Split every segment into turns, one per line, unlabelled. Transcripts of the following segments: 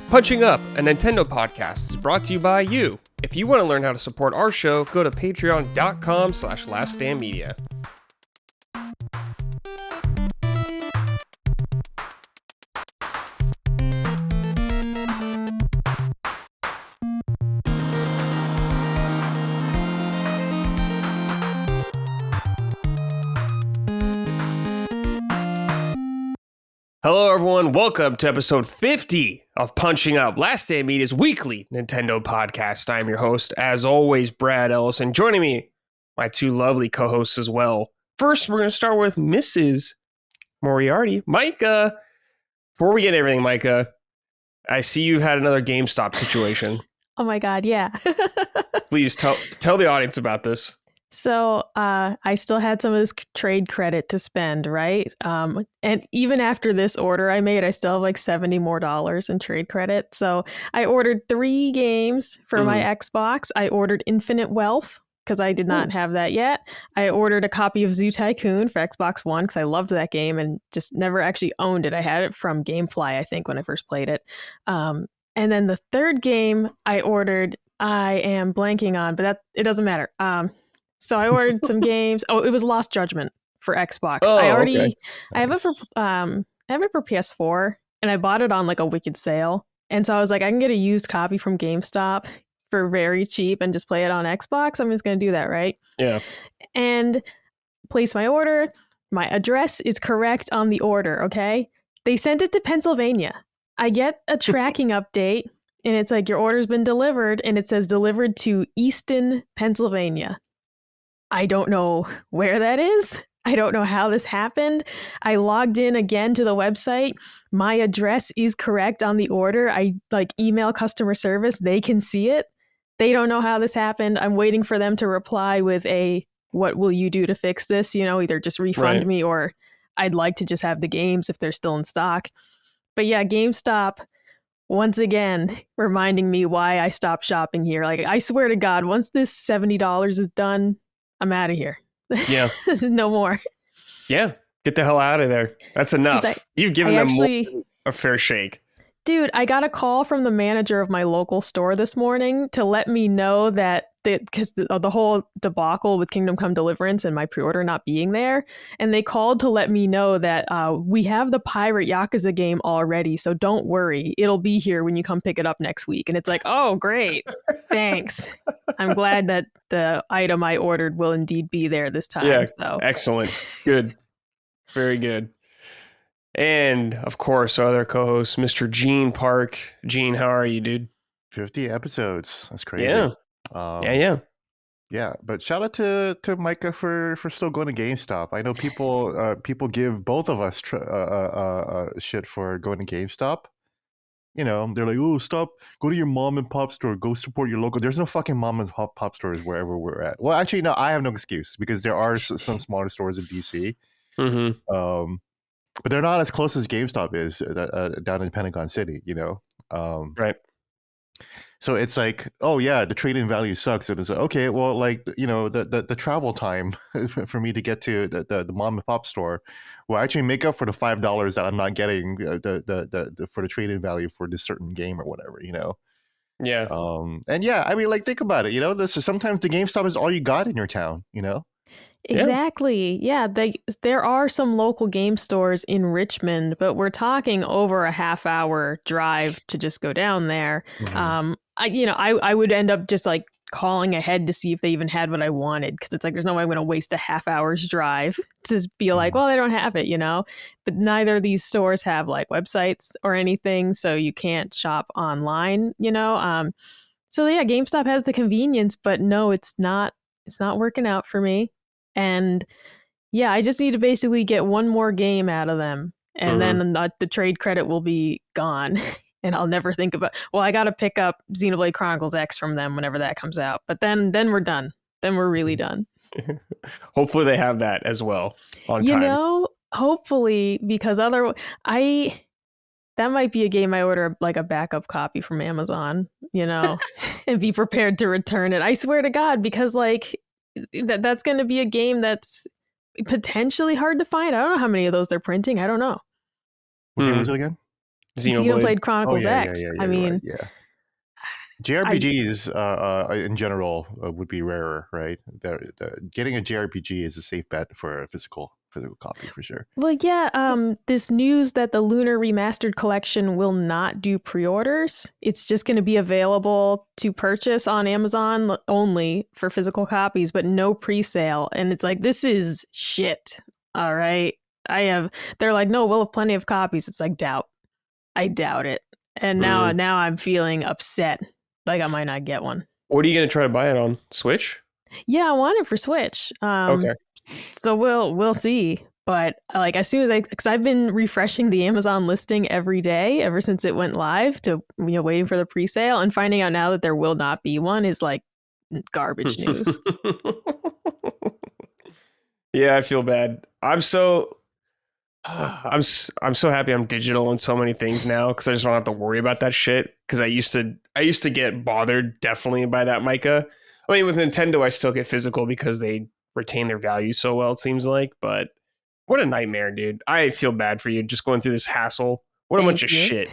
Punching Up, a Nintendo podcast, is brought to you by you. If you want to learn how to support our show, go to patreon.com/laststandmedia. Hello everyone, welcome to episode 50 of Punching Up, Last Stand Media's weekly Nintendo podcast. I'm your host, as always, Brad Ellis, and joining me, my two lovely co-hosts as well. First, we're going to start with Mrs. Moriarty. Micah, before we get everything, Micah, I see you've had another GameStop situation.
Oh my god, yeah.
Please tell the audience about this.
So I still had some of this trade credit to spend, right? And even after this order I made, I still have like $70 more in trade credit. So I ordered 3 games for my Xbox. I ordered Infinite Wealth because I did not have that yet. I ordered a copy of Zoo Tycoon for Xbox One because I loved that game and just never actually owned it. I had it from Gamefly, I think, when I first played it. And then the third game I ordered, I am blanking on, but it doesn't matter. So I ordered some games. Oh, it was Lost Judgment for Xbox.
Oh, okay. Nice.
I have it for PS4, and I bought it on like a wicked sale. And so I was like, I can get a used copy from GameStop for very cheap and just play it on Xbox. I'm just going to do that, right?
Yeah.
And place my order. My address is correct on the order, okay? They sent it to Pennsylvania. I get a tracking update, and it's like, your order's been delivered, and it says delivered to Easton, Pennsylvania. I don't know where that is. I don't know how this happened. I logged in again to the website. My address is correct on the order. I email customer service. They can see it. They don't know how this happened. I'm waiting for them to reply with what will you do to fix this? You know, either just refund me or I'd like to just have the games if they're still in stock. But yeah, GameStop, once again, reminding me why I stopped shopping here. Like, I swear to God, once this $70 is done, I'm out of here.
Yeah.
No more.
Yeah. Get the hell out of there. That's enough. You've given them more than a fair shake.
Dude, I got a call from the manager of my local store this morning to let me know that because the whole debacle with Kingdom Come Deliverance and my pre-order not being there. And they called to let me know that we have the Pirate Yakuza game already. So don't worry. It'll be here when you come pick it up next week. And it's like, oh, great. Thanks. I'm glad that the item I ordered will indeed be there this time.
Yeah,
so.
Excellent. Good. Very good. And, of course, our other co-host, Mr. Gene Park. Gene, how are you, dude?
50 episodes. That's crazy.
Yeah.
Yeah, but shout out to Micah for still going to GameStop. I know people give both of us shit for going to GameStop. You know, they're like, oh, stop, go to your mom and pop store, go support your local. There's no fucking mom and pop stores wherever we're at. Well, actually, no, I have no excuse because there are some smaller stores in DC.
Mm-hmm.
But they're not as close as GameStop is down in Pentagon City, you know?
Right.
So it's like, oh yeah, the trade-in value sucks. And it's like, okay, well, like, you know, the travel time for me to get to the mom and pop store will actually make up for the $5 that I'm not getting for the trade-in value for this certain game or whatever, you know?
Yeah.
And yeah, I mean, like, think about it, you know, sometimes the GameStop is all you got in your town, you know?
Exactly. Yeah, there are some local game stores in Richmond, but we're talking over a half-hour drive to just go down there.
Mm-hmm.
I would end up just like calling ahead to see if they even had what I wanted, because it's like there's no way I'm going to waste a half-hour's drive to be like, well, they don't have it, you know. But neither of these stores have like websites or anything, so you can't shop online, you know. So yeah, GameStop has the convenience, but no, it's not working out for me. And yeah, I just need to basically get one more game out of them, and then the trade credit will be gone. And I'll never think about, well, I got to pick up Xenoblade Chronicles X from them whenever that comes out. But then we're done. Then we're really done.
Hopefully they have that as well on time.
You know, hopefully, because that might be a game I order like a backup copy from Amazon, you know, and be prepared to return it. I swear to God, because like that's going to be a game that's potentially hard to find. I don't know how many of those they're printing. I don't know.
What game was it again?
Xenoblade Chronicles X.
Yeah,
I
you're
mean,
right, yeah. JRPGs in general would be rarer, right? Getting a JRPG is a safe bet for a physical copy for sure.
well, yeah. This news that the Lunar Remastered Collection will not do pre-orders. It's just going to be available to purchase on Amazon only for physical copies, but no pre-sale. And it's like, this is shit. All right. They're like, no, we'll have plenty of copies. It's like, I doubt it. And now I'm feeling upset. Like I might not get one.
What are you going to try to buy it on? Switch?
Yeah, I want it for Switch.
Okay.
So we'll see. But like as soon as because I've been refreshing the Amazon listing every day ever since it went live to waiting for the presale, and finding out now that there will not be one is like garbage news.
Yeah, I feel bad. I'm so happy I'm digital on so many things now because I just don't have to worry about that shit. Because I used to get bothered definitely by that, Micah. I mean, with Nintendo, I still get physical because they retain their value so well, it seems like. But what a nightmare, dude. I feel bad for you just going through this hassle. What a bunch of shit.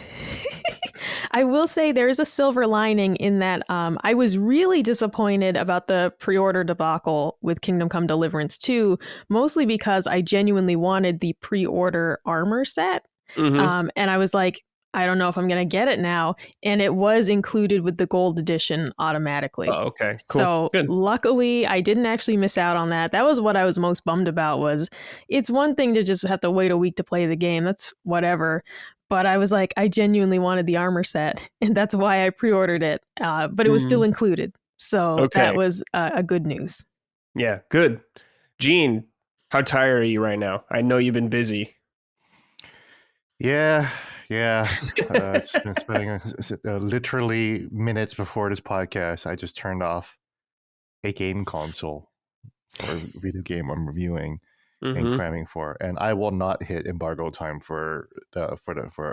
I will say there is a silver lining in that I was really disappointed about the pre-order debacle with Kingdom Come Deliverance 2, mostly because I genuinely wanted the pre-order armor set. And I was like, I don't know if I'm going to get it now. And it was included with the gold edition automatically.
Oh, okay, cool.
So
good.
Luckily, I didn't actually miss out on that. That was what I was most bummed about. Was it's one thing to just have to wait a week to play the game. That's whatever. But I was like, I genuinely wanted the armor set, and that's why I pre-ordered it. But it was still included. So that was a good news.
Yeah, good. Gene, how tired are you right now? I know you've been busy.
Yeah. It's been spending literally minutes before this podcast. I just turned off a game console for a video game I'm reviewing and cramming for, and I will not hit embargo time for a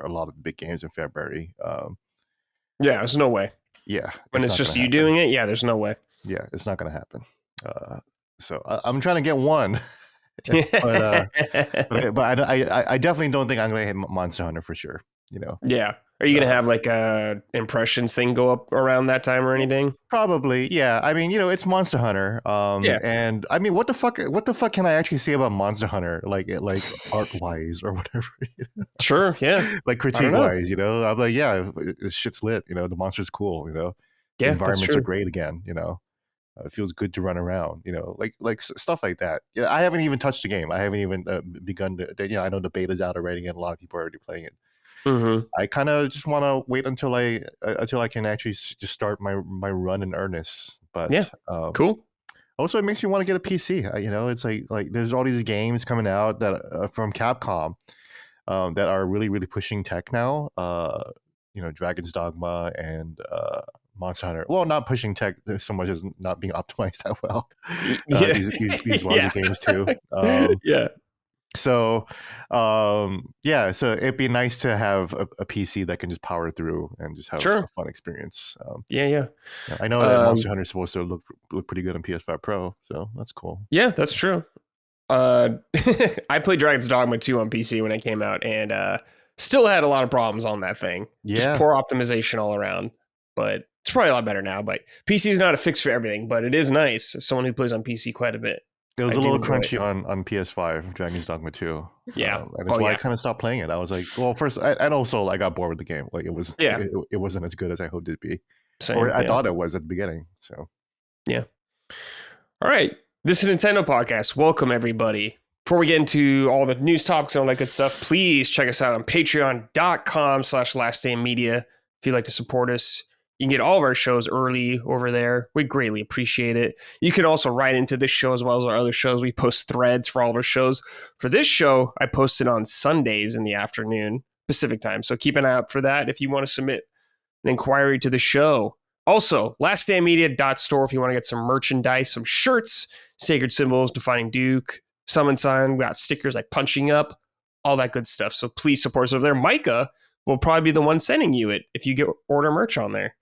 lot of the big games in February.
Yeah, there's no way.
Yeah,
when it's just you doing it, yeah, there's no way.
Yeah, it's not going to happen. So I'm trying to get one, but I definitely don't think I'm going to hit Monster Hunter for sure.
Yeah. Are you going to have like a impressions thing go up around that time or anything?
Probably. Yeah. I mean, it's Monster Hunter.
Yeah.
And I mean, what the fuck can I actually say about Monster Hunter? Like art wise or whatever.
Sure. Yeah.
Like critique wise, I'm like, yeah, shit's lit. The monster's cool.
Yeah,
the environments are great again. It feels good to run around. Like stuff like that. Yeah. I haven't even touched the game. I haven't even begun to. I know the beta's out already, and a lot of people are already playing it. I kind of just want to wait until I can actually just start my run in earnest. But
yeah, cool.
Also, it makes me want to get a PC. It's like there's all these games coming out that from Capcom that are really really pushing tech now. Dragon's Dogma and Monster Hunter. Well, not pushing tech so much as not being optimized that well. These larger games too.
Yeah.
So, so it'd be nice to have a PC that can just power through and just have a fun experience.
Yeah.
I know that Monster Hunter is supposed to look pretty good on PS5 Pro, so that's cool.
Yeah, that's true. I played Dragon's Dogma 2 on PC when it came out, and still had a lot of problems on that thing. Yeah. Just poor optimization all around, but it's probably a lot better now. But PC is not a fix for everything, but it is nice as someone who plays on PC quite a bit.
It was a little crunchy on PS5, Dragon's Dogma 2.
Yeah.
And that's why I kind of stopped playing it. I was like, well, first, and also I got bored with the game. Like it wasn't as good as I hoped it'd be.
Same,
or I thought it was at the beginning. So,
yeah. All right. This is a Nintendo podcast. Welcome, everybody. Before we get into all the news topics and all that good stuff, please check us out on patreon.com/lastdaymedia. If you'd like to support us, you can get all of our shows early over there. We greatly appreciate it. You can also write into this show as well as our other shows. We post threads for all of our shows. For this show, I post it on Sundays in the afternoon, Pacific time. So keep an eye out for that if you want to submit an inquiry to the show. Also, lastdaymedia.store if you want to get some merchandise, some shirts, sacred symbols, defining Duke, summon sign. We got stickers like punching up, all that good stuff. So please support us over there. Micah will probably be the one sending you it if you order merch on there.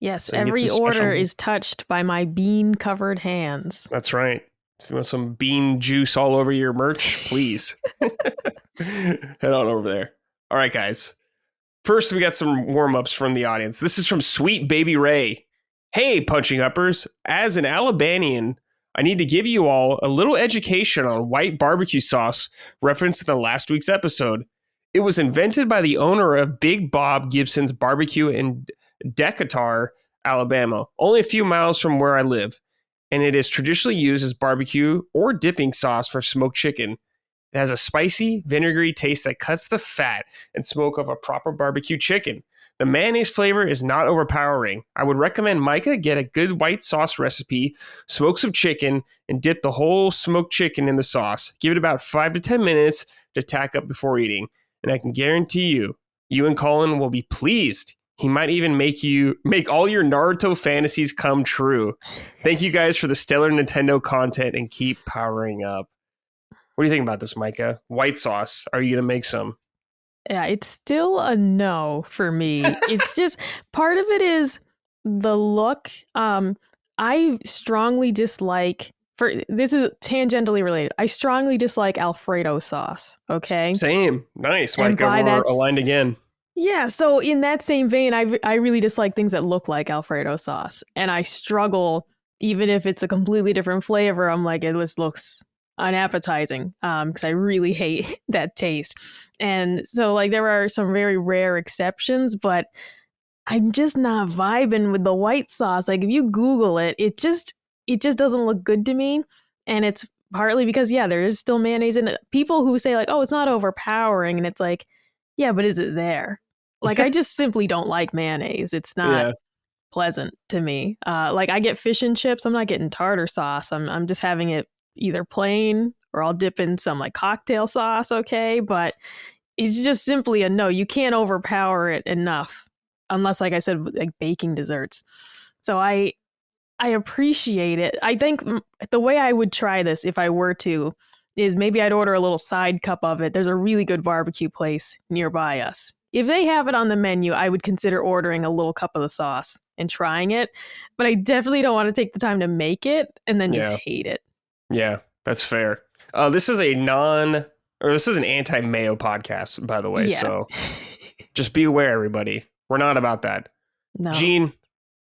Yes, so every order is touched by my bean-covered hands.
That's right. If you want some bean juice all over your merch, please head on over there. All right, guys. First, we got some warm-ups from the audience. This is from Sweet Baby Ray. Hey, Punching Uppers. As an Alabamian, I need to give you all a little education on white barbecue sauce referenced in the last week's episode. It was invented by the owner of Big Bob Gibson's Barbecue in Decatur, Alabama, only a few miles from where I live, and it is traditionally used as barbecue or dipping sauce for smoked chicken. It has a spicy, vinegary taste that cuts the fat and smoke of a proper barbecue chicken. The mayonnaise flavor is not overpowering. I would recommend Micah get a good white sauce recipe, smoke some chicken, and dip the whole smoked chicken in the sauce. Give it about 5 to 10 minutes to tack up before eating, and I can guarantee you and Colin will be pleased. He might even make all your Naruto fantasies come true. Thank you guys for the stellar Nintendo content and keep powering up. What do you think about this, Micah? White sauce. Are you going to make some?
Yeah, it's still a no for me. It's just part of it is the look. I strongly dislike, this is tangentially related. I strongly dislike Alfredo sauce. Okay.
Same. Nice, Micah. We're aligned again.
Yeah. So in that same vein, I really dislike things that look like Alfredo sauce, and I struggle even if it's a completely different flavor. I'm like, it just looks unappetizing because I really hate that taste. And so like there are some very rare exceptions, but I'm just not vibing with the white sauce. Like if you Google it, it just doesn't look good to me. And it's partly because there is still mayonnaise in it. People who say like, oh, it's not overpowering, and it's like, yeah, but is it there? Like I just simply don't like mayonnaise. It's not pleasant to me. Like I get fish and chips, I'm not getting tartar sauce. I'm just having it either plain or I'll dip in some like cocktail sauce, okay? But it's just simply a no. You can't overpower it enough unless, like I said, like baking desserts. So I appreciate it. I think the way I would try this if I were to is maybe I'd order a little side cup of it. There's a really good barbecue place nearby us. If they have it on the menu, I would consider ordering a little cup of the sauce and trying it. But I definitely don't want to take the time to make it and then just hate it.
Yeah, that's fair. This is an anti-mayo podcast, by the way. Yeah. So just be aware, everybody. We're not about that.
No.
Gene,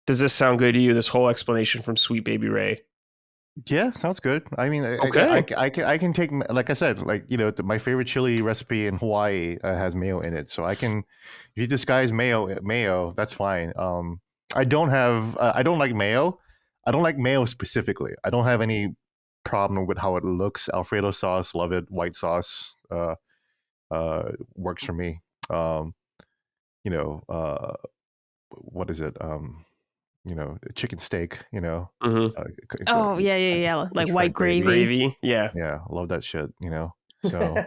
does this sound good to you? This whole explanation from Sweet Baby Ray.
Yeah, sounds good. I mean,
okay.
I can take, like I said, like, my favorite chili recipe in Hawaii has mayo in it. So I can, if you disguise mayo, that's fine. I don't like mayo. I don't like mayo specifically. I don't have any problem with how it looks. Alfredo sauce, love it. White sauce works for me. What is it? Chicken steak,
Mm-hmm. Like white gravy.
Yeah, love that shit, so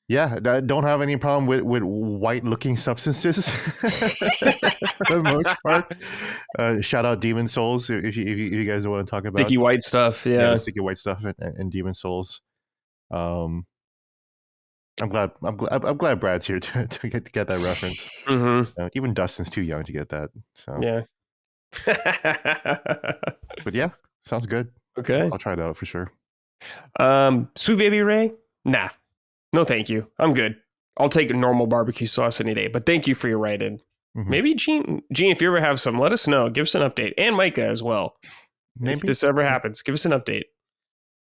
yeah, I don't have any problem with white looking substances for the most part. Shout out Demon Souls if you guys want to talk about
sticky white stuff.
Sticky white stuff and Demon Souls. I'm glad Brad's here to get that reference.
Mm-hmm.
Even Dustin's too young to get that. So
yeah.
But yeah, sounds good.
Okay,
I'll try it out for sure.
Sweet Baby Ray, nah, no thank you. I'm good. I'll take a normal barbecue sauce any day. But thank you for your write-in. Mm-hmm. Maybe Gene, if you ever have some, let us know. Give us an update, and Micah as well. Maybe if this ever happens, give us an update.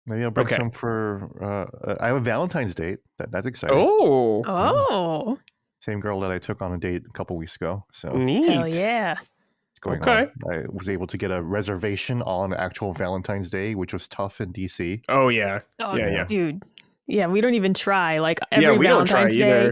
Maybe I'll bring some for. I have a Valentine's date. That's exciting.
Oh.
Same girl that I took on a date a couple weeks ago. So
neat.
Hell yeah.
It's going on. I was able to get a reservation on actual Valentine's Day, which was tough in DC.
Oh yeah.
Dude. Yeah, we don't even try. Like every Valentine's Day,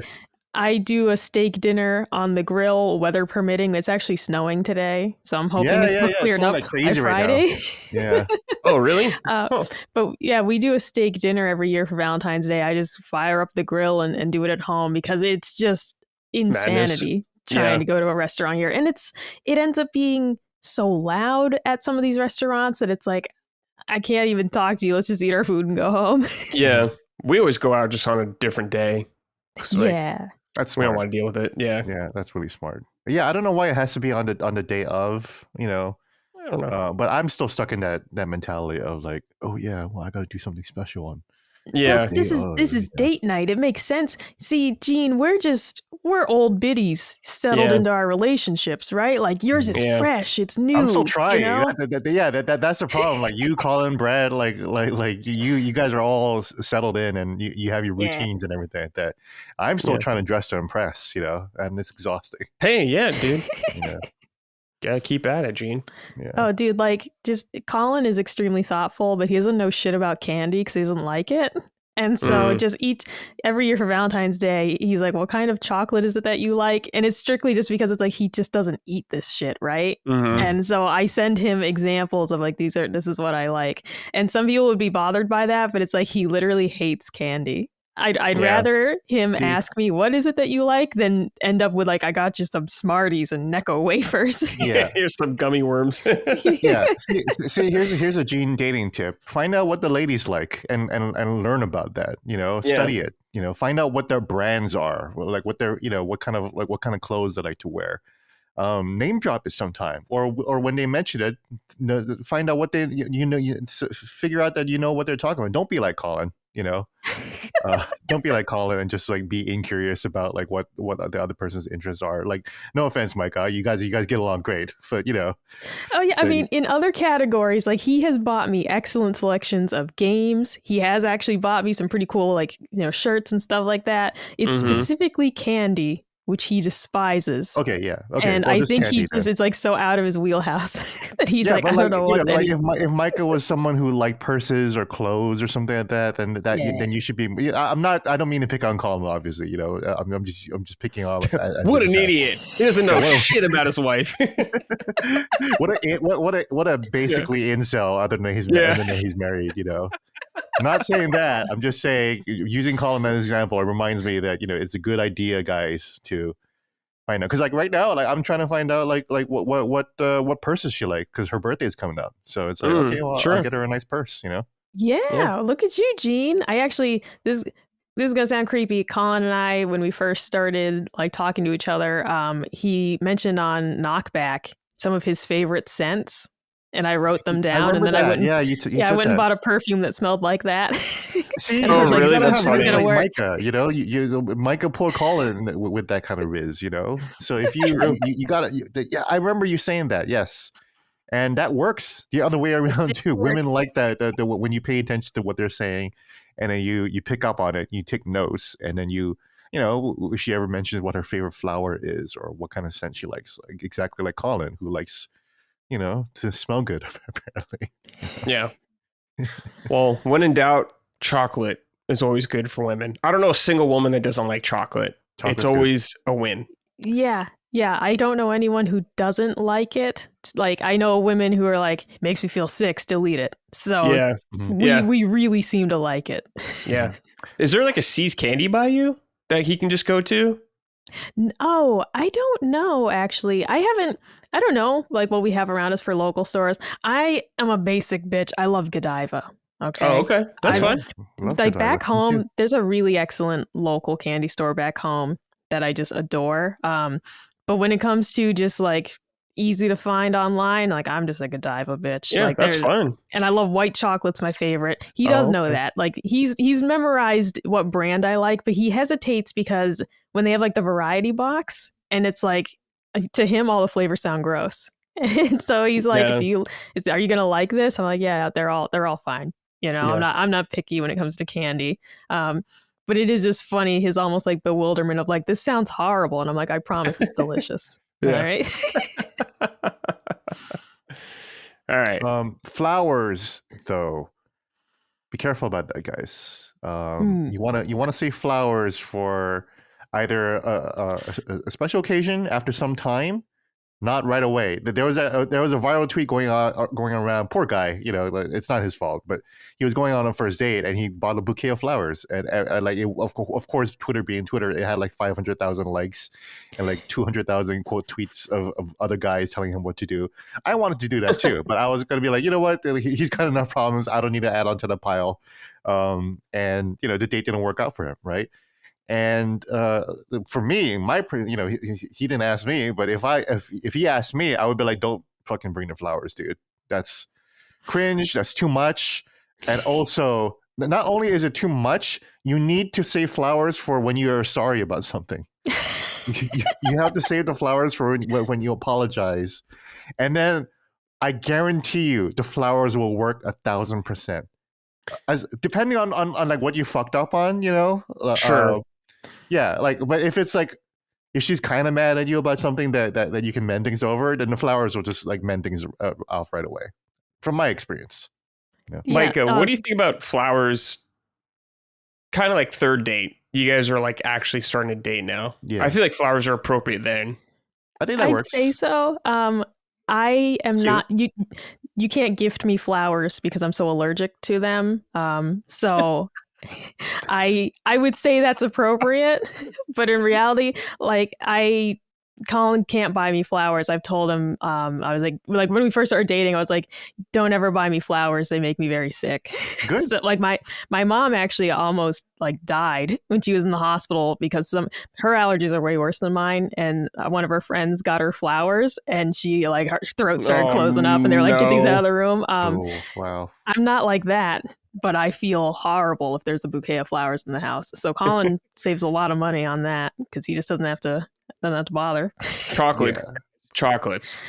I do a steak dinner on the grill, weather permitting. It's actually snowing today, so I'm hoping it's cleared up by Friday.
Yeah.
Oh, really?
But yeah, we do a steak dinner every year for Valentine's Day. I just fire up the grill and do it at home because it's just insanity trying to go to a restaurant here. And it ends up being so loud at some of these restaurants that it's like, I can't even talk to you. Let's just eat our food and go home.
Yeah. We always go out just on a different day.
That's
we don't want to deal with it.
Yeah, that's really smart. Yeah, I don't know why it has to be on the day of,
I don't know.
But I'm still stuck in that mentality of like, oh yeah, well I got to do something special on
Yeah.
This is date night. It makes sense. See, Gene, we're old biddies settled
Yeah.
into our relationships, right? Like yours is
Yeah.
fresh, it's new.
I'm still trying.
You know?
That's the problem. Like you, Colin, Brad, like you guys are all settled in, and you have your routines and everything like that. I'm still trying to dress to impress, and it's exhausting.
Hey, yeah, dude.
Yeah.
Gotta keep at it, Gene.
Yeah.
Oh, dude, like, just Colin is extremely thoughtful, but he doesn't know shit about candy because he doesn't like it. And so every year for Valentine's Day, he's like, what kind of chocolate is it that you like? And it's strictly just because it's like, he just doesn't eat this shit, right?
Mhm.
And so I send him examples of like, this is what I like. And some people would be bothered by that, but it's like, he literally hates candy. I'd rather him ask me, what is it that you like, than end up with like, I got you some Smarties and Necco wafers.
Yeah.
Here's some gummy worms.
Yeah. See, here's a Gene dating tip. Find out what the ladies like and learn about that. Study it. Find out what their brands are, like what their what kind of clothes they like to wear. Name drop it sometime, or when they mention it, find out what they figure out that what they're talking about. Don't be like Colin. Don't be like Colin and just like be incurious about like what the other person's interests are. Like, no offense, Micah, you guys get along great, but
Oh yeah, I mean, in other categories, like he has bought me excellent selections of games. He has actually bought me some pretty cool like shirts and stuff like that. It's specifically candy, which he despises.
Okay, yeah. Okay.
And I think it's like so out of his wheelhouse that he's like, I don't know what that is.
If Micah was someone who liked purses or clothes or something like that, then you should be. I don't mean to pick on Colin, obviously. I'm just picking on.
What an idiot! He doesn't know shit about his wife.
what a basically incel other than he's married. I'm not saying that. I'm just saying, using Colin as an example, it reminds me that it's a good idea, guys, to find out. Because like right now, like I'm trying to find out like what purses she like, because her birthday is coming up. So it's like, okay, well, I'll get her a nice purse.
Yeah, look at you, Gene. I actually this is gonna sound creepy. Colin and I, when we first started like talking to each other, he mentioned on Knockback some of his favorite scents. And I wrote them down, and then I went. I went and bought a perfume that smelled like that.
See,
and I was
really?
Like, that's funny.
Like Micah, Micah poor Colin with that kind of riz, So if you got it, I remember you saying that, yes, and that works the other way around too. Women like that when you pay attention to what they're saying, and then you pick up on it, you take notes, and then if she ever mentions what her favorite flower is or what kind of scent she likes, like exactly like Colin, who likes. To smell good, apparently.
Yeah. Well, when in doubt, chocolate is always good for women. I don't know a single woman that doesn't like chocolate. It's always a win.
Yeah. I don't know anyone who doesn't like it. Like, I know women who are like, makes me feel sick, still eat it. So we really seem to like it.
Yeah. Is there like a C's Candy by you that he can just go to?
Oh, I don't know, actually. I don't know, like what we have around us for local stores. I am a basic bitch. I love Godiva. Okay.
Oh, okay. That's fine.
Like Godiva. Back home, there's a really excellent local candy store back home that I just adore. But when it comes to just like easy to find online, like I'm just a Godiva bitch.
Yeah,
like,
that's fun.
And I love white chocolate's my favorite. He does know that. Like he's memorized what brand I like, but he hesitates because when they have like the variety box and it's like, to him, all the flavors sound gross. And so he's like, are you going to like this? I'm like, yeah, they're all fine. I'm not picky when it comes to candy. But it is just funny, his almost like bewilderment of like, this sounds horrible. And I'm like, I promise it's delicious. All right.
All right.
Flowers, though. Be careful about that, guys. You want to say flowers for either a special occasion after some time, not right away. There was a viral tweet going around. Poor guy, it's not his fault, but he was going on a first date and he bought a bouquet of flowers. And of course, Twitter being Twitter, it had like 500,000 likes and like 200,000 quote tweets of other guys telling him what to do. I wanted to do that too, but I was going to be like, you know what? He's got enough problems. I don't need to add on to the pile. And the date didn't work out for him, right? And for me, he didn't ask me, but if he asked me, I would be like, don't fucking bring the flowers, dude. That's cringe. That's too much. And also, not only is it too much, you need to save flowers for when you are sorry about something. You have to save the flowers for when you apologize, and then I guarantee you the flowers will work 1,000%. As depending on like what you fucked up on,
Sure.
Yeah, like, but if it's like if she's kind of mad at you about something that you can mend things over, then the flowers will just like mend things off right away. From my experience.
Yeah,
Micah, what do you think about flowers? Kind of like third date. You guys are like actually starting to date now.
Yeah.
I feel like flowers are appropriate then.
I think that
I'd
works.
say so. I am
Cute.
not you. You can't gift me flowers because I'm so allergic to them. So I would say that's appropriate, but in reality, like Colin can't buy me flowers. I've told him, I was like when we first started dating, I was like, don't ever buy me flowers. They make me very sick.
Good.
So, like my mom actually almost like died when she was in the hospital because her allergies are way worse than mine. And one of her friends got her flowers and she like her throat started closing up and they were like, get these out of the room.
Oh, wow.
I'm not like that, but I feel horrible if there's a bouquet of flowers in the house. So Colin saves a lot of money on that because he just doesn't have to bother.
Chocolates.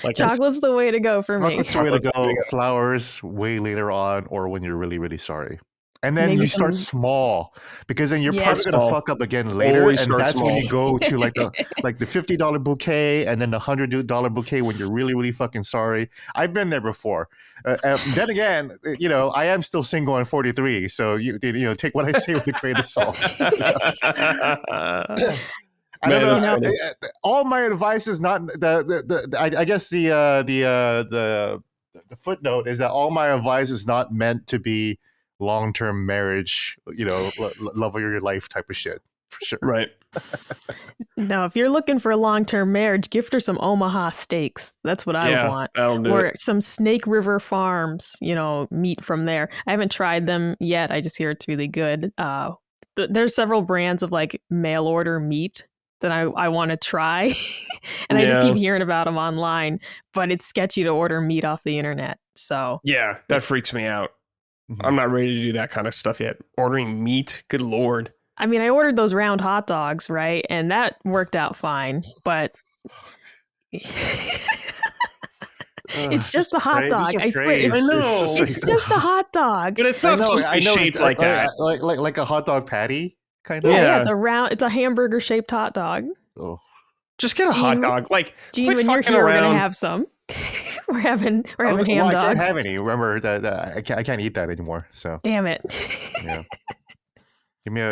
Like
Chocolate's the way to go for me.
Chocolate's the way to go. Flowers way later on, or when you're really, really sorry. And then
Maybe
you start small, because then you're probably
Small.
gonna fuck up again later,
Always
and
start
that's when
small.
you go to like the $50 bouquet, and then the $100 bouquet when you're really, really fucking sorry. I've been there before. Then again, I am still single and 43, so you take what I say with a grain of salt. I don't know. All my advice is not I guess the footnote is that all my advice is not meant to be long-term marriage, love of your life type of shit, for sure.
Right.
No, if you're looking for a long-term marriage, gift her some Omaha steaks. That's what I would want.
That'll do
Or
it.
some Snake River Farms, meat from there. I haven't tried them yet. I just hear it's really good. There's several brands of like mail order meat that I want to try. And I just keep hearing about them online, but it's sketchy to order meat off the internet. So
Yeah, that freaks me out. I'm not ready to do that kind of stuff yet. Ordering meat, good lord.
I mean, I ordered those round hot dogs, right? And that worked out fine, but it's just a hot dog. I swear, it's just a hot dog.
But it's not supposed to be shaped like that.
Like a hot dog patty, kind of.
Yeah, it's a hamburger shaped hot dog.
Oh.
Just get a hot dog. Like,
Gene,
quit
when you're
fucking
here,
around.
we're gonna have some. we're having ham
I can't
dogs.
have any. Remember that I can't eat that anymore. So
Damn it.
yeah. Give me a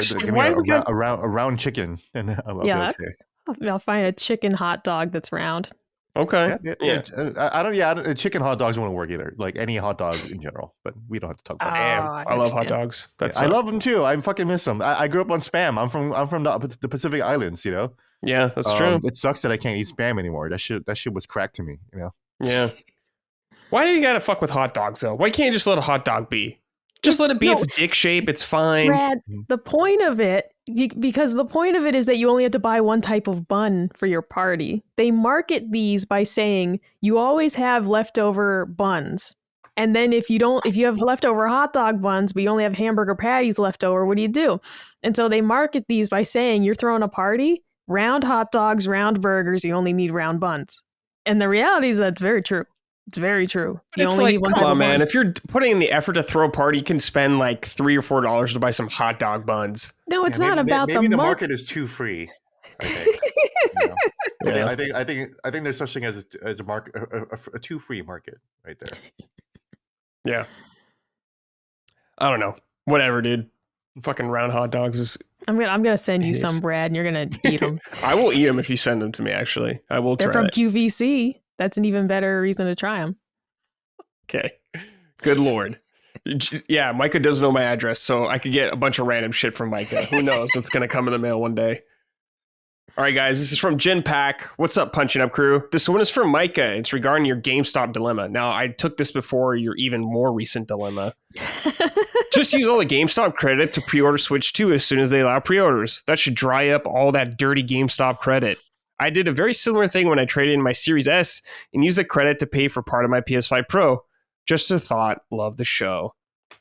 round chicken, and I'll be okay.
I'll find a chicken hot dog that's round.
Okay.
Yeah. A chicken hot dogs won't work either. Like any hot dog in general, but we don't have to talk about that.
Damn, I love hot dogs.
I love them too. I fucking miss them. I grew up on Spam. I'm from the Pacific Islands.
Yeah, that's true.
It sucks that I can't eat Spam anymore. That shit was crack to me.
Yeah. Why do you gotta fuck with hot dogs though? Why can't you just let a hot dog be? Just let it be its dick shape. It's fine.
Brad, the point of it, because the point of it is that you only have to buy one type of bun for your party. They market these by saying you always have leftover buns. And then if you have leftover hot dog buns, but you only have hamburger patties left over, what do you do? And so they market these by saying you're throwing a party, round hot dogs, round burgers, you only need round buns. And the reality is that's very true. It's very true.
But it's like, come on, man. If you're putting in the effort to throw a party, you can spend like $3 or $4 to buy some hot dog buns.
No, it's not about
maybe the market is too free. I think. I think there's such thing as a market, a too free market, right there.
Yeah. I don't know. Whatever, dude. Fucking round hot dogs is.
I'm gonna send you some, Brad, and you're gonna eat them.
I will eat them if you send them to me. Actually, I will.
They're from QVC. That's an even better reason to try them.
Okay. Good lord. Yeah, Micah does know my address, so I could get a bunch of random shit from Micah. Who knows what's going to come in the mail one day. All right, guys, this is from Jin Pack. What's up, Punching Up crew? This one is from Micah. It's regarding your GameStop dilemma. Now, I took this before your even more recent dilemma. Just use all the GameStop credit to pre-order Switch 2 as soon as they allow pre-orders. That should dry up all that dirty GameStop credit. I did a very similar thing when I traded in my Series S and used the credit to pay for part of my PS5 Pro. Just a thought. Love the show.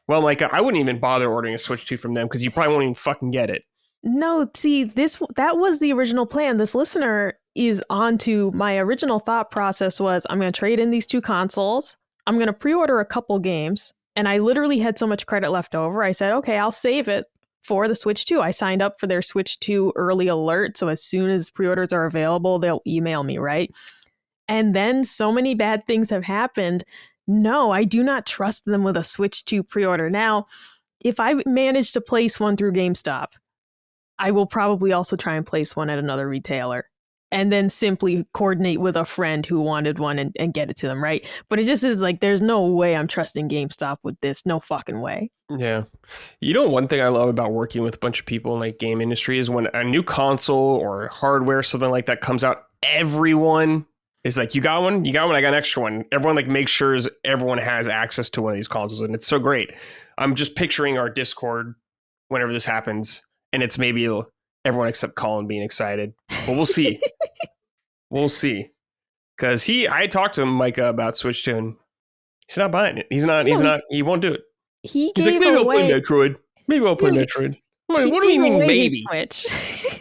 Well, Micah, I wouldn't even bother ordering a Switch 2 from them because you probably won't even fucking get it.
No, see, that was the original plan. This listener is onto my original thought process was I'm going to trade in these two consoles. I'm going to pre-order a couple games. And I literally had so much credit left over. I said, okay, I'll save it for the Switch 2. I signed up for their Switch 2 early alert. So as soon as pre-orders are available, they'll email me, right? And then so many bad things have happened. No, I do not trust them with a Switch 2 pre-order. Now, if I manage to place one through GameStop, I will probably also try and place one at another retailer and then simply coordinate with a friend who wanted one and get it to them, right? But it just is like, there's no way I'm trusting GameStop with this. No fucking way.
Yeah. You know, one thing I love about working with a bunch of people in like game industry is when a new console or hardware, something like that comes out, everyone is like, you got one, I got an extra one. Everyone like makes sure everyone has access to one of these consoles. And it's so great. I'm just picturing our Discord whenever this happens. And it's maybe everyone except Colin being excited. But we'll see. We'll see. Because I talked to him, Micah, about Switch 2, and he's not buying it. He won't do it. He's like, maybe I'll play Metroid. Maybe I'll play Metroid. What do you mean, maybe?
Switch.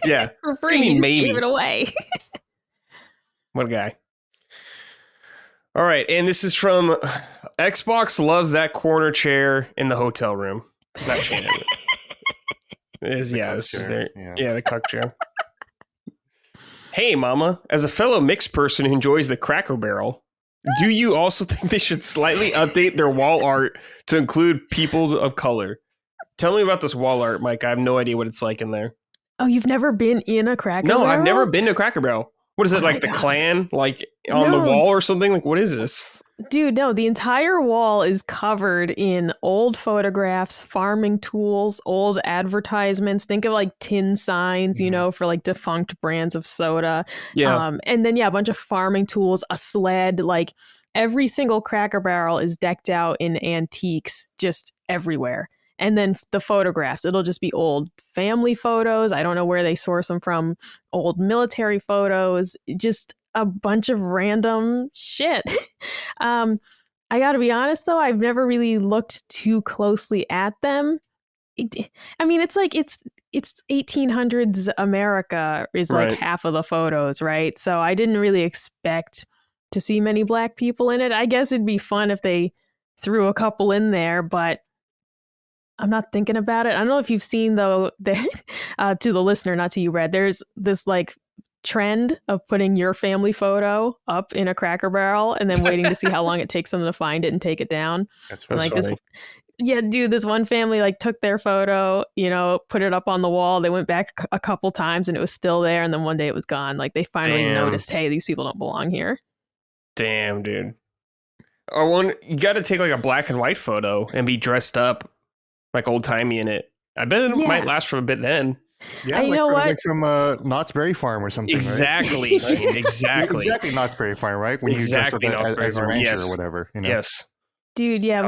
Yeah.
For free, he just gave it away.
What a guy. All right, and this is from Xbox loves that corner chair in the hotel room. Not Shannon. This is very, the cuck chair. Hey, Mama, as a fellow mixed person who enjoys the Cracker Barrel, do you also think they should slightly update their wall art to include people of color? Tell me about this wall art, Mike. I have no idea what it's like in there.
Oh, you've never been in a Cracker Barrel?
No, I've never been to Cracker Barrel. What is it, like the Klan, like on the wall or something? Like, what is this?
Dude, no, the entire wall is covered in old photographs, farming tools, old advertisements. Think of like tin signs, you know, for like defunct brands of soda.
Yeah.
And then, a bunch of farming tools, a sled. Like every single Cracker Barrel is decked out in antiques just everywhere. And then the photographs, it'll just be old family photos. I don't know where they source them from. Old military photos, just a bunch of random shit. I gotta be honest though, I've never really looked too closely at them. It's like it's 1800s America is like half of the photos, right? So I didn't really expect to see many black people in it. I guess it'd be fun if they threw a couple in there, but I'm not thinking about it. I don't know if you've seen though, to the listener, not to you, Brad, there's this like trend of putting your family photo up in a Cracker Barrel and then waiting to see how long it takes them to find it and take it down.
That's
like
funny.
This one family like took their photo, put it up on the wall. They went back a couple times and it was still there. And then one day it was gone. Like they finally noticed, hey, these people don't belong here.
Damn, dude. You got to take like a black and white photo and be dressed up like old timey in it. I bet it might last for a bit then.
Yeah, like from Knott's Berry Farm or something.
Exactly,
right?
exactly
Knott's Berry Farm, right? When you dress up as a rancher or whatever. You know?
Yes,
dude. Yeah,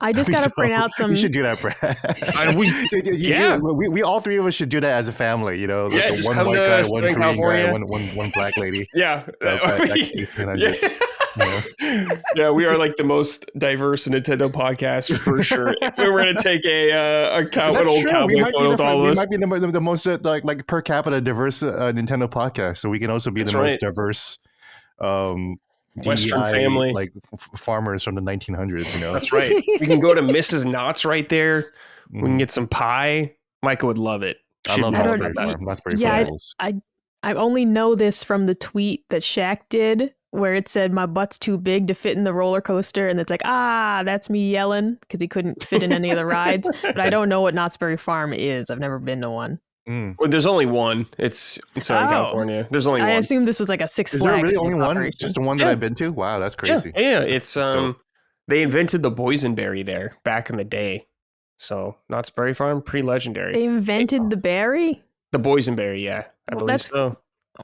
I just got to print out some.
You should do that, Brad. We all three of us should do that as a family. You know, like
one white guy, one Korean
guy, one black lady.
Yeah. Yeah, we are like the most diverse Nintendo podcast for sure. We're gonna take an old cowboy photo with all of us.
We might be the most like per capita diverse Nintendo podcast, so we can also be the most diverse
Western
DEI,
family,
like farmers from the 1900s. You know,
that's right. We can go to Mrs. Knott's right there. We can get some pie. Micah would love it.
I love Knott's Berry Farm. Knott's Berry Farm.
I only know this from the tweet that Shaq did, where it said, my butt's too big to fit in the roller coaster. And it's like, that's me yelling because he couldn't fit in any of the rides. But I don't know what Knott's Berry Farm is. I've never been to one.
Well, there's only one. It's in Southern California. There's only one.
I assume this was like a Six Flags.
Is there really only one? Just the one that I've been to? Wow, that's crazy.
Yeah, it's they invented the boysenberry there back in the day. So Knott's Berry Farm, pretty legendary.
They invented the berry?
The boysenberry, yeah. I believe so.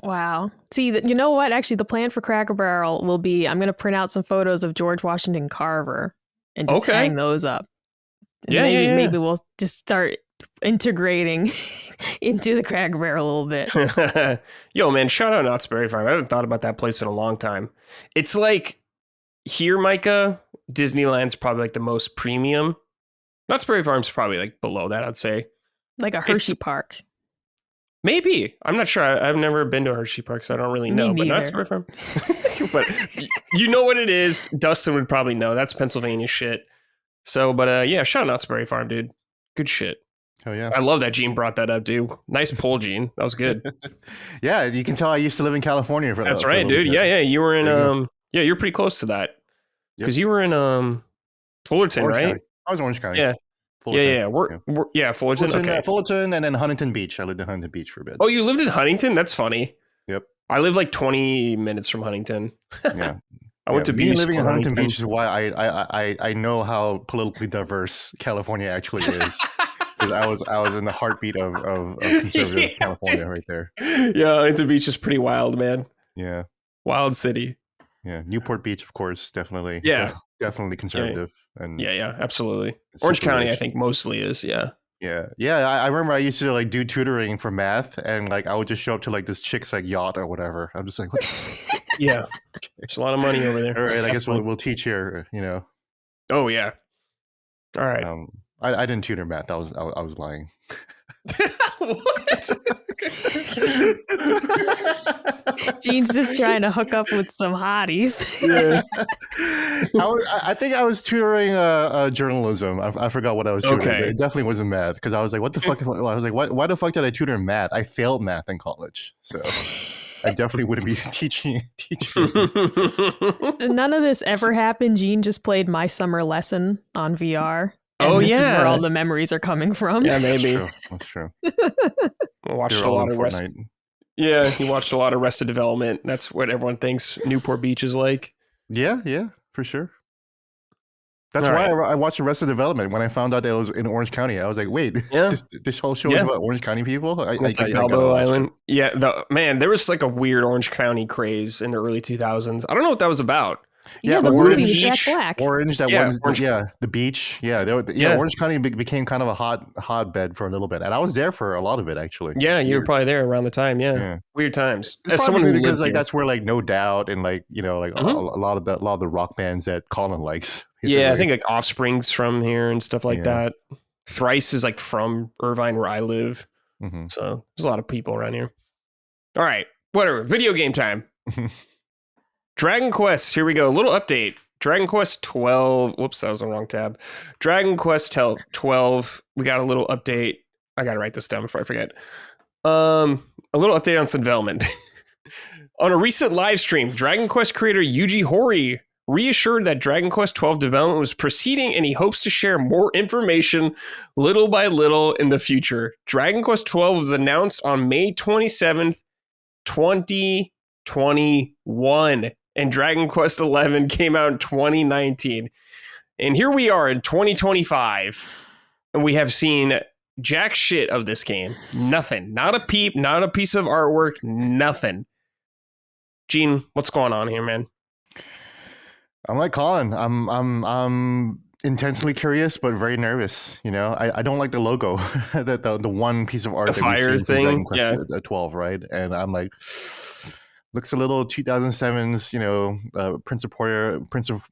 Wow. See, you know what? Actually, the plan for Cracker Barrel will be I'm going to print out some photos of George Washington Carver and just hang those up. And maybe we'll just start integrating into the Cracker Barrel a little bit.
Yo, man, shout out Knott's Berry Farm. I haven't thought about that place in a long time. It's like here, Micah, Disneyland's probably like the most premium. Knott's Berry Farm's probably like below that, I'd say.
Like a Hershey Park.
Maybe. I'm not sure. I've never been to a Hershey Park, so I don't really know.
Me
But Knott's
neither.
Berry Farm. But you know what it is. Dustin would probably know. That's Pennsylvania shit. So, but yeah, shout out Knott's Berry Farm, dude. Good shit.
Oh yeah.
I love that Gene brought that up, dude. Nice pull, Gene. That was good.
Yeah, you can tell I used to live in California for
That's
for a
right,
little
dude.
bit.
Yeah. You were in
There you
yeah, you're pretty close to that. Because
Yep.
you were in Fullerton,
Orange
right?
County. I was in Orange County.
Yeah.
Fullerton.
Yeah. We're Fullerton. Okay.
Fullerton, and then Huntington Beach. I lived in Huntington Beach for a bit.
Oh, you lived in Huntington? That's funny.
Yep.
I live like 20 minutes from Huntington.
Yeah.
I went to
me
BU
living in
school
Huntington Beach is why I know how politically diverse California actually is. 'Cause I was in the heartbeat of conservative
Yeah,
California
dude.
right there.
Yeah, Huntington Beach is pretty wild, man.
Yeah.
Wild city.
Yeah. Newport Beach, of course, definitely.
Yeah.
Definitely conservative. And
Yeah, absolutely.
it's
Orange
super
County, I
rich.
think, mostly is. Yeah.
Yeah. I remember I used to like do tutoring for math, and like I would just show up to like this chick's like yacht or whatever. I'm just like, what?
Yeah. There's a lot of money over there.
All right, I guess
Definitely.
we'll teach here. You know.
Oh, yeah. All right.
I didn't tutor math. I was lying.
What?
Gene's just trying to hook up with some hotties.
Yeah.
I think I was tutoring journalism. I forgot what I was tutoring.
Okay.
But it definitely wasn't math because I was like, what the fuck? I was like, why the fuck did I tutor math? I failed math in college, so I definitely wouldn't be teaching.
None of this ever happened. Gene just played My Summer Lesson on VR. And
Oh,
this is
yeah.
where all the memories are coming from.
Yeah, maybe.
That's true.
I watched
They're
a
all
lot
in
of Rest.
Fortnite.
Yeah, he watched a lot of Arrested Development. That's what everyone thinks Newport Beach is like.
Yeah, for sure. That's
All
why
right.
I watched Arrested Development when I found out that it was in Orange County. I was like, wait,
Yeah.
this whole show is
Yeah.
about Orange County people?
It's like
gotta
Balboa
watch it.
Island. Yeah, man, there was like a weird Orange County craze in the early 2000s. I don't know what that was about.
Yeah,
but
the
Orange
movie with Jack
Beach,
Black.
Orange, that
Yeah,
one,
Orange-
the beach,
Yeah.
Orange County became kind of a hotbed for a little bit, and I was there for a lot of it actually.
Yeah,
It's
you were
weird.
probably there around the time. Yeah,
Yeah.
weird times.
It's
As someone
probably
who
because
lived
like
here.
that's where like No Doubt and like you know like
Mhm.
a lot of the rock bands that Colin likes.
Yeah, I
basically.
think like Offspring's from here and stuff like
Yeah.
that. Thrice is like from Irvine, where I live.
Mhm.
So there's a lot of people around here. All right, whatever. Video game time. Dragon Quest. Here we go. A little update. Dragon Quest 12. Whoops, that was the wrong tab. Dragon Quest 12. We got a little update. I gotta write this down before I forget. A little update on some development. On a recent live stream, Dragon Quest creator Yuji Horii reassured that Dragon Quest 12 development was proceeding and he hopes to share more information little by little in the future. Dragon Quest 12 was announced on May 27th, 2021, and Dragon Quest XI came out in 2019. And here we are in 2025, and we have seen jack shit of this game. Nothing. Not a peep, not a piece of artwork, nothing. Gene, what's going on here, man?
I'm like Colin. I'm intensely curious, but very nervous. You know, I don't like the logo, the one piece of art
The
that we
fire
see from
thing?
Dragon Quest
Yeah.
12, right? And I'm like, looks a little 2007's, you know, Prince of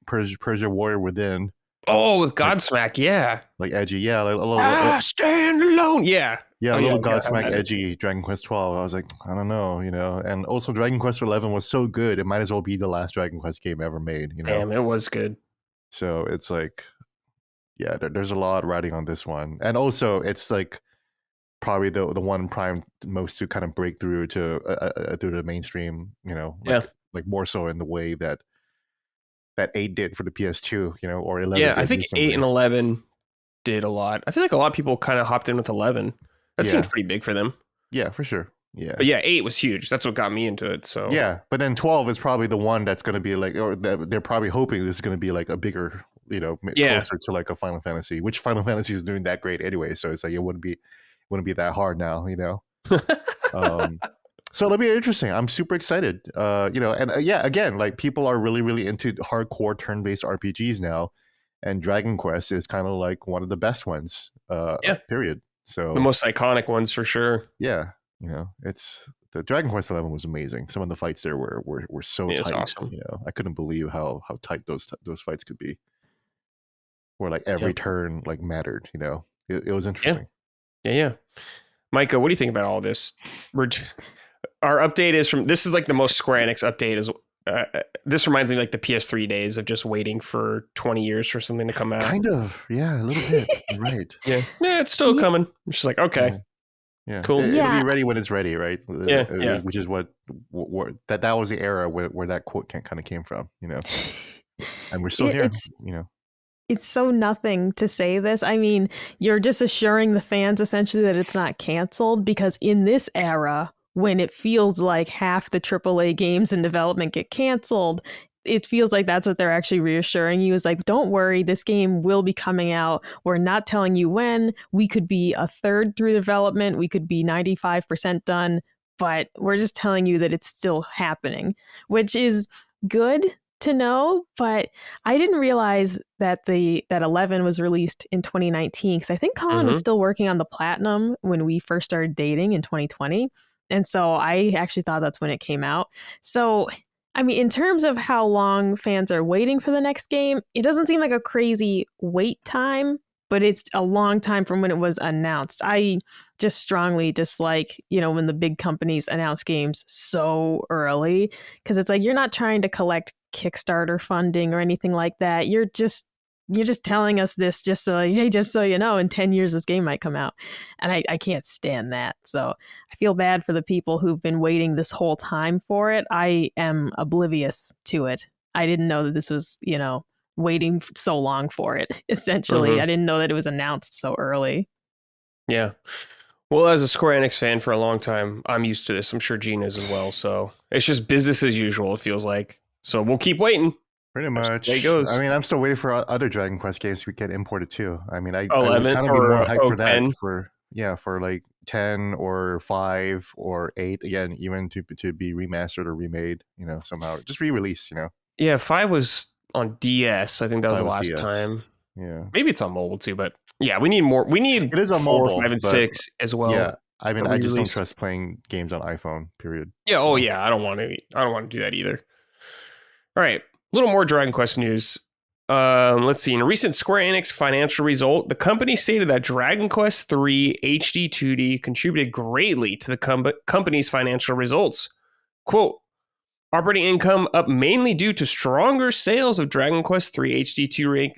Persia Warrior Within,
Oh, with Godsmack, yeah.
like edgy, yeah, like a little,
Stand alone. Yeah.
yeah,
Oh,
a little
yeah, gotta have
Godsmack
that.
edgy Dragon Quest 12. I was like, I don't know, you know, and also Dragon Quest 11 was so good, it might as well be the last Dragon Quest game ever made, you know.
Damn, it was good.
So it's like, yeah, there's a lot riding on this one, and also it's like probably the one primed most to kind of break through to through the mainstream, you know, like more so in the way that 8 did for the PS2, you know, or 11.
Yeah, I
did
think 8 and 11 did a lot. I feel like a lot of people kind of hopped in with 11. That
Yeah.
seems pretty big for them.
Yeah, for sure. Yeah.
But yeah, 8 was huge. That's what got me into it. So
Yeah, but then 12 is probably the one that's going to be like, or they're probably hoping this is going to be like a bigger, you know,
Yeah.
closer to like a Final Fantasy, which Final Fantasy is doing that great anyway. So it's like it wouldn't be that hard now, you know. So it'll be interesting. I'm super excited. You know, and yeah, again, like people are really, really into hardcore turn-based RPGs now, and Dragon Quest is kind of like one of the best ones.
Yeah.
Period. So
the most iconic ones for sure.
yeah, you know, it's the Dragon Quest XI was amazing. Some of the fights there were so
It was
tight.
awesome.
You know, I couldn't believe how tight those fights could be. where like every turn like mattered. It was
Yeah.
interesting.
Yeah. Micah, what do you think about all this? Our update is this is like the most Square Enix update is. This reminds me of like the PS3 days of just waiting for 20 years for something to come out.
Kind of, yeah, a little bit. You're right.
Yeah, it's still coming. It's just like, okay,
yeah.
Cool.
It'll be ready when it's ready, right?
Yeah.
Which is what that was the era where that quote kind of came from, And we're still here,
It's so nothing to say this. I mean, you're just assuring the fans essentially that it's not canceled, because in this era, when it feels like half the AAA games in development get canceled, it feels like that's what they're actually reassuring you, is like, don't worry, this game will be coming out. We're not telling you when. We could be a third through development. We could be 95% done, but we're just telling you that it's still happening, which is good to know. But I didn't realize that 11 was released in 2019, because I think Colin was still working on the Platinum when we first started dating in 2020. And so I actually thought that's when it came out. So, I mean, in terms of how long fans are waiting for the next game, it doesn't seem like a crazy wait time, but it's a long time from when it was announced. I just strongly dislike, when the big companies announce games so early, because it's like, you're not trying to collect Kickstarter funding or anything like that. You're just telling us this just so you know, in 10 years this game might come out. And I can't stand that. So I feel bad for the people who've been waiting this whole time for it. I am oblivious to it. I didn't know that this was, waiting so long for it, essentially. I didn't know that it was announced so early.
Yeah. Well, as a Square Enix fan for a long time, I'm used to this. I'm sure Gene is as well. So it's just business as usual, it feels like. So we'll keep waiting.
Pretty much.
There it goes.
I mean, I'm still waiting for other Dragon Quest games to get imported too. I mean, I would
11
kind of be more hyped for
10.
that for like 10 or 5 or 8 again, even to be remastered or remade, somehow just re-released,
Yeah, 5 was on DS. I think that was the last
DS.
time.
Yeah,
maybe it's on mobile too, but yeah, we need more. We need
it is on
4,
mobile,
5, and 6 as well.
Yeah, I mean, I just don't
re-release.
trust playing games on iPhone. Period.
Yeah. Oh yeah, I don't want to do that either. All right, a little more Dragon Quest news. Let's see. In a recent Square Enix financial result, the company stated that Dragon Quest III HD 2D contributed greatly to the company's financial results. Quote, operating income up mainly due to stronger sales of Dragon Quest III HD 2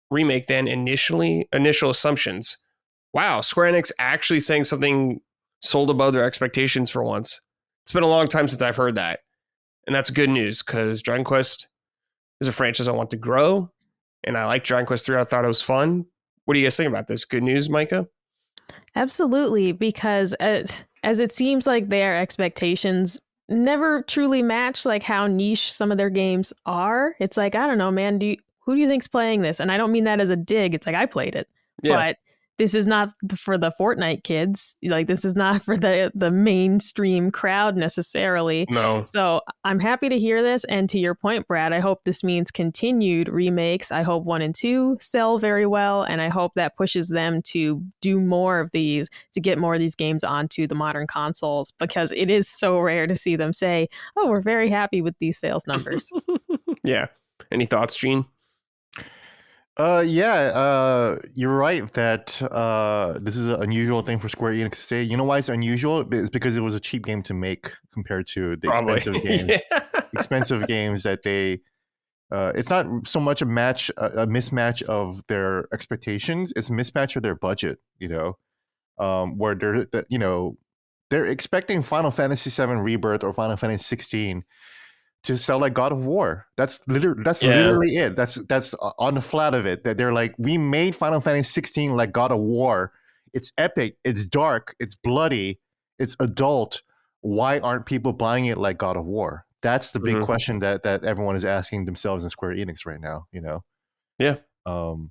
remake than initial assumptions. Wow, Square Enix actually saying something sold above their expectations for once. It's been a long time since I've heard that. And that's good news, because Dragon Quest is a franchise I want to grow. And I like Dragon Quest III. I thought it was fun. What do you guys think about this? Good news, Micah?
Absolutely, because as it seems like their expectations never truly match like how niche some of their games are. It's like, I don't know, man, who do you think's playing this? And I don't mean that as a dig. It's like, I played it. Yeah. But this is not for the Fortnite kids. Like, this is not for the mainstream crowd necessarily.
No.
So I'm happy to hear this. And to your point, Brad, I hope this means continued remakes. I hope 1 and 2 sell very well. And I hope that pushes them to do more of these, to get more of these games onto the modern consoles, because it is so rare to see them say, oh, we're very happy with these sales numbers.
Yeah. Any thoughts, Gene?
You're right that this is an unusual thing for Square Enix to say. You know why it's unusual? It's because it was a cheap game to make compared to the expensive games. Expensive games that they it's not so much a mismatch of their expectations, it's a mismatch of their budget, where they're expecting Final Fantasy VII Rebirth or Final Fantasy 16 to sell like God of War. That's literally it. That's on the flat of it. That they're like, we made Final Fantasy 16 like God of War. It's epic. It's dark. It's bloody. It's adult. Why aren't people buying it like God of War? That's the big question that everyone is asking themselves in Square Enix right now.
Yeah.
And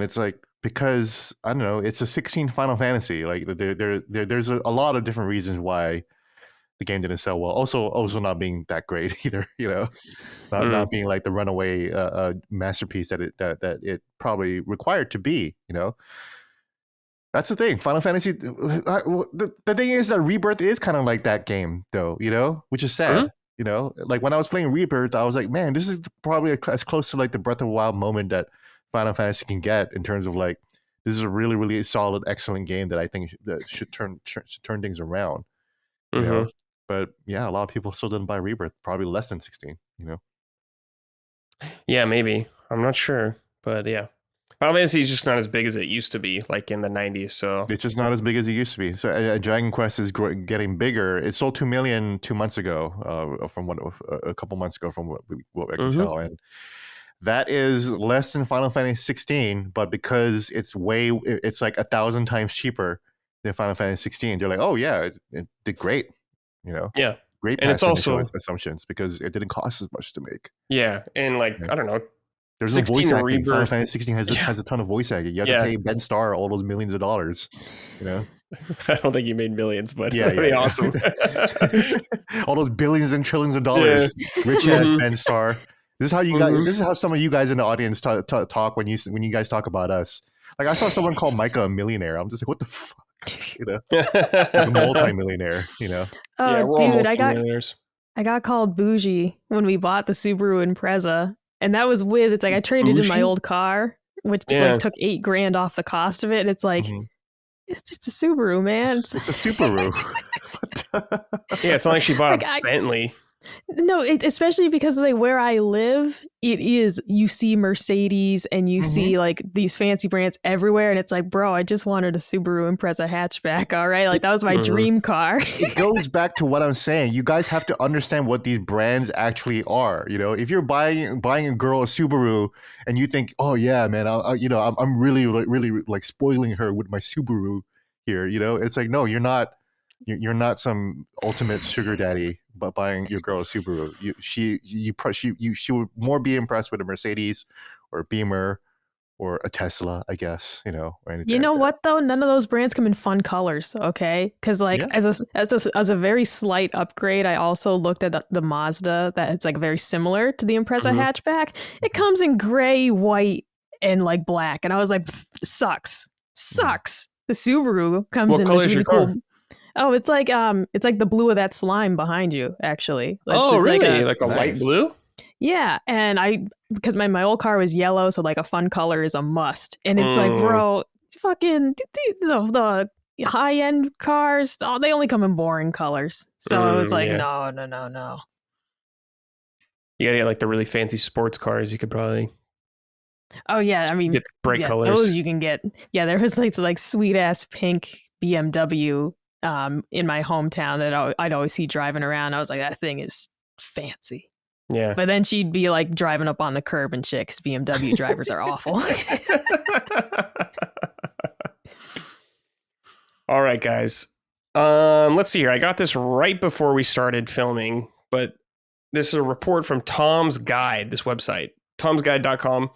it's like, because I don't know, it's a 16 Final Fantasy. Like there's a lot of different reasons why the game didn't sell well. Also not being that great either, not being like the runaway masterpiece that it probably required to be, That's the thing. Final Fantasy, the thing is that Rebirth is kind of like that game though, which is sad. Like when I was playing Rebirth, I was like, man, this is probably as close to like the Breath of the Wild moment that Final Fantasy can get in terms of like this is a really really solid, excellent game that I think that should turn things around. You know, but yeah, a lot of people still didn't buy Rebirth. Probably less than 16. You know.
Yeah, maybe. I'm not sure, but yeah. Final Fantasy is just not as big as it used to be, like in the 90s. So
it's just not as big as it used to be. So Dragon Quest is getting bigger. It sold 2 million 2 months ago, from a couple months ago, from what I can tell, and that is less than Final Fantasy 16. But because it's like 1,000 times cheaper than Final Fantasy 16, they're like, oh yeah, it did great. You know,
yeah,
great.
And it's also
assumptions because it didn't cost as much to make.
Yeah, and like I don't know.
There's no voice acting. Final Fantasy 16 has a ton of voice acting. You have to pay Ben Starr all those millions of dollars. You know,
I don't think he made millions, but that'd be awesome.
All those billions and trillions of dollars. Rich ass Ben Starr. This is how you guys. This is how some of you guys in the audience talk when you guys talk about us. Like I saw someone call Micah a millionaire. I'm just like, what the fuck? You know, like a multi-millionaire. You know.
Oh,
yeah, we're all
dude,
multi-millionaires.
I got called bougie when we bought the Subaru Impreza. And that was it's like I traded in my old car, which like took $8,000 off the cost of it. And it's like, it's a Subaru, man.
It's a Subaru.
Yeah, it's not like she bought a Bentley.
No, especially because like where I live, you see Mercedes and you see like these fancy brands everywhere. And it's like, bro, I just wanted a Subaru Impreza hatchback. All right. Like that was my dream car.
It goes back to what I'm saying. You guys have to understand what these brands actually are. You know, if you're buying a girl a Subaru and you think, oh yeah, man, I'm really like spoiling her with my Subaru here. You know, it's like, no, you're not. You're not some ultimate sugar daddy, but buying your girl a Subaru. She would more be impressed with a Mercedes or a Beamer or a Tesla, I guess. You know. Or anything
you know
like
what though? None of those brands come in fun colors. Okay, because like as a very slight upgrade, I also looked at the Mazda that it's like very similar to the Impreza hatchback. It comes in gray, white, and like black, and I was like, sucks. The Subaru comes in this really cool. Oh, it's like the blue of that slime behind you, actually. It's
really? Like a light blue?
Yeah, and because my old car was yellow, so like a fun color is a must. And it's like, bro, fucking the high end cars, they only come in boring colors. So it was like, no.
You gotta get like the really fancy sports cars. You could probably.
Oh yeah, I mean,
get bright colors.
Those you can get. Yeah, there was like sweet ass pink BMW. In my hometown that I'd always see driving around. I was like, that thing is fancy.
Yeah.
But then she'd be like driving up on the curb and shit because BMW drivers are awful.
All right, guys. Let's see here. I got this right before we started filming, but this is a report from Tom's Guide, this website, tomsguide.com.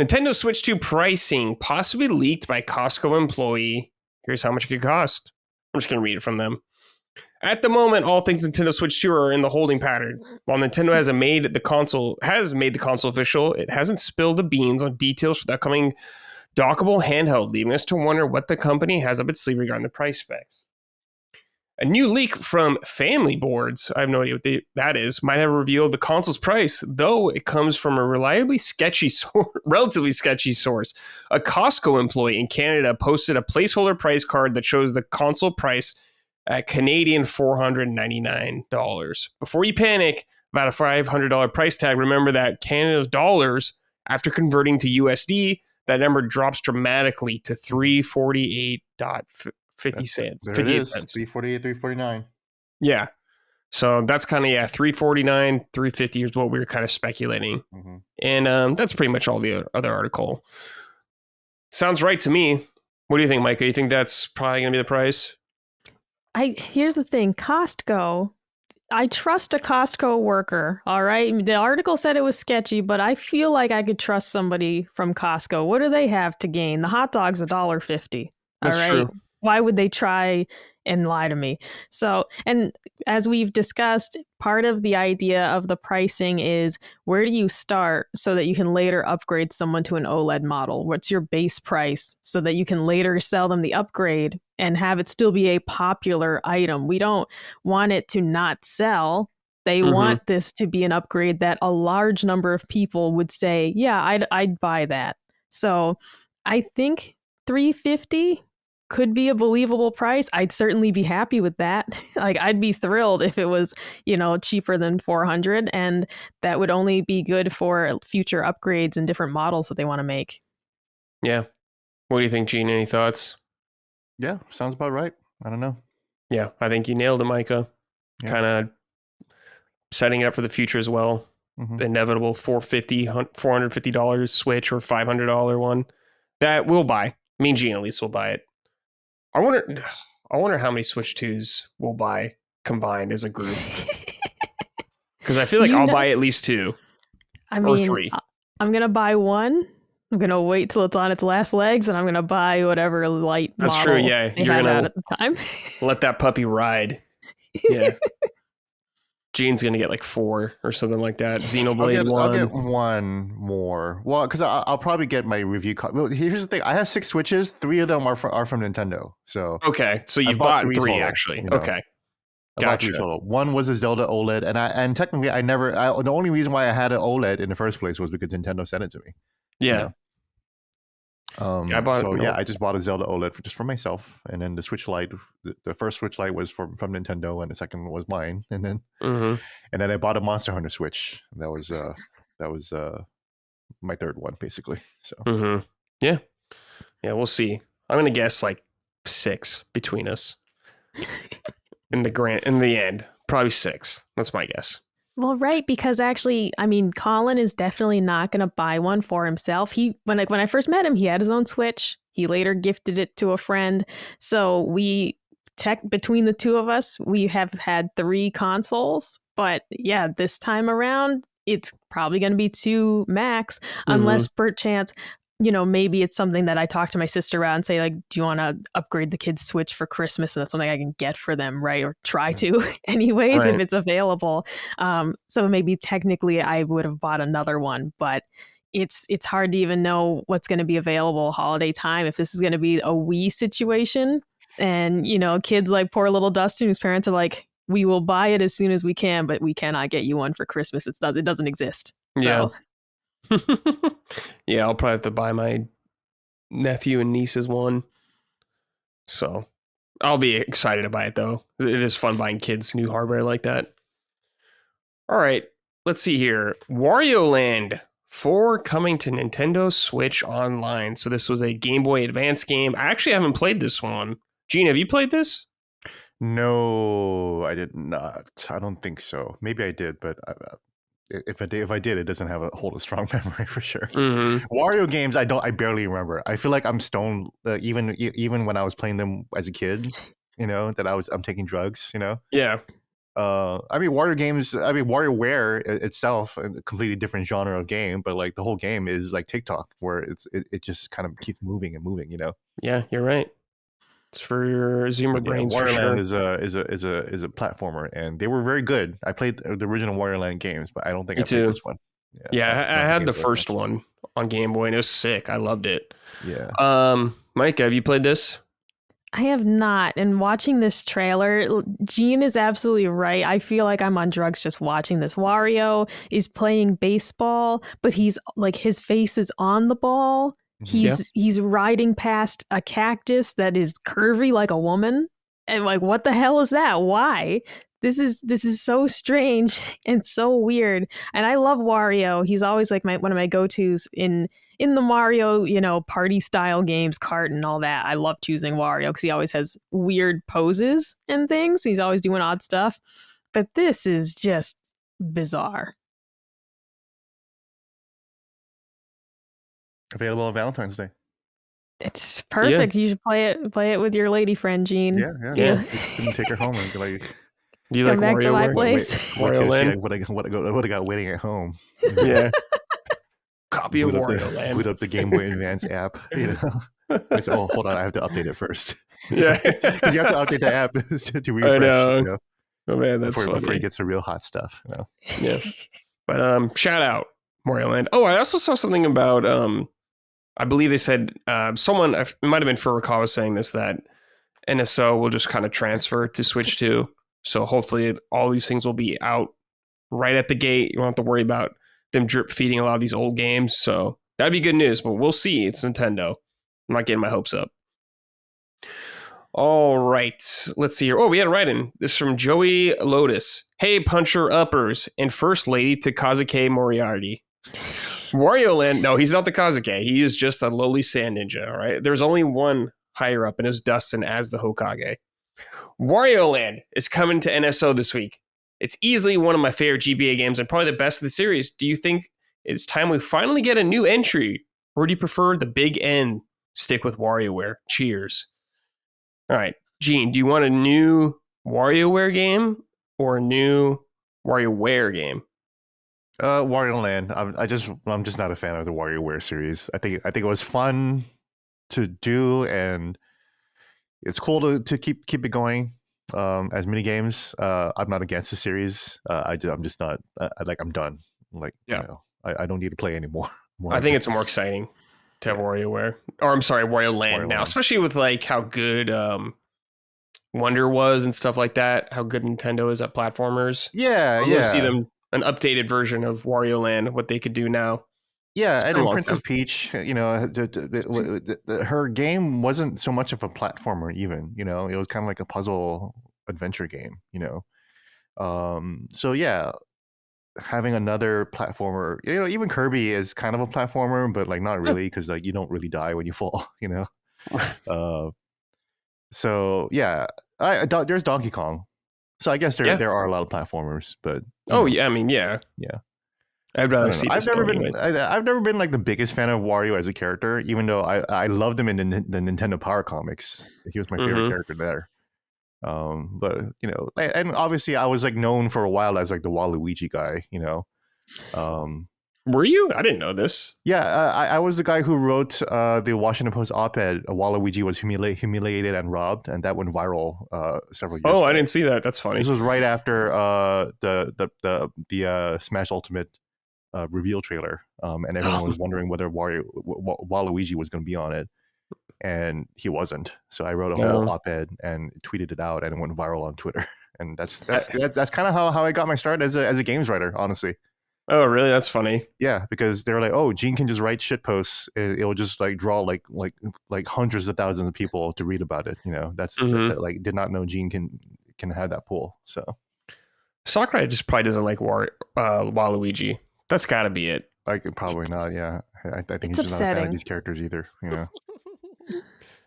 Nintendo Switch 2 pricing possibly leaked by Costco employee. Here's how much it could cost. I'm just going to read it from them. At the moment, all things Nintendo Switch 2 are in the holding pattern. While Nintendo has made the console official, it hasn't spilled the beans on details for the upcoming dockable handheld, leaving us to wonder what the company has up its sleeve regarding the price specs. A new leak from Family Boards, I have no idea what that is, might have revealed the console's price, though it comes from a relatively sketchy source. A Costco employee in Canada posted a placeholder price card that shows the console price at Canadian $499. Before you panic about a $500 price tag, remember that Canada's dollars, after converting to USD, that number drops dramatically to $348.50. 58 cents.
348, 349.
Yeah. So that's kind of, 349, 350 is what we were kind of speculating. And that's pretty much all the other article. Sounds right to me. What do you think, Micah? You think that's probably going to be the price?
Here's the thing. Costco, I trust a Costco worker, all right? The article said it was sketchy, but I feel like I could trust somebody from Costco. What do they have to gain? The hot dog's $1.50.
That's
all right.
True.
Why would they try and lie to me? So, and as we've discussed, part of the idea of the pricing is where do you start so that you can later upgrade someone to an OLED model? What's your base price so that you can later sell them the upgrade and have it still be a popular item? We don't want it to not sell. They want this to be an upgrade that a large number of people would say, yeah, I'd buy that. So I think $350 could be a believable price. I'd certainly be happy with that. Like, I'd be thrilled if it was, cheaper than $400, and that would only be good for future upgrades and different models that they want to make.
Yeah. What do you think, Gene? Any thoughts?
Yeah, sounds about right. I don't know.
Yeah, I think you nailed it, Micah.
Yeah.
Kind of setting it up for the future as well.
Mhm.
The inevitable $450 Switch or $500 one that we'll buy. Me and Gene at least will buy it. I wonder how many Switch 2s we'll buy combined as a group. Because I feel like I'll buy at least 2 or 3.
I'm going to buy one. I'm going to wait till it's on its last legs, and I'm going to buy whatever light
That's
model
true, yeah.
they
You're
have
gonna
out at the time.
let that puppy ride. Yeah. Gene's going to get like 4 or something like that. Xenoblade 1.
I'll get one more. Well, because I'll probably get my review card. Well, here's the thing. I have 6 Switches. 3 of them are from Nintendo. So
Okay, so you've bought 3
total,
actually. Okay.
I bought 3 total. One was a Zelda OLED, and technically the only reason why I had an OLED in the first place was because Nintendo sent it to me.
Yeah.
I just bought a Zelda OLED just for myself, and then the Switch Lite. The first Switch Lite was from Nintendo, and the second was mine. And then I bought a Monster Hunter Switch. That was my third one, basically. So
yeah, we'll see. I'm gonna guess like 6 between us. in the end, probably 6. That's my guess.
Well, right, because actually, I mean, Colin is definitely not going to buy one for himself. When I first met him, he had his own Switch. He later gifted it to a friend. So between the two of us, we have had 3 consoles. But yeah, this time around, it's probably going to be 2 max, unless perchance, maybe it's something that I talk to my sister about and say, like, do you want to upgrade the kids' Switch for Christmas? And that's something I can get for them, right? Or try to anyways, if it's available. So maybe technically I would have bought another one, but it's hard to even know what's going to be available holiday time. If this is going to be a Wii situation, and, kids like poor little Dustin, whose parents are like, we will buy it as soon as we can, but we cannot get you one for Christmas. It doesn't exist. So.
Yeah. Yeah, I'll probably have to buy my nephew and niece's one. So I'll be excited to buy it, though. It is fun buying kids new hardware like that. All right, let's see here. Warioland 4 coming to Nintendo Switch Online. So this was a Game Boy Advance game. I actually haven't played this one. Gene, have you played this?
No, I did not. I don't think so. Maybe I did, but if I did, it doesn't hold a strong memory for sure. Wario games, I barely remember. I feel like I'm stoned, even when I was playing them as a kid. That I'm taking drugs.
Yeah.
I mean, Wario games. I mean, WarioWare itself, a completely different genre of game, but like the whole game is like TikTok, where it just kind of keeps moving and moving.
Yeah, you're right. It's for your Zoomer brains.
Warioland
for sure.
is a platformer, and they were very good. I played the original Warioland games, but I don't think
Me
I played
too.
this one.
Yeah, I had the first one on Game Boy, and it was sick. I loved it.
Yeah.
Micah, have you played this?
I have not. And watching this trailer, Gene is absolutely right. I feel like I'm on drugs just watching this. Wario is playing baseball, but he's like, his face is on the ball. He's riding past a cactus that is curvy like a woman. And like, what the hell is that? Why? This is so strange and so weird. And I love Wario. He's always like one of my go-tos in the Mario, party style games, kart and all that. I love choosing Wario because he always has weird poses and things. He's always doing odd stuff. But this is just bizarre.
Available on Valentine's Day.
It's perfect. Yeah. You should play it with your lady friend, Gene.
Yeah. You take her home and be like,
do you come like back to my place?
What I got waiting at home.
Yeah. Copy of Warioland.
Boot up the Game Boy Advance app. Oh, hold on, I have to update it first.
Yeah,
because you have to update the app to refresh.
I know. Oh man, that's funny.
Before you get to real hot stuff.
Yeah. But shout out Warioland. Oh, I also saw something about I believe they said someone, it might have been Furukawa was saying this, that NSO will just kind of transfer to Switch 2. So hopefully all these things will be out right at the gate. You don't have to worry about them drip feeding a lot of these old games. So That'd be good news, but we'll see. It's Nintendo. I'm not getting my hopes up. All right. Let's see here. Oh, we had a write-in. This is from Joey Lotus. Hey, puncher uppers and first lady to Kazuke Moriarty. Warioland. No, he's not the Kazuke. He is just a lowly sand ninja. All right. There's only one higher up, and it's Dustin as the Hokage. Warioland is coming to NSO this week. It's easily one of my favorite GBA games and probably the best of the series. Do you think it's time we finally get a new entry, or do you prefer the big N? Stick with WarioWare. Cheers. All right, Gene, do you want a new WarioWare game or a new WarioWare game?
Wario Land. I'm just not a fan of the WarioWare series. I think it was fun to do, and it's cool to keep it going as mini games. I'm not against the series. I'm just not. I'm done. I don't need to play anymore.
I think it's more exciting to have WarioWare, or I'm sorry, Wario now, especially with like how good Wonder was and stuff like that. How good Nintendo is at platformers.
Yeah,
I want to see them an updated version of Wario Land, what they could do now.
Yeah, and in Princess Peach, her game wasn't so much of a platformer even, it was kind of like a puzzle adventure game, So yeah, having another platformer, even Kirby is kind of a platformer, but like not really, because like you don't really die when you fall, So yeah, there's Donkey Kong. So I guess there are a lot of platformers, but
yeah, I mean, yeah. I'd rather see.
I've never been like the biggest fan of Wario as a character, even though I loved him in the Nintendo Power comics. He was my favorite character there. But and obviously I was like known for a while as like the Waluigi guy.
Were you? I didn't know this.
Yeah, I was the guy who wrote the Washington Post op-ed. Waluigi was humiliated and robbed, and that went viral several years ago.
I didn't see that. That's funny.
This was right after the Smash Ultimate reveal trailer, and everyone was wondering whether Waluigi was going to be on it, and he wasn't. So I wrote a whole op-ed and tweeted it out, and it went viral on Twitter. And that's kind of how I got my start as a games writer, honestly.
Oh, really? That's funny.
Yeah, because they're like, oh, Gene can just write shit posts. It'll just like draw like hundreds of thousands of people to read about it. That's that, did not know Gene can have that pool. So
Sakurai just probably doesn't like Waluigi. That's got to be it.
Like probably not. Yeah, I think he's just
upsetting.
not a fan of these characters either.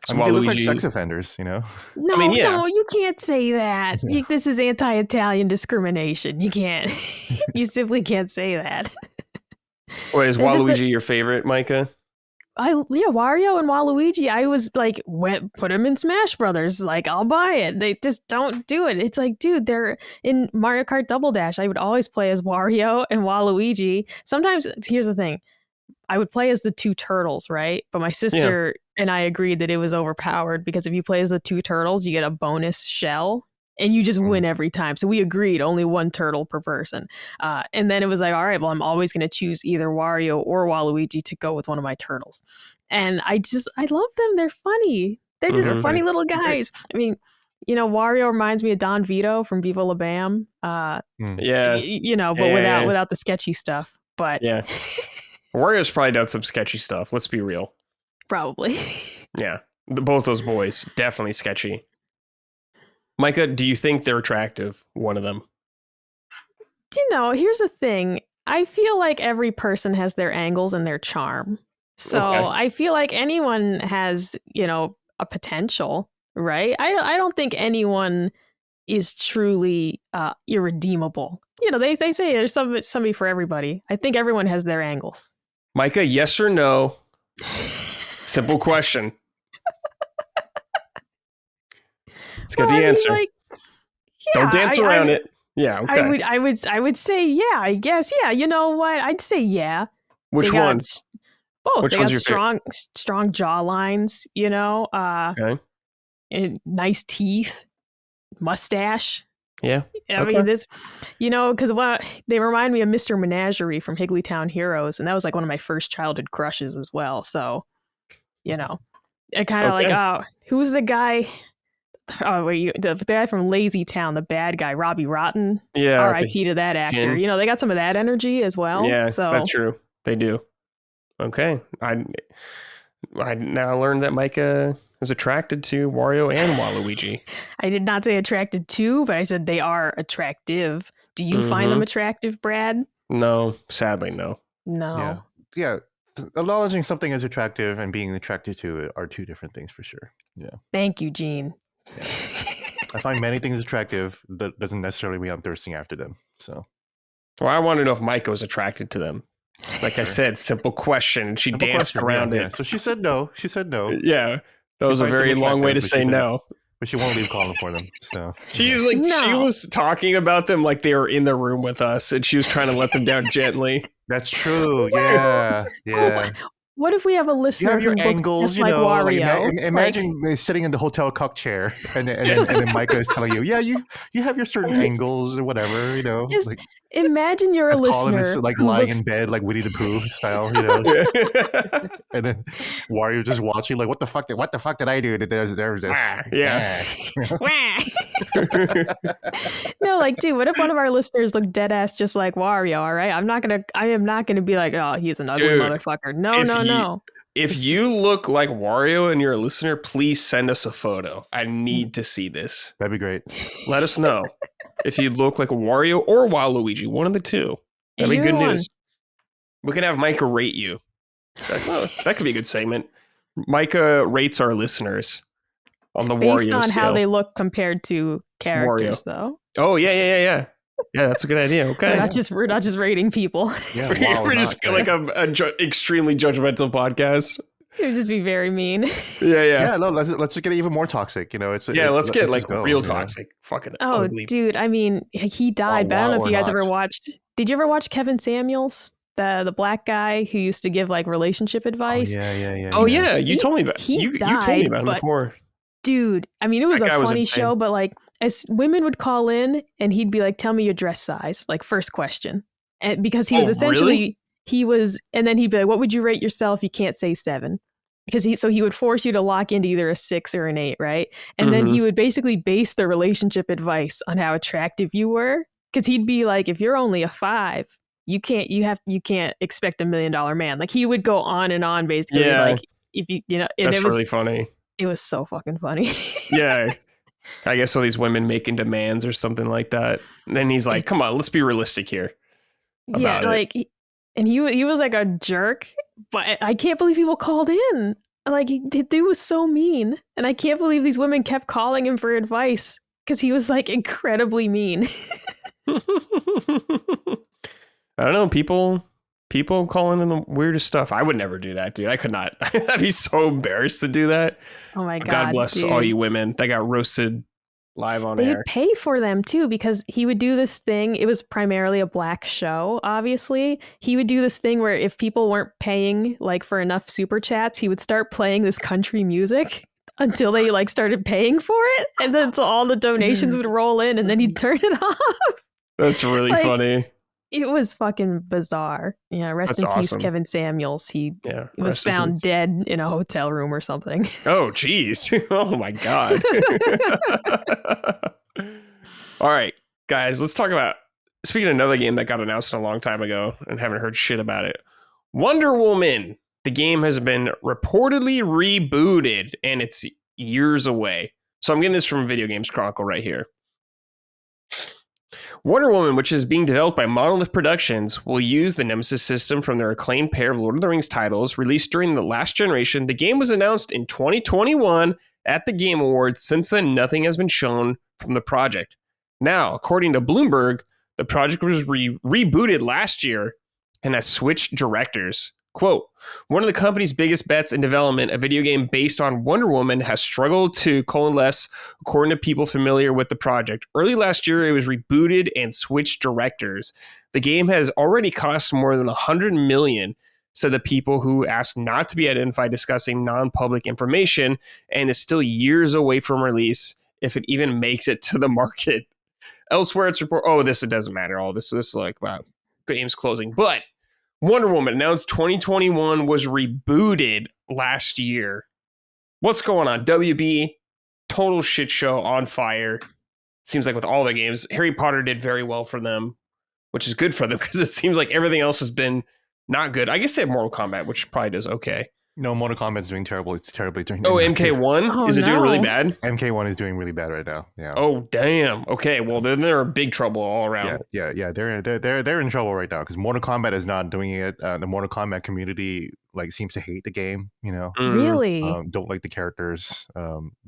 So
they look like sex offenders.
No, no, you can't say that. This is anti-Italian discrimination. You can't. You simply can't say that.
Wait, is Waluigi your favorite, Micah?
Wario and Waluigi. I was like, put them in Smash Brothers. Like, I'll buy it. They just don't do it. It's like, dude, they're in Mario Kart Double Dash. I would always play as Wario and Waluigi. Sometimes, here's the thing. I would play as the two turtles, right? But my sister and I agreed that it was overpowered because if you play as the two turtles, you get a bonus shell and you just win every time. So we agreed only one turtle per person. And then it was like, all right, well, I'm always going to choose either Wario or Waluigi to go with one of my turtles. And I love them. They're funny. They're just funny little guys. I mean, Wario reminds me of Don Vito from Viva La Bam. But without the sketchy stuff. But
yeah. Wario's probably done some sketchy stuff. Let's be real.
Probably.
Yeah. Both those boys, definitely sketchy. Micah, do you think they're attractive? One of them.
Here's the thing. I feel like every person has their angles and their charm. So I feel like anyone has, a potential, right? I don't think anyone is truly irredeemable. They say there's somebody for everybody. I think everyone has their angles.
Micah, yes or no? Simple question. Let's get the answer. Don't dance around it. Yeah, okay.
I would say yeah, I guess. Yeah, you know what? I'd say yeah.
Which ones?
Both.
Which
they
one's
got strong jaw lines,
okay.
And nice teeth, mustache.
Yeah.
I mean, this, because they remind me of Mr. Menagerie from Higglytown Heroes, and that was like one of my first childhood crushes as well. So, I kind of like, who's the guy? Oh, wait, the guy from Lazy Town, the bad guy, Robbie Rotten.
Yeah.
R.I.P. to that actor. They got some of that energy as well.
Yeah,
so
that's true. They do. Okay. I now learned that Micah is attracted to Wario and Waluigi.
I did not say attracted to, but I said they are attractive. Do you find them attractive, Brad?
No, sadly, no.
No.
Yeah. Acknowledging something as attractive and being attracted to it are two different things for sure. Yeah.
Thank you, Gene.
Yeah. I find many things attractive. That doesn't necessarily mean I'm thirsting after them. So.
Well, I want to know if Micah was attracted to them. Like I said, simple question. She danced around it.
Yeah. So she said no. She said no.
Yeah. That was a very long way to say no.
But she won't leave calling for them. So
she was like, she was talking about them like they were in the room with us, and she was trying to let them down gently.
That's true. Yeah. Yeah.
What if we have a listener who looks just like Wario?
Like, imagine sitting in the hotel cuck chair, and then Micah is telling you, yeah, you have your certain angles or whatever,
Just
like,
imagine you're a listener
is like lying in bed like Winnie the Pooh style, and then Wario just watching like, what the fuck did I do? There's this.
Yeah.
No, like, dude, what if one of our listeners looked dead ass just like Wario? All right, I am not gonna be like, oh, he's an ugly motherfucker. No.
If you look like Wario and you're a listener, please send us a photo. I need to see this.
That'd be great.
Let us know if you look like a Wario or Waluigi, one of the two. That'd be good news. We can have Micah rate you. That could be a good segment. Micah rates our listeners on the Wario scale.
Based on how they look compared to characters, though.
Oh, yeah. Yeah, that's a good idea. Okay.
We're not just rating people.
Yeah,
we're just like a extremely judgmental podcast.
It would just be very mean.
Yeah.
No, let's just get even more toxic. Let's
get like real toxic. Fucking ugly.
Dude. I mean, he died, but I don't know if you guys ever watched. Did you ever watch Kevin Samuels, the black guy who used to give like relationship advice?
Yeah.
You told me about. You told me about him before.
Dude, I mean, it was a funny show, but like, as women would call in and he'd be like, tell me your dress size, like first question. And because he was essentially, and then he'd be like, what would you rate yourself? You can't say 7. Because he would force you to lock into either a 6 or an 8, right? And then he would basically base the relationship advice on how attractive you were. Because he'd be like, if you're only a 5, you can't expect $1 million man. Like he would go on and on basically. Yeah. Like if
that's really funny.
It was so fucking funny.
Yeah. I guess all these women making demands or something like that. And then he's like, come on, let's be realistic here.
Yeah, like, and he was like a jerk, but I can't believe people called in. Like, the dude was so mean. And I can't believe these women kept calling him for advice because he was like incredibly mean.
I don't know, people calling in the weirdest stuff. I would never do that, dude. I could not. I'd be so embarrassed to do that.
Oh my God.
God bless all you women that got roasted live on air.
They would pay for them too, because he would do this thing. It was primarily a black show, obviously. He would do this thing where if people weren't paying like for enough super chats, he would start playing this country music until they like started paying for it. And then so all the donations would roll in and then he'd turn it off.
That's really funny.
It was fucking bizarre. Yeah, rest in peace, Kevin Samuels. He was found dead in a hotel room or something.
Oh, geez. Oh, my God. All right, guys, let's talk about, speaking of another game that got announced a long time ago and haven't heard shit about it. Wonder Woman. The game has been reportedly rebooted, and it's years away. So I'm getting this from Video Games Chronicle right here. Wonder Woman, which is being developed by Monolith Productions, will use the Nemesis system from their acclaimed pair of Lord of the Rings titles released during the last generation. The game was announced in 2021 at the Game Awards. Since then, nothing has been shown from the project. Now, according to Bloomberg, the project was rebooted last year and has switched directors. Quote, one of the company's biggest bets in development, a video game based on Wonder Woman, has struggled to coalesce, according to people familiar with the project. Early last year, it was rebooted and switched directors. The game has already cost more than $100 million, said the people who asked not to be identified discussing non-public information, and is still years away from release, if it even makes it to the market. Elsewhere, it's it doesn't matter. All this is like, wow, game's closing. But Wonder Woman announced 2021 was rebooted last year. What's going on? WB, total shit show, on fire. Seems like with all the games, Harry Potter did very well for them, which is good for them because it seems like everything else has been not good. I guess they have Mortal Kombat, which probably does okay.
No, Mortal Kombat's doing terrible. It's terribly doing.
Oh, MK1?
Oh,
Is it doing really
no.
bad?
MK1 is doing really bad right now. Yeah.
Oh, damn. Okay, well, then they're in big trouble all around.
Yeah. They're in trouble right now because Mortal Kombat is not doing it. The Mortal Kombat community like seems to hate the game.
Really?
Don't like the characters.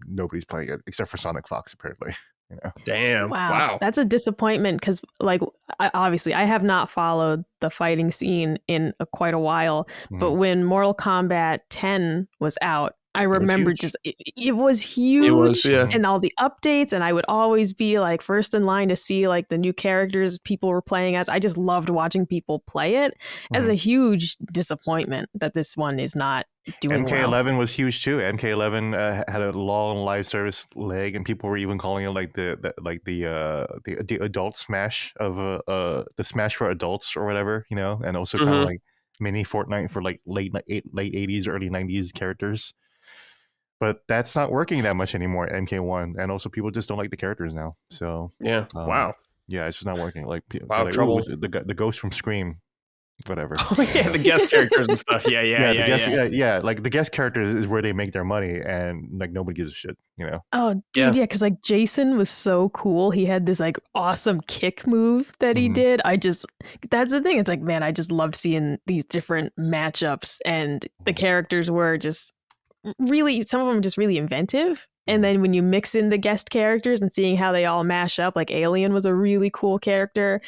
Nobody's playing it except for Sonic Fox apparently.
Damn. Wow.
That's a disappointment because, like, obviously, I have not followed the fighting scene in quite a while. But when Mortal Kombat 10 was out, I remember it was huge.
It was, yeah.
And all the updates, and I would always be like first in line to see like the new characters people were playing as. I just loved watching people play it. As a huge disappointment that this one is not doing
MK11
well.
was huge too. MK11 had a long live service leg, and people were even calling it like the adult Smash of the Smash for adults or whatever, and also kind of like mini Fortnite for like late 80s, early 90s characters. But that's not working that much anymore at MK1, and also people just don't like the characters now. So
yeah, wow.
Yeah, it's just not working. Like,
wow, trouble.
The ghost from Scream, whatever.
Oh yeah, the guest characters and stuff. Yeah.
Like the guest characters is where they make their money, and like nobody gives a shit.
Oh, dude, yeah, because like Jason was so cool. He had this like awesome kick move that he did. That's the thing. It's like, man, I just loved seeing these different matchups, and the characters were just really, some of them just really inventive. And then when you mix in the guest characters and seeing how they all mash up, like Alien was a really cool character.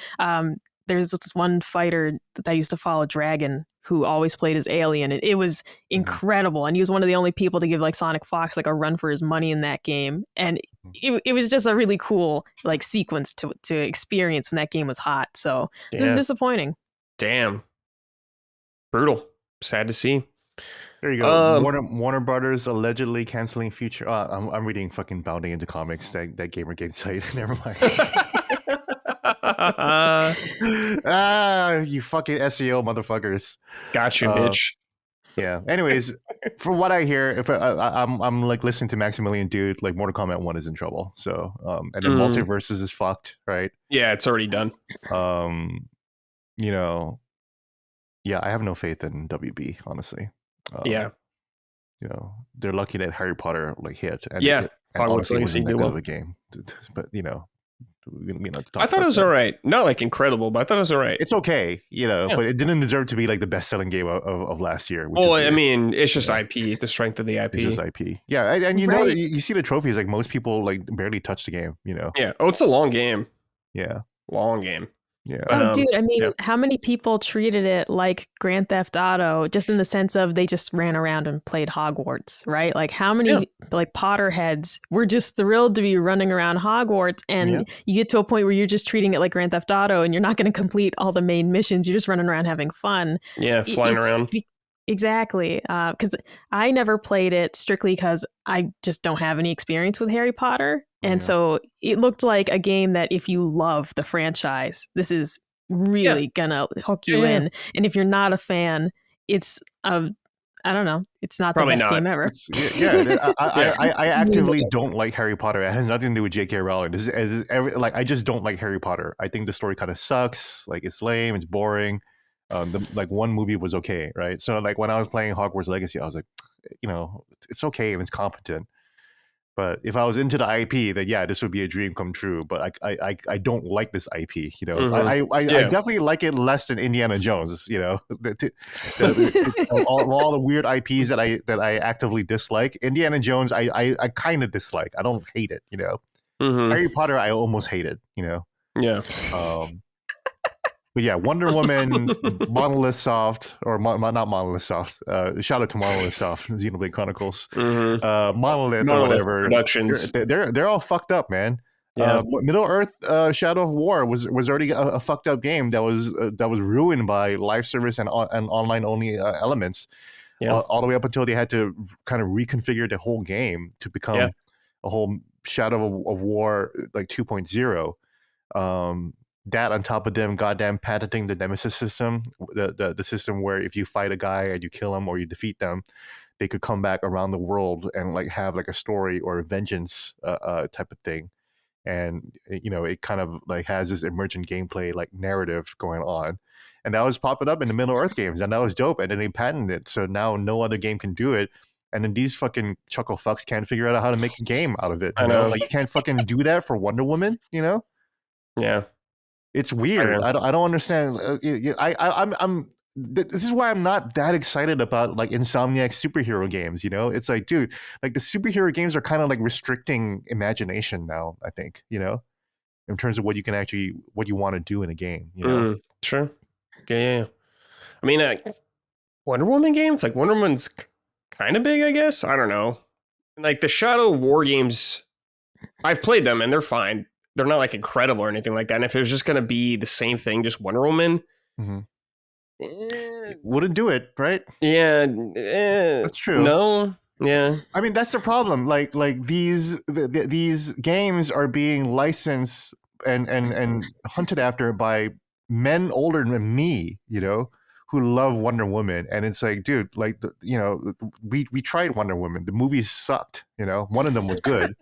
There's this one fighter that I used to follow, Dragon, who always played as Alien, and it was incredible. And he was one of the only people to give like Sonic Fox like a run for his money in that game. And it was just a really cool like sequence to experience when that game was hot. So it was disappointing.
Damn. Brutal. Sad to see.
There you go. Warner Brothers allegedly canceling future. I'm reading fucking Bounding into Comics. That Gamergate site. Never mind. You fucking SEO motherfuckers.
Got you, bitch.
Yeah. Anyways, from what I hear, if I'm like listening to Maximilian Dude, like Mortal Kombat 1 is in trouble. So and then Multiverses is fucked, right?
Yeah, it's already done.
Yeah, I have no faith in WB, honestly. They're lucky that Harry Potter like hit. And
Hogwarts Legacy did well.
Of a game, but
I thought it was all right. Not like incredible, but I thought it was all right.
It's okay, but it didn't deserve to be like the best-selling game of last year.
Well, I mean, it's just IP, the strength of the IP.
It's just IP. Yeah, and you see the trophies. Like most people like barely touch the game.
Yeah. Oh, it's a long game.
Yeah.
Long game.
Yeah.
But, dude, I mean, how many people treated it like Grand Theft Auto, just in the sense of they just ran around and played Hogwarts, right? Like how many like Potterheads were just thrilled to be running around Hogwarts, and you get to a point where you're just treating it like Grand Theft Auto, and you're not going to complete all the main missions. You're just running around having fun.
Yeah, flying around.
Exactly. Because I never played it strictly because I just don't have any experience with Harry Potter. And so it looked like a game that if you love the franchise, this is really gonna hook you in. And if you're not a fan, it's I don't know, it's not
probably
the best
not.
game ever.
I actively don't like Harry Potter. It has nothing to do with J.K. Rowling. I just don't like Harry Potter. I think the story kind of sucks. Like it's lame, it's boring. One movie was okay, right? So like when I was playing Hogwarts Legacy, I was like, it's okay and it's competent. But if I was into the IP, then this would be a dream come true. But I don't like this IP. I definitely like it less than Indiana Jones. All the weird IPs that I actively dislike. Indiana Jones, I kind of dislike. I don't hate it. Harry Potter, I almost hate it.
Yeah.
But yeah, Wonder Woman, Monolith Soft, or not Monolith Soft. Shout out to Monolith Soft, Xenoblade Chronicles, Monolith or whatever.
Productions.
They're all fucked up, man.
Yeah.
Middle Earth, Shadow of War was already a fucked up game that was ruined by live service and online only elements. Yeah. All the way up until they had to kind of reconfigure the whole game to become a whole Shadow of War like 2.0. That on top of them goddamn patenting the Nemesis system, the system where if you fight a guy and you kill him or you defeat them, they could come back around the world and like have like a story or a vengeance type of thing. And it kind of like has this emergent gameplay like narrative going on. and that was popping up in the Middle Earth games, and that was dope. And then they patented it, so now no other game can do it. And then these fucking chuckle fucks can't figure out how to make a game out of it.
I know.
Like, you can't fucking do that for Wonder Woman.
Yeah,
it's weird. I don't understand. This is why I'm not that excited about like Insomniac superhero games. It's like, dude, like the superhero games are kind of like restricting imagination now. I think in terms of what you want to do in a game.
Sure. Yeah. I mean, Wonder Woman games, like Wonder Woman's kind of big, I guess. I don't know. Like the Shadow War games, I've played them and they're fine. They're not like incredible or anything like that. And if it was just going to be the same thing, just Wonder Woman,
wouldn't do it, right?
Yeah,
that's true.
No, yeah.
I mean, that's the problem. Like these games are being licensed and hunted after by men older than me, who love Wonder Woman, and it's like, dude, like we tried Wonder Woman. The movies sucked. One of them was good.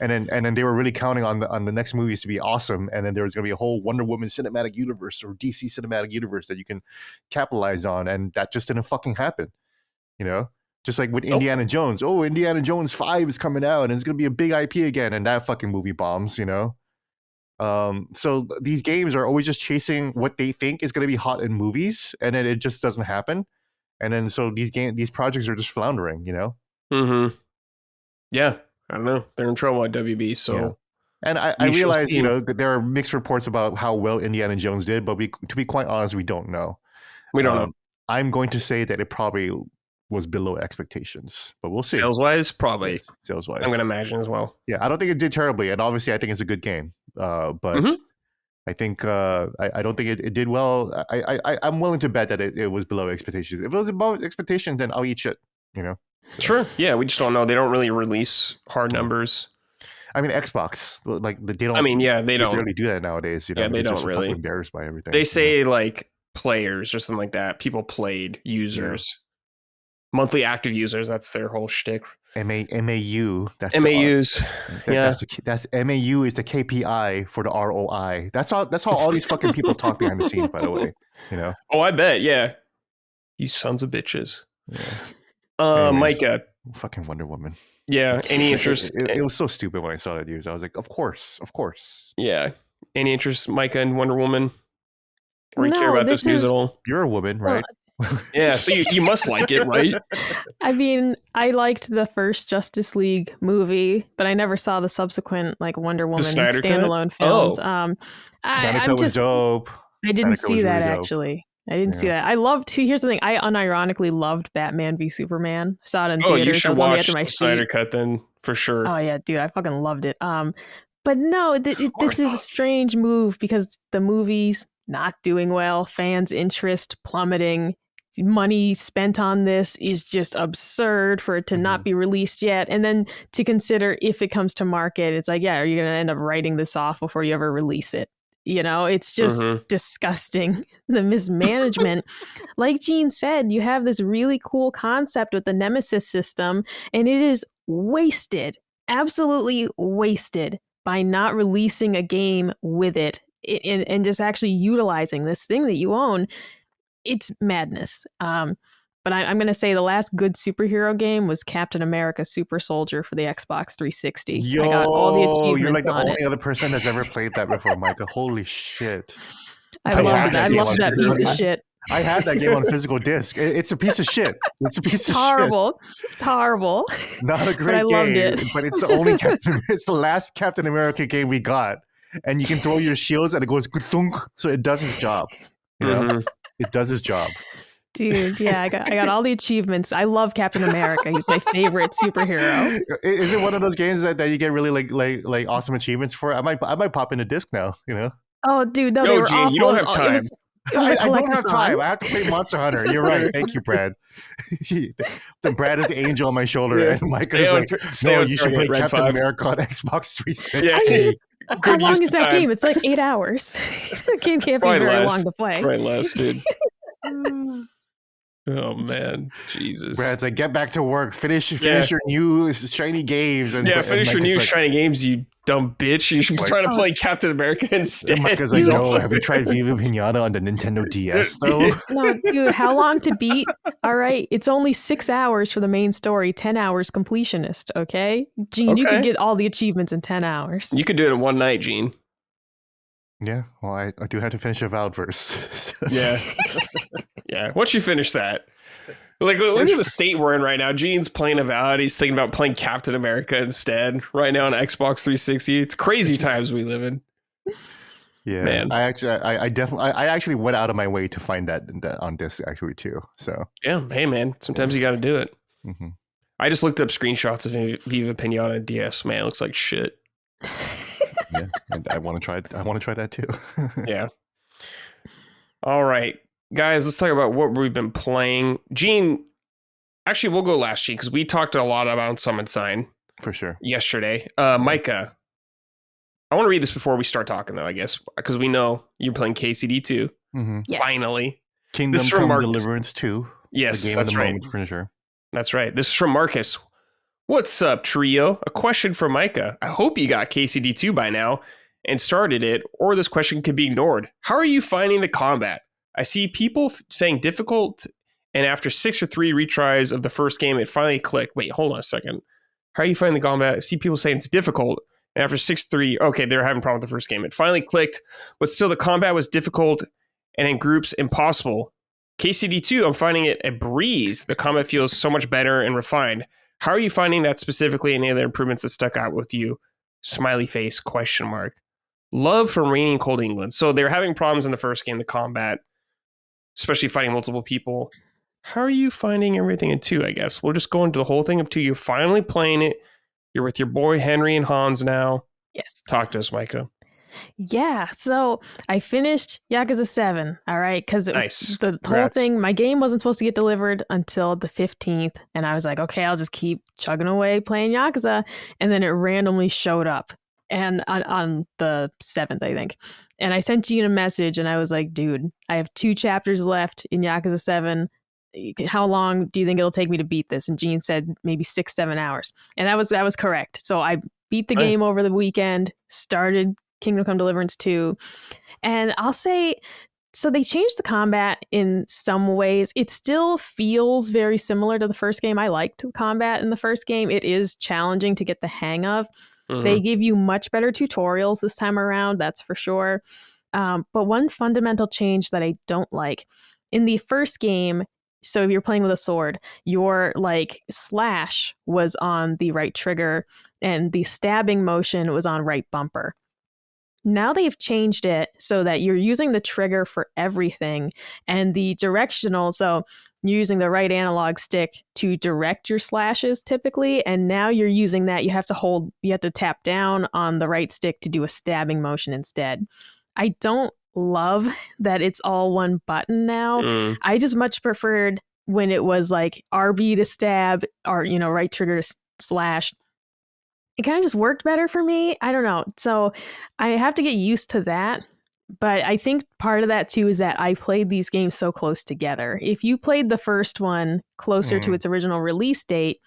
And then they were really counting on the next movies to be awesome, and then there was going to be a whole Wonder Woman cinematic universe or DC cinematic universe that you can capitalize on, and that just didn't fucking happen. Just like with Indiana Jones. Oh, Indiana Jones 5 is coming out, and it's going to be a big IP again, and that fucking movie bombs. So these games are always just chasing what they think is going to be hot in movies, and then it just doesn't happen. And then so these projects are just floundering.
Mm-hmm. Yeah. I don't know. They're in trouble at WB, so. Yeah.
And I realize, that there are mixed reports about how well Indiana Jones did, but to be quite honest, we don't know.
We don't know.
I'm going to say that it probably was below expectations, but we'll see.
Sales-wise, probably.
Sales-wise.
I'm going to imagine as well.
Yeah, I don't think it did terribly, and obviously I think it's a good game, but I think I don't think it did well. I'm willing to bet that it was below expectations. If it was above expectations, then I'll eat shit, So.
Sure. Yeah, we just don't know. They don't really release hard numbers.
I mean, Xbox, like they don't.
I mean, yeah, they don't
really do that nowadays.
Yeah, they don't really.
Embarrassed by everything.
They say like players or something like that. People played, users, monthly active users. That's their whole shtick.
MAU. That's
MAUs.
That's MAU is the KPI for the ROI. That's how all these fucking people talk behind the scenes. By the way,
Oh, I bet. Yeah. You sons of bitches.
Yeah.
Anyways, Micah.
Fucking Wonder Woman.
Yeah. Any interest?
It was so stupid when I saw that news. I was like, of course.
Yeah. Any interest, Micah, in Wonder Woman? Or you care about this news at all?
You're a woman, right?
Yeah. So you must like it, right?
I mean, I liked the first Justice League movie, but I never saw the subsequent like Wonder Woman standalone films.
Snyder Cut was dope.
I didn't see that actually. I didn't see that. Here's the thing. I unironically loved Batman v Superman. I saw it in theaters.
You should
watch
the Snyder Cut then, for sure.
Oh yeah, dude, I fucking loved it. But no, this is a strange move because the movie's not doing well. Fans' interest plummeting. Money spent on this is just absurd for it to not be released yet. And then to consider if it comes to market, it's like, yeah, are you going to end up writing this off before you ever release it? It's just disgusting. The mismanagement. Like Gene said, you have this really cool concept with the Nemesis system, and it is wasted, absolutely wasted by not releasing a game with it and just actually utilizing this thing that you own. It's madness. But I'm going to say the last good superhero game was Captain America Super Soldier for the Xbox 360.
Yo,
I got all the achievements.
You're like the only other person that's ever played that before, Micah. Holy shit.
I love that piece of shit.
I had that game on physical disc. It's a piece of shit. It's a piece of
horrible. Shit. It's horrible.
Not a great game, but it's the only it's the last Captain America game we got. And you can throw your shields and it goes thunk, so it does its job. It does its job.
Dude, yeah, I got all the achievements. I love Captain America. He's my favorite superhero.
Is it one of those games that you get really like awesome achievements for? I might pop in a disc now,
Oh, dude, no, they were
Gene,
awful.
you don't have time.
I
don't have time. I have to play Monster Hunter. You're right. Thank you, Brad. The Brad is the angel on my shoulder, and Micah's like, no, you should play Captain America on Xbox 360.
How long is that game? It's like 8 hours. The game can't be very long to play.
Right, less, dude. Oh man, Jesus!
Brad's like, get back to work. Finish your new shiny games.
Finish your new shiny games, you dumb bitch. You should try to play Captain America instead.
Micah's like, no, have you tried Viva Pinata on the Nintendo DS, though?
No, dude, how long to beat? All right, it's only 6 hours for the main story, 10 hours completionist, okay? Gene, you could get all the achievements in 10 hours.
You could do it in one night, Gene.
Yeah, well, I do have to finish Avowed first.
Yeah. Yeah, once you finish that. Like, look at the state we're in right now. Gene's playing Avowed. He's thinking about playing Captain America instead right now on Xbox 360. It's crazy times we live in.
Yeah,
man.
I actually went out of my way to find that on disc actually too. So
yeah, hey man, sometimes you got to do it.
Mm-hmm.
I just looked up screenshots of Viva Pinata DS. Man, it looks like shit.
Yeah, and I want to try. I want to try that too.
Yeah. All right, guys, let's talk about what we've been playing. Gene, actually, we'll go last, Gene, because we talked a lot about Summon Sign
for sure
yesterday. Micah, I want to read this before we start talking, though. I guess because we know you're playing KCD 2.
Mm-hmm.
Yes.
Finally,
Kingdom Come Deliverance 2.
Yes,
the game
that's
of the
right.
moment for sure.
That's right. This is from Marcus. What's up, trio? A question for Micah. I hope you got KCD 2 by now and started it, or this question could be ignored. How are you finding the combat? I see people saying difficult, and after 6 or 3 retries of the first game, it finally clicked. Wait, hold on a second. How are you finding the combat? I see people saying it's difficult, and after 6-3, okay, they're having a problem with the first game. It finally clicked, but still the combat was difficult, and in groups, impossible. KCD 2, I'm finding it a breeze. The combat feels so much better and refined. How are you finding that specifically? Any other improvements that stuck out with you? Smiley face, question mark. Love from Raining Cold England. So they're having problems in the first game, the combat, especially fighting multiple people. How are you finding everything in 2, I guess? We'll just go into the whole thing of 2. You're finally playing it. You're with your boy Henry and Hans now.
Yes.
Talk to us, Micah.
Yeah, so I finished Yakuza 7, all right? Because the whole thing, my game wasn't supposed to get delivered until the 15th, and I was like, okay, I'll just keep chugging away playing Yakuza, and then it randomly showed up and on the 7th, I think. And I sent Gene a message, and I was like, dude, I have 2 chapters left in Yakuza 7. How long do you think it'll take me to beat this? And Gene said maybe 6-7 hours. And that was correct. So I beat the game over the weekend, started Kingdom Come Deliverance 2. And I'll say, so they changed the combat in some ways. It still feels very similar to the first game. I liked the combat in the first game. It is challenging to get the hang of. Mm-hmm. They give you much better tutorials this time around, that's for sure. But one fundamental change that I don't like, in the first game, so if you're playing with a sword, your like slash was on the right trigger and the stabbing motion was on right bumper. Now they've changed it so that you're using the trigger for everything and the directional. So you're using the right analog stick to direct your slashes typically. And now you're using that. You have to tap down on the right stick to do a stabbing motion instead. I don't love that it's all one button now. I just much preferred when it was like RB to stab or, right trigger to slash. It kind of just worked better for me. I don't know. So I have to get used to that. But I think part of that too is that I played these games so close together. If you played the first one closer to its original release date,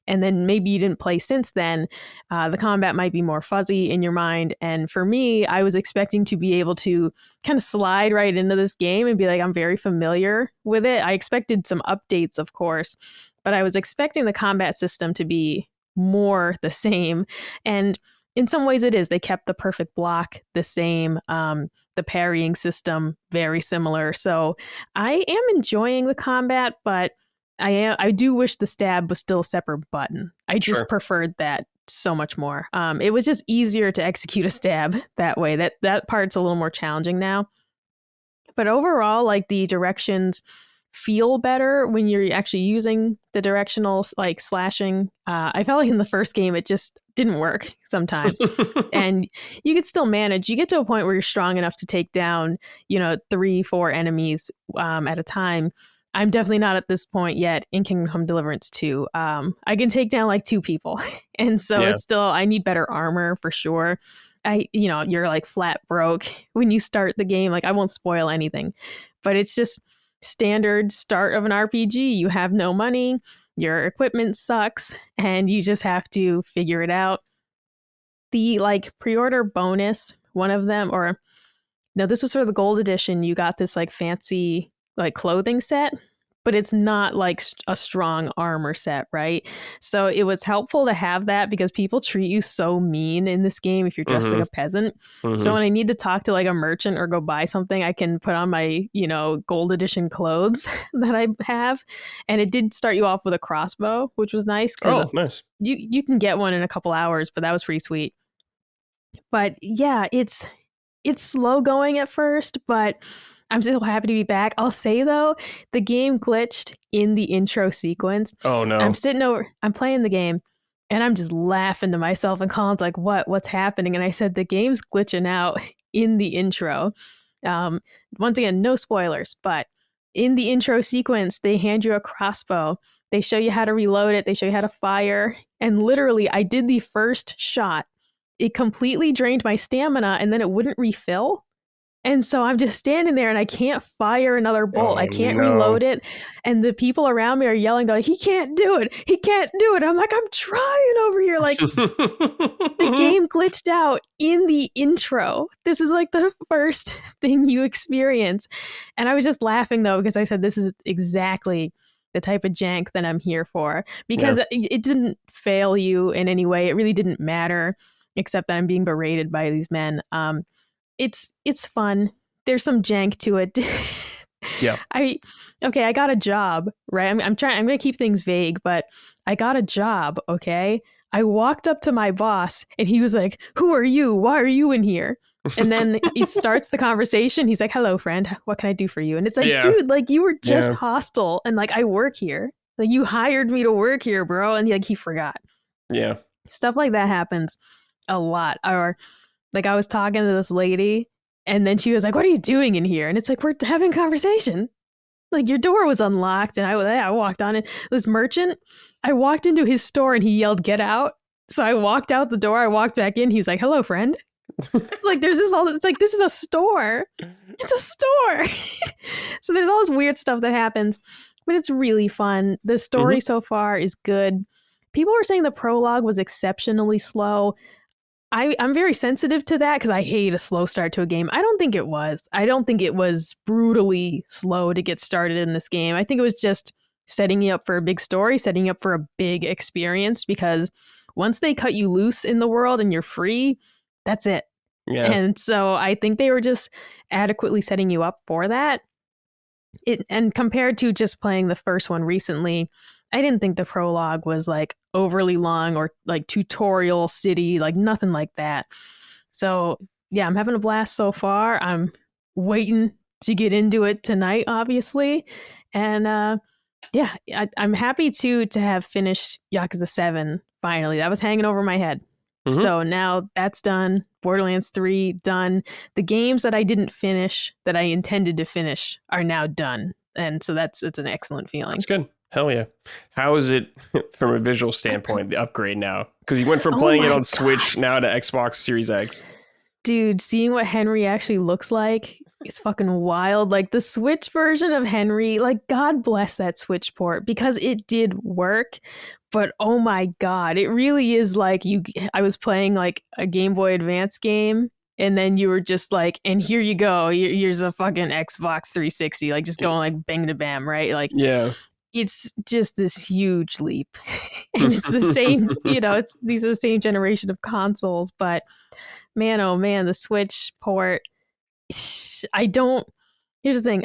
and then maybe you didn't play since then, the combat might be more fuzzy in your mind. And for me, I was expecting to be able to kind of slide right into this game and be like, I'm very familiar with it. I expected some updates, of course, but I was expecting the combat system to be more the same. And in some ways it is. They kept the perfect block the same. The parrying system, very similar. So I am enjoying the combat, but I do wish the stab was still a separate button. I just preferred that so much more. It was just easier to execute a stab that way. That part's a little more challenging now. But overall, like the directions feel better when you're actually using the directional like slashing. I felt like in the first game it just didn't work sometimes. And you could still manage. You get to a point where you're strong enough to take down, 3-4 enemies at a time. I'm definitely not at this point yet in Kingdom Come Deliverance 2. I can take down like 2 people. And so it's still, I need better armor for sure. You're like flat broke when you start the game. Like I won't spoil anything, but it's just standard start of an RPG. You have no money, your equipment sucks, and you just have to figure it out. The like pre-order bonus, one of them, or no, this was for the gold edition. You got this like fancy like clothing set, but it's not like a strong armor set, right? So it was helpful to have that because people treat you so mean in this game if you're dressed like a peasant. So when I need to talk to like a merchant or go buy something, I can put on my, gold edition clothes that I have. And it did start you off with a crossbow, which was nice.
Oh, nice.
You can get one in a couple hours, but that was pretty sweet. But yeah, it's slow going at first, but I'm still happy to be back. I'll say though, the game glitched in the intro sequence.
Oh no.
I'm playing the game and I'm just laughing to myself, and Colin's like, what's happening? And I said, the game's glitching out in the intro. Once again, no spoilers, but in the intro sequence, they hand you a crossbow. They show you how to reload it. They show you how to fire. And literally, I did the first shot. It completely drained my stamina and then it wouldn't refill. And so I'm just standing there and I can't fire another bolt. I can't reload it. And the people around me are yelling, they're like, he can't do it. He can't do it. I'm like, I'm trying over here. Like the game glitched out in the intro. This is like the first thing you experience. And I was just laughing though, because I said, this is exactly the type of jank that I'm here for, because it didn't fail you in any way. It really didn't matter, except that I'm being berated by these men. It's fun. There's some jank to it.
Yeah.
I got a job, right? I'm going to keep things vague, but I got a job, okay? I walked up to my boss and he was like, "Who are you? Why are you in here?" And then he starts the conversation. He's like, "Hello, friend. What can I do for you?" And it's like, dude, like you were just hostile and like I work here. Like you hired me to work here, bro. And like he forgot.
Yeah.
Stuff like that happens a lot. Or like I was talking to this lady and then she was like, "What are you doing in here?" And it's like, we're having a conversation. Like your door was unlocked and I walked on it. This merchant, I walked into his store and he yelled, "Get out." So I walked out the door. I walked back in. He was like, "Hello, friend." Like there's this all, it's like, this is a store. It's a store. So there's all this weird stuff that happens, but it's really fun. The story so far is good. People were saying the prologue was exceptionally slow. I'm very sensitive to that because I hate a slow start to a game. I don't think it was. I don't think it was brutally slow to get started in this game. I think it was just setting you up for a big story, setting you up for a big experience, because once they cut you loose in the world and you're free, that's it. Yeah. And so I think they were just adequately setting you up for that. And compared to just playing the first one recently, I didn't think the prologue was like overly long or like tutorial city, like nothing like that. So yeah, I'm having a blast so far. I'm waiting to get into it tonight, obviously. And I'm happy to have finished Yakuza 7 finally. That was hanging over my head. So now that's done. Borderlands 3 done. The games that I didn't finish that I intended to finish are now done. And so it's an excellent feeling.
That's good. Hell yeah. How is it from a visual standpoint, the upgrade now? Because you went from playing it on Switch now to Xbox Series X.
Dude, seeing what Henry actually looks like is fucking wild. Like the Switch version of Henry, like God bless that Switch port, because it did work. But oh my God, it really is like I was playing like a Game Boy Advance game, and then you were just like, and here you go. Here's a fucking Xbox 360, like just going like bang to bam, right? Like, yeah. It's just this huge leap. And it's the same, these are the same generation of consoles, but man, oh man, the Switch port, here's the thing.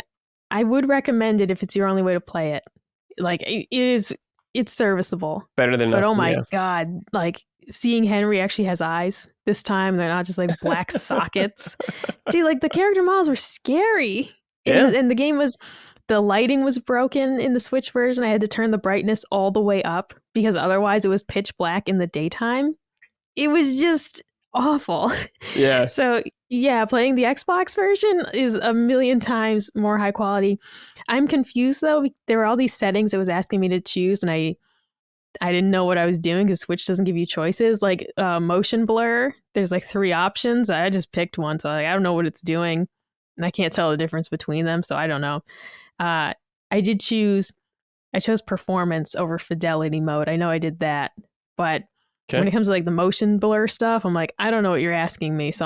I would recommend it if it's your only way to play it. Like it's serviceable.
Better than nothing.
But oh my God, like seeing Henry actually has eyes this time. They're not just like black sockets. Dude, like the character models were scary. And the game the lighting was broken in the Switch version. I had to turn the brightness all the way up because otherwise it was pitch black in the daytime. It was just awful. Yeah. So yeah, playing the Xbox version is a million times more high quality. I'm confused though. There were all these settings it was asking me to choose, and I didn't know what I was doing because Switch doesn't give you choices. Like motion blur, there's like 3 options. I just picked one, so I don't know what it's doing, and I can't tell the difference between them. So I don't know. I chose performance over fidelity mode. I know I did that, but When it comes to like the motion blur stuff, I'm like, I don't know what you're asking me, so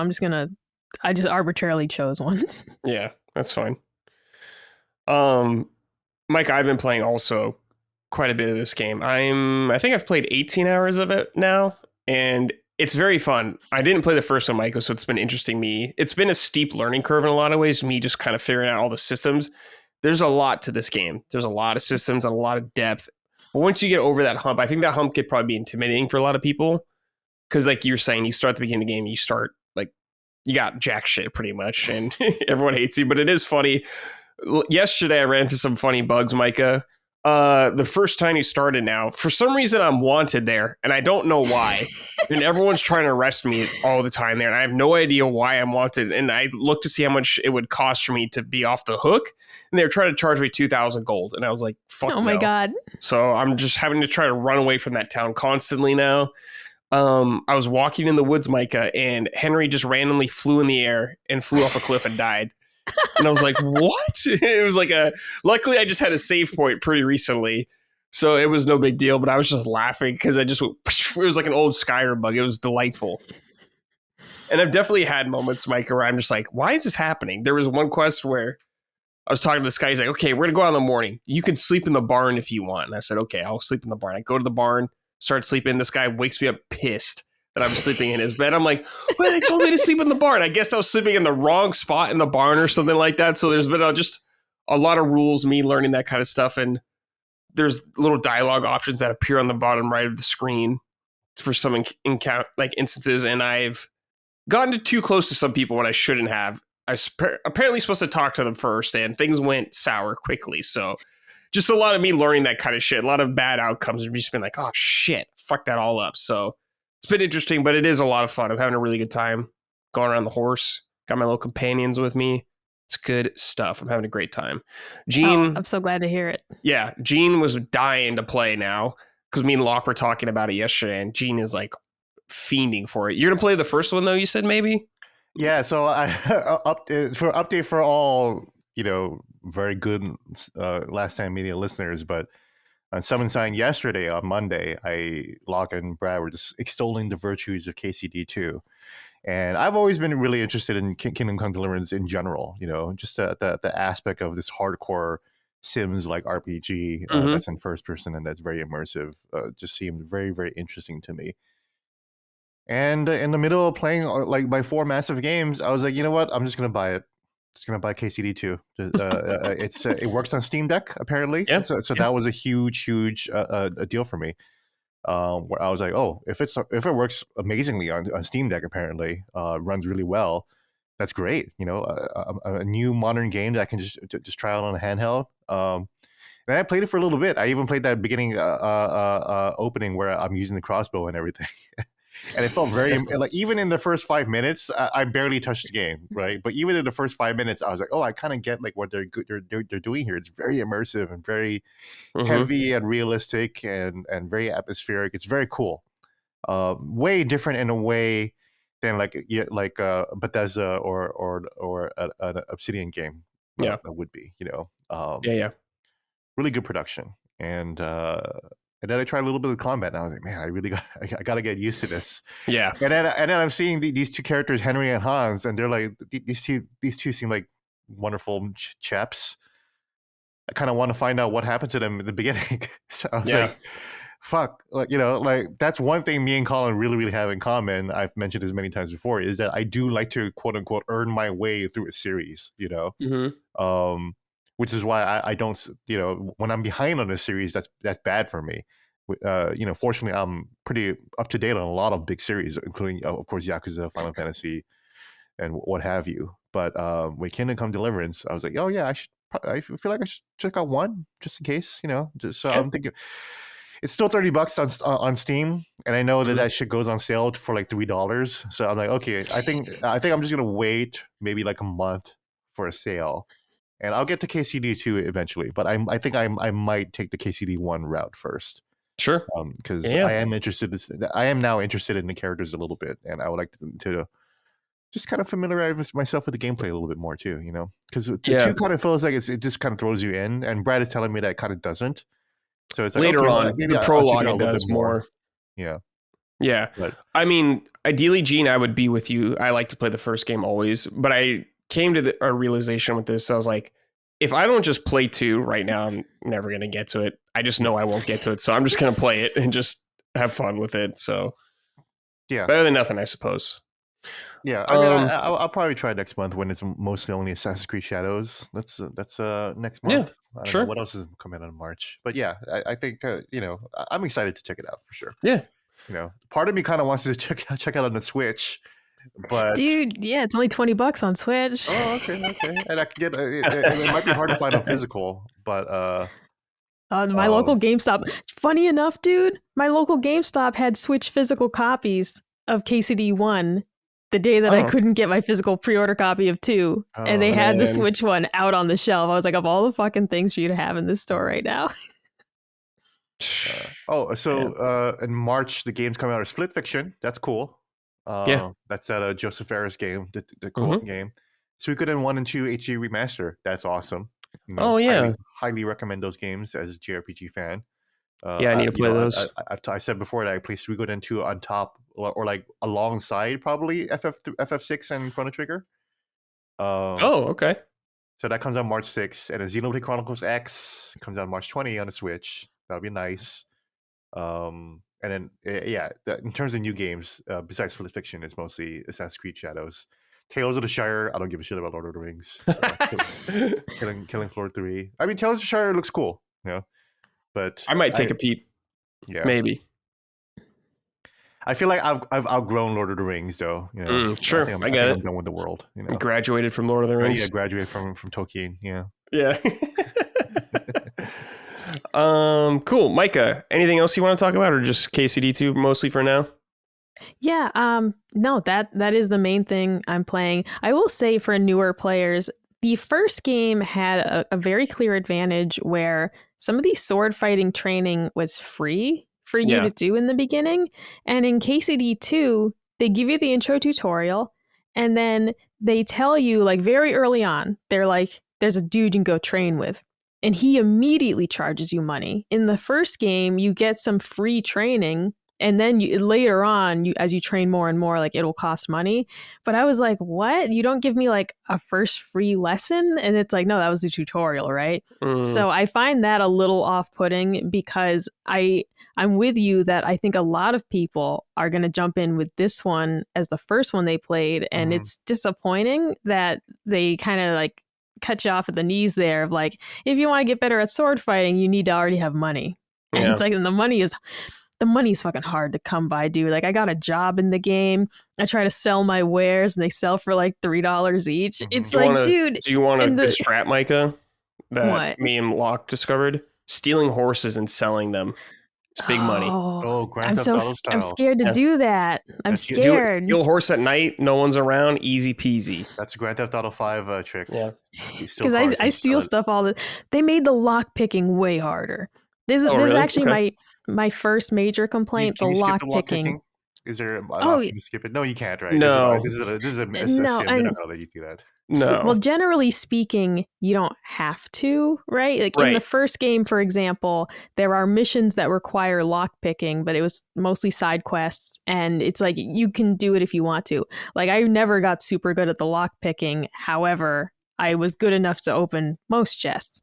I just arbitrarily chose one.
Yeah, that's fine. Mike, I've been playing also quite a bit of this game. I think I've played 18 hours of it now, and it's very fun. I didn't play the first one, Michael, so it's been interesting me. It's been a steep learning curve in a lot of ways, me just kind of figuring out all the systems. There's a lot to this game. There's a lot of systems and a lot of depth. But once you get over that hump, I think that hump could probably be intimidating for a lot of people. Because like you're saying, you start at the beginning of the game, you start like, you got jack shit pretty much, and everyone hates you. But it is funny. Yesterday, I ran into some funny bugs, Micah. The first time you started now, for some reason, I'm wanted there, and I don't know why. And everyone's trying to arrest me all the time there, and I have no idea why I'm wanted. And I looked to see how much it would cost for me to be off the hook, and they were trying to charge me 2,000 gold, and I was like, "Fuck
Oh my
no."
god!
So I'm just having to try to run away from that town constantly now. I was walking in the woods, Micah, and Henry just randomly flew in the air and flew off a cliff and died. And I was like, what? It was like luckily I just had a save point pretty recently, so it was no big deal, but I was just laughing because it was like an old Skyrim bug. It was delightful. And I've definitely had moments, Micah, where I'm just like, why is this happening? There was one quest where I was talking to this guy. He's like, okay, we're going to go out in the morning. You can sleep in the barn if you want. And I said, okay, I'll sleep in the barn. I go to the barn, start sleeping. This guy wakes me up pissed that I'm sleeping in his bed. I'm like, well, they told me to sleep in the barn. I guess I was sleeping in the wrong spot in the barn or something like that. So there's been just a lot of rules, me learning that kind of stuff. And there's little dialogue options that appear on the bottom right of the screen for some instances. And I've gotten too close to some people when I shouldn't have. I was apparently supposed to talk to them first, and things went sour quickly. So just a lot of me learning that kind of shit, a lot of bad outcomes, and just been like, oh shit, fuck that all up. So it's been interesting, but it is a lot of fun. I'm having a really good time going around the horse. Got my little companions with me. It's good stuff. I'm having a great time. Gene,
I'm so glad to hear it.
Yeah, Gene was dying to play now because me and Locke were talking about it yesterday, and Gene is like fiending for it. You're gonna play the first one though, you said maybe?
Yeah, so I update for all, very good last time media listeners, but on Summon Sign yesterday on Monday, Locke and Brad were just extolling the virtues of KCD2. And I've always been really interested in Kingdom Come Deliverance in general, just the aspect of this hardcore Sims like RPG that's in first person and that's very immersive just seemed very, very interesting to me. And in the middle of playing like my 4 massive games, I was like, you know what? I'm just going to buy it. Just going to buy KCD2. It works on Steam Deck, apparently.
Yep.
So that was a huge a deal for me. Where I was like, oh, if it works amazingly on Steam Deck, apparently, runs really well, that's great. A new modern game that I can just try out on a handheld. And I played it for a little bit. I even played that beginning opening where I'm using the crossbow and everything. And it felt very like even in the first 5 minutes, I barely touched the game, right? But even in the first 5 minutes, I was like, oh, I kind of get like what they're doing here. It's very immersive and very heavy and realistic and very atmospheric. It's very cool. Way different in a way than like Bethesda or an Obsidian game.
Yeah,
that would be.
Yeah.
Really good production and then I tried a little bit of combat, and I was like, man, I got to get used to this.
Yeah.
And then I'm seeing these two characters, Henry and Hans, and they're like, these two seem like wonderful chaps. I kind of want to find out what happened to them in the beginning. So I was like, fuck, like that's one thing me and Colin really, really have in common. I've mentioned this many times before, is that I do like to quote unquote earn my way through a series, which is why I don't, when I'm behind on a series, that's bad for me. Fortunately, I'm pretty up to date on a lot of big series, including, of course, Yakuza, Final Fantasy, and what have you. But with Kingdom Come Deliverance, I was like, oh yeah, I feel like I should check out one just in case, I'm thinking it's still $30 on Steam, and I know that shit goes on sale for like $3. So I'm like, okay, I think I'm just gonna wait maybe like a month for a sale. And I'll get to KCD2 eventually, but I think I might take the KCD1 route first.
Sure.
Because I am now interested in the characters a little bit, and I would like to just kind of familiarize myself with the gameplay a little bit more too. Because 2 kind of feels like it just kind of throws you in, and Brad is telling me that it kind of doesn't. So it's like
later
okay,
on, the prologue it does more.
Yeah.
Yeah.
But
I mean, ideally, Gene, I would be with you. I like to play the first game always, but I came to a realization with this. I was like, if I don't just play 2 right now, I'm never going to get to it. I just know I won't get to it. So I'm just going to play it and just have fun with it. So
yeah,
better than nothing, I suppose.
yeah. I mean, I'll probably try next month when it's mostly only Assassin's Creed Shadows. That's next month.
Yeah,
I don't
sure.
know what else is coming out in March, but yeah, I think I'm excited to check it out for sure.
Yeah.
Part of me kind of wants to check out on the Switch, but
Dude, yeah, it's only $20 on Switch.
oh, okay, and I can get it might be hard to find on physical, but
My local GameStop. Funny enough, dude, my local GameStop had Switch physical copies of KCD 1 the day that I couldn't get my physical pre-order copy of 2, and they had the Switch one out on the shelf. I was like, of all the fucking things for you to have in this store right now.
In March the game's coming out of Split Fiction. That's cool. That's that Joseph Ferris game, the co-op game. Suikoden 1 and 2 HD remaster. That's awesome. Highly recommend those games as a JRPG fan.
I need to play those.
I said before that I play Suikoden 2 on top or like alongside probably FF6 and Chrono Trigger.
Okay.
So that comes out March 6th, and Xenoblade Chronicles X comes out March 20 on the Switch. That'll be nice. And then in terms of new games, besides Split Fiction, it's mostly Assassin's Creed Shadows. Tales of the Shire, I don't give a shit about Lord of the Rings. So, Killing Floor 3. I mean, Tales of the Shire looks cool, but
I might take a peep. Yeah, maybe.
I feel like I've outgrown Lord of the Rings, though.
Sure, I get it.
I'm done with the world.
Graduated from Lord of the Rings.
Yeah, graduated from Tolkien. Yeah.
Yeah. Cool. Micah, anything else you want to talk about, or just KCD2 mostly for now?
Yeah, no, that is the main thing I'm playing. I will say for newer players, the first game had a very clear advantage where some of the sword fighting training was free for you to do in the beginning. And in KCD2, they give you the intro tutorial, and then they tell you like very early on, they're like, there's a dude you can go train with. And he immediately charges you money. In the first game, you get some free training. And then later on, as you train more and more, like it'll cost money. But I was like, what? You don't give me like a first free lesson? And it's like, no, that was the tutorial, right? So I find that a little off-putting because I'm with you that I think a lot of people are going to jump in with this one as the first one they played. And it's disappointing that they kind of like cut you off at the knees there of like, if you want to get better at sword fighting, you need to already have money. And it's like, and the money's fucking hard to come by, dude. Like I got a job in the game. I try to sell my wares and they sell for like $3 each. It's dude.
Do you want to strat, Micah, that
what?
me and Locke discovered? Stealing horses and selling them. It's big money.
Grand Theft Auto style.
I'm scared to do that. I'm scared.
Steal a horse at night. No one's around. Easy peasy.
That's a Grand Theft Auto 5 trick.
Yeah.
Because I steal stuff they made the lock picking way harder. This is
really?
Actually my first major complaint.
Can
the
you
lock
skip the
picking.
Is there an option to skip it? No, you can't, right?
No.
This is a
No,
sim. You don't know that you do that.
No.
Well, generally speaking, you don't have to, right? Like in the first game, for example, there are missions that require lock picking, but it was mostly side quests. And it's like, you can do it if you want to. Like I never got super good at the lock picking. However, I was good enough to open most chests.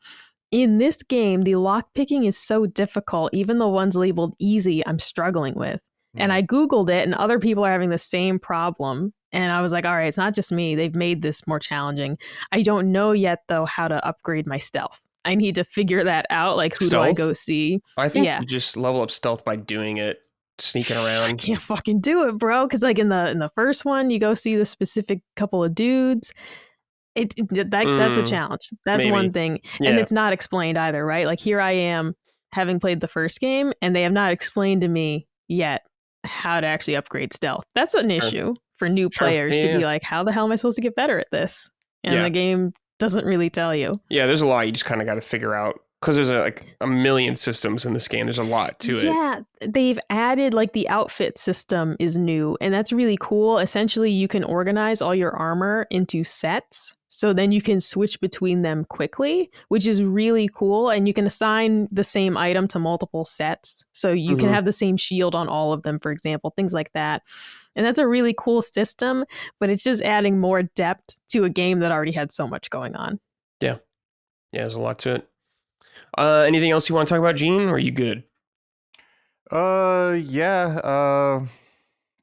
In this game, the lock picking is so difficult. Even the ones labeled easy, I'm struggling with. And I Googled it and other people are having the same problem. And I was like, all right, it's not just me. They've made this more challenging. I don't know yet, though, how to upgrade my stealth. I need to figure that out. Like, who do I go see?
I think you just level up stealth by doing it, sneaking around.
I can't fucking do it, bro. Because like in the first one, you go see the specific couple of dudes. That's a challenge. That's one thing. And it's not explained either, right? Like here I am having played the first game and they have not explained to me yet how to actually upgrade stealth. That's an issue for new players to be like, how the hell am I supposed to get better at this? And the game doesn't really tell you.
Yeah, there's a lot you just kind of got to figure out Because there's like a million systems in this game. There's a lot to it.
Yeah, they've added like the outfit system is new, and that's really cool. Essentially, you can organize all your armor into sets, so then you can switch between them quickly, which is really cool. And you can assign the same item to multiple sets, so you can have the same shield on all of them, for example, things like that. And that's a really cool system, but it's just adding more depth to a game that already had so much going on.
Yeah, there's a lot to it. Anything else you want to talk about, Gene? Or are you good?
Yeah.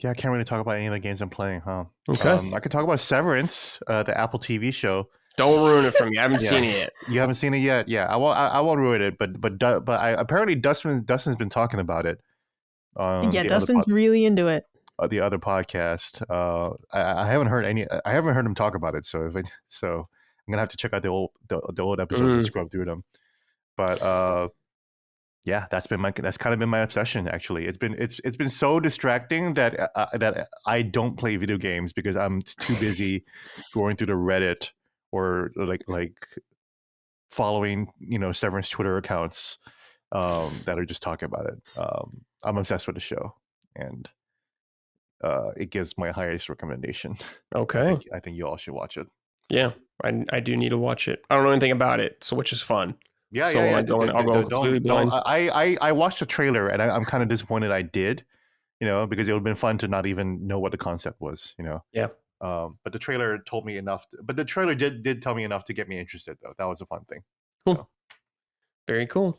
I can't really talk about any of the games I'm playing, huh?
Okay.
I could talk about Severance, the Apple TV show.
Don't ruin it for me. I haven't seen it yet.
You haven't seen it yet? Yeah, I won't ruin it. But apparently Dustin's been talking about it.
Dustin's really into it.
The other podcast. I haven't heard him talk about it. So I'm gonna have to check out the old episodes and scrub through them. But that's kind of been my obsession. Actually, it's been so distracting that I don't play video games because I'm too busy going through the Reddit or like following Severance Twitter accounts that are just talking about it. I'm obsessed with the show, and it gives my highest recommendation.
Okay,
I think you all should watch it.
Yeah, I do need to watch it. I don't know anything about it, so which is fun.
Yeah.
I'll go completely blind.
I watched the trailer and I'm kind of disappointed I did, because it would have been fun to not even know what the concept was,
Yeah.
But the trailer told me enough. But the trailer did tell me enough to get me interested, though. That was a fun thing.
Cool.
So.
Very cool.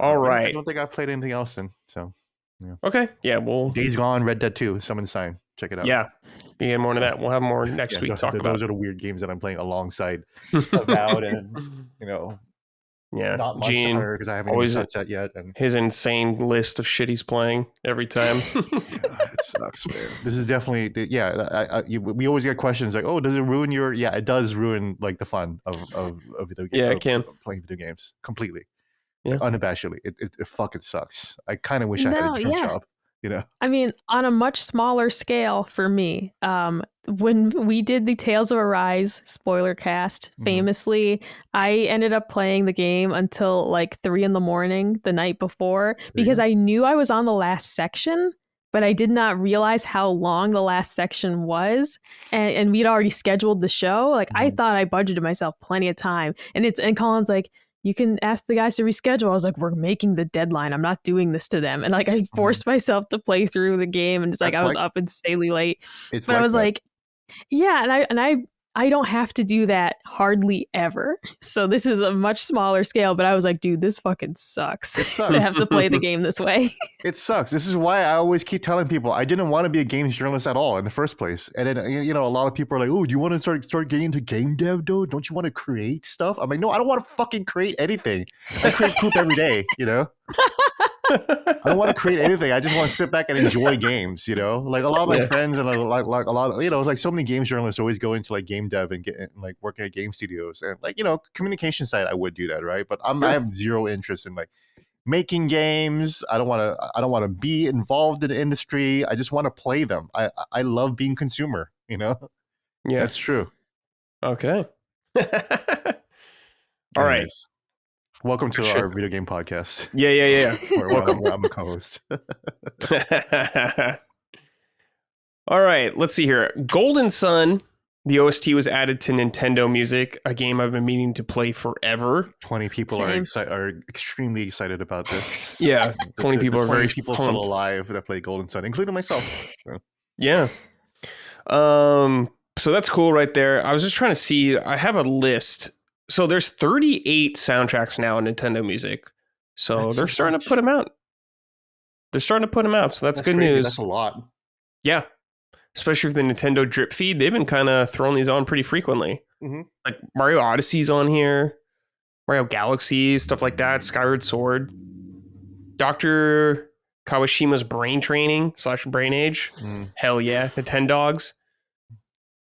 All right.
I don't think I've played anything else in. So.
Yeah. Okay. Yeah. Well.
Days Gone, Red Dead 2, Summon Sign. Check it out.
Yeah. You get more into that. We'll have more next week.
Those are the weird games that I'm playing alongside Avowed and
Yeah,
not Monster Hunter because I haven't even touched that yet. And
his insane list of shit he's playing every time.
It sucks, man. This is definitely we always get questions like, "Oh, does it ruin your?" Yeah, it does ruin like the fun of video games.
Yeah, it can
playing video games completely.
Yeah,
unabashedly, it fucking sucks. I kind of wish I had a different job.
I mean, on a much smaller scale for me, when we did the Tales of Arise spoiler cast, famously, I ended up playing the game until like 3 a.m. the night before because I knew I was on the last section, but I did not realize how long the last section was. And we'd already scheduled the show. Like I thought I budgeted myself plenty of time. And Colin's like, you can ask the guys to reschedule. I was like, we're making the deadline. I'm not doing this to them. And like, I forced myself to play through the game. And it's like, I was up insanely late. But I was like, yeah. And I don't have to do that hardly ever. So this is a much smaller scale. But I was like, dude, this fucking sucks.
It sucks
to have to play the game this way.
It sucks. This is why I always keep telling people I didn't want to be a games journalist at all in the first place. And then, a lot of people are like, oh, do you want to start getting into game dev, dude? Don't you want to create stuff? I'm like, no, I don't want to fucking create anything. I create poop every day, I don't want to create anything. I just want to sit back and enjoy games, Like a lot of my friends and like a lot of, like so many games journalists always go into like game dev and get like working at game studios and like, communication side, I would do that, right? But I have zero interest in like making games. I don't want to be involved in the industry. I just want to play them. I love being consumer, Yeah, that's true.
Okay. All right.
Welcome to our video game podcast.
Yeah.
Welcome. I'm a co-host.
All right, let's see here. Golden Sun, the OST was added to Nintendo Music, a game I've been meaning to play forever.
20 people are extremely excited about this.
Yeah, 20 people are very
people
pumped.
Still alive that play Golden Sun, including myself. So.
Yeah. So that's cool right there. I was just trying to see. I have a list. So there's 38 soundtracks now in Nintendo Music. So they're starting to put them out. So that's good
crazy.
news.
That's a lot.
Yeah. Especially with the Nintendo drip feed. They've been kind of throwing these on pretty frequently. Like Mario Odyssey's on here. Mario Galaxy, stuff like that. Skyward Sword. Dr. Kawashima's Brain Training / Brain Age. Hell yeah. Nintendogs.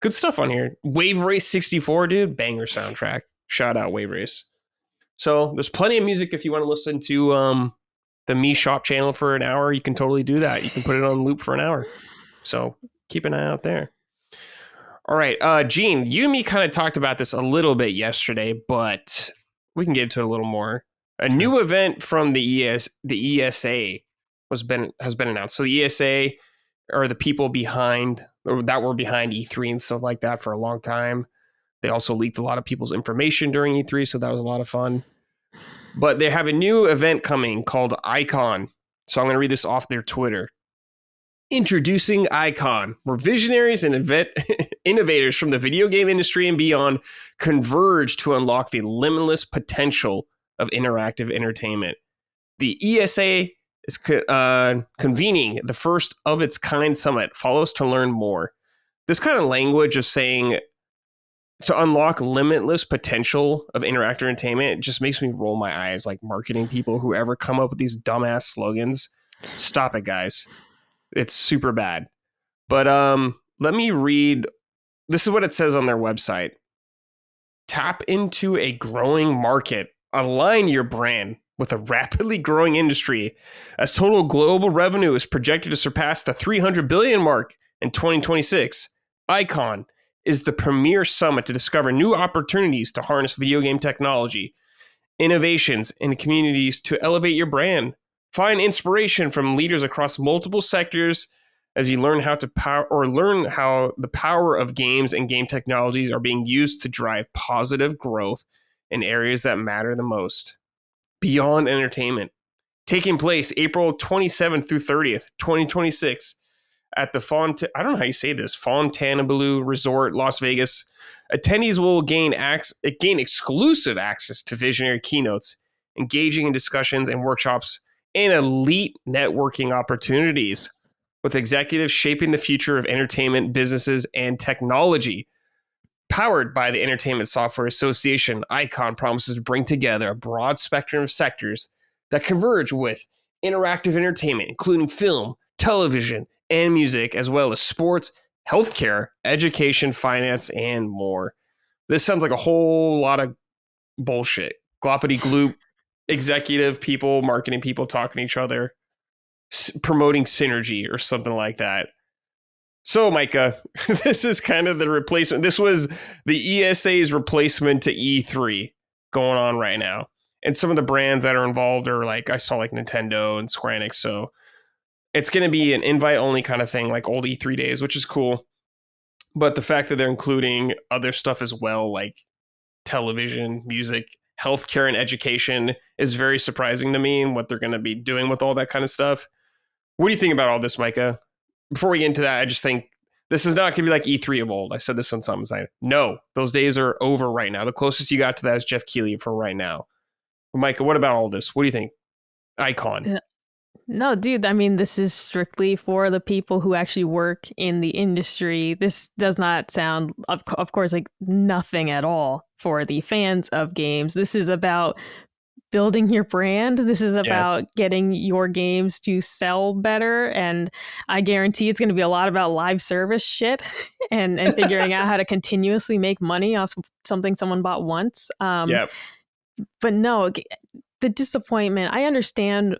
Good stuff on here. Wave Race 64, dude. Banger soundtrack. Shout out Wave Race. So there's plenty of music if you want to listen to the Me Shop channel for an hour. You can totally do that. You can put it on loop for an hour. So keep an eye out there. All right. Gene, you and me kind of talked about this a little bit yesterday, but we can get into it a little more. A
Sure.
new event from the ESA has been announced. So the ESA are the people behind, or that were behind E3 and stuff like that for a long time. They also leaked a lot of people's information during E3, so that was a lot of fun. But they have a new event coming called Icon. So I'm going to read this off their Twitter. Introducing Icon, where visionaries and innovators from the video game industry and beyond converge to unlock the limitless potential of interactive entertainment. The ESA is convening the first of its kind summit. Follows to learn more. This kind of language of saying to unlock limitless potential of interactive entertainment, it just makes me roll my eyes like marketing people who ever come up with these dumbass slogans. Stop it, guys. It's super bad. But let me read. This is what it says on their website. Tap into a growing market. Align your brand with a rapidly growing industry as total global revenue is projected to surpass the 300 billion mark in 2026. Icon is the premier summit to discover new opportunities to harness video game technology, innovations, and communities to elevate your brand. Find inspiration from leaders across multiple sectors as you learn how the power of games and game technologies are being used to drive positive growth in areas that matter the most. Beyond entertainment. Taking place April 27th through 30th, 2026 at the I don't know how you say this, Fontainebleau Resort, Las Vegas. Attendees will gain exclusive access to visionary keynotes, engaging in discussions and workshops, and elite networking opportunities with executives shaping the future of entertainment, businesses, and technology. Powered by the Entertainment Software Association, Icon promises to bring together a broad spectrum of sectors that converge with interactive entertainment, including film, television, and music, as well as sports, healthcare, education, finance, and more. This sounds like a whole lot of bullshit. Gloppity gloop. Executive people, marketing people talking to each other, promoting synergy or something like that. So, Micah, this is kind of the replacement. This was the ESA's replacement to E3 going on right now. And some of the brands that are involved are like, I saw like Nintendo and Square Enix. So it's going to be an invite only kind of thing, like old E3 days, which is cool. But the fact that they're including other stuff as well, like television, music, healthcare, and education is very surprising to me, and what they're going to be doing with all that kind of stuff. What do you think about all this, Micah? Before we get into that, I just think this is not going to be like E3 of old. I said this on some side. No, those days are over right now. The closest you got to that is Jeff Keighley for right now. But Micah, what about all this? What do you think? Icon.
No, dude, I mean, this is strictly for the people who actually work in the industry. This does not sound, of course, like nothing at all for the fans of games. This is about building your brand. This is about getting your games to sell better. And I guarantee it's going to be a lot about live service shit and figuring out how to continuously make money off something someone bought once. But no, the disappointment, I understand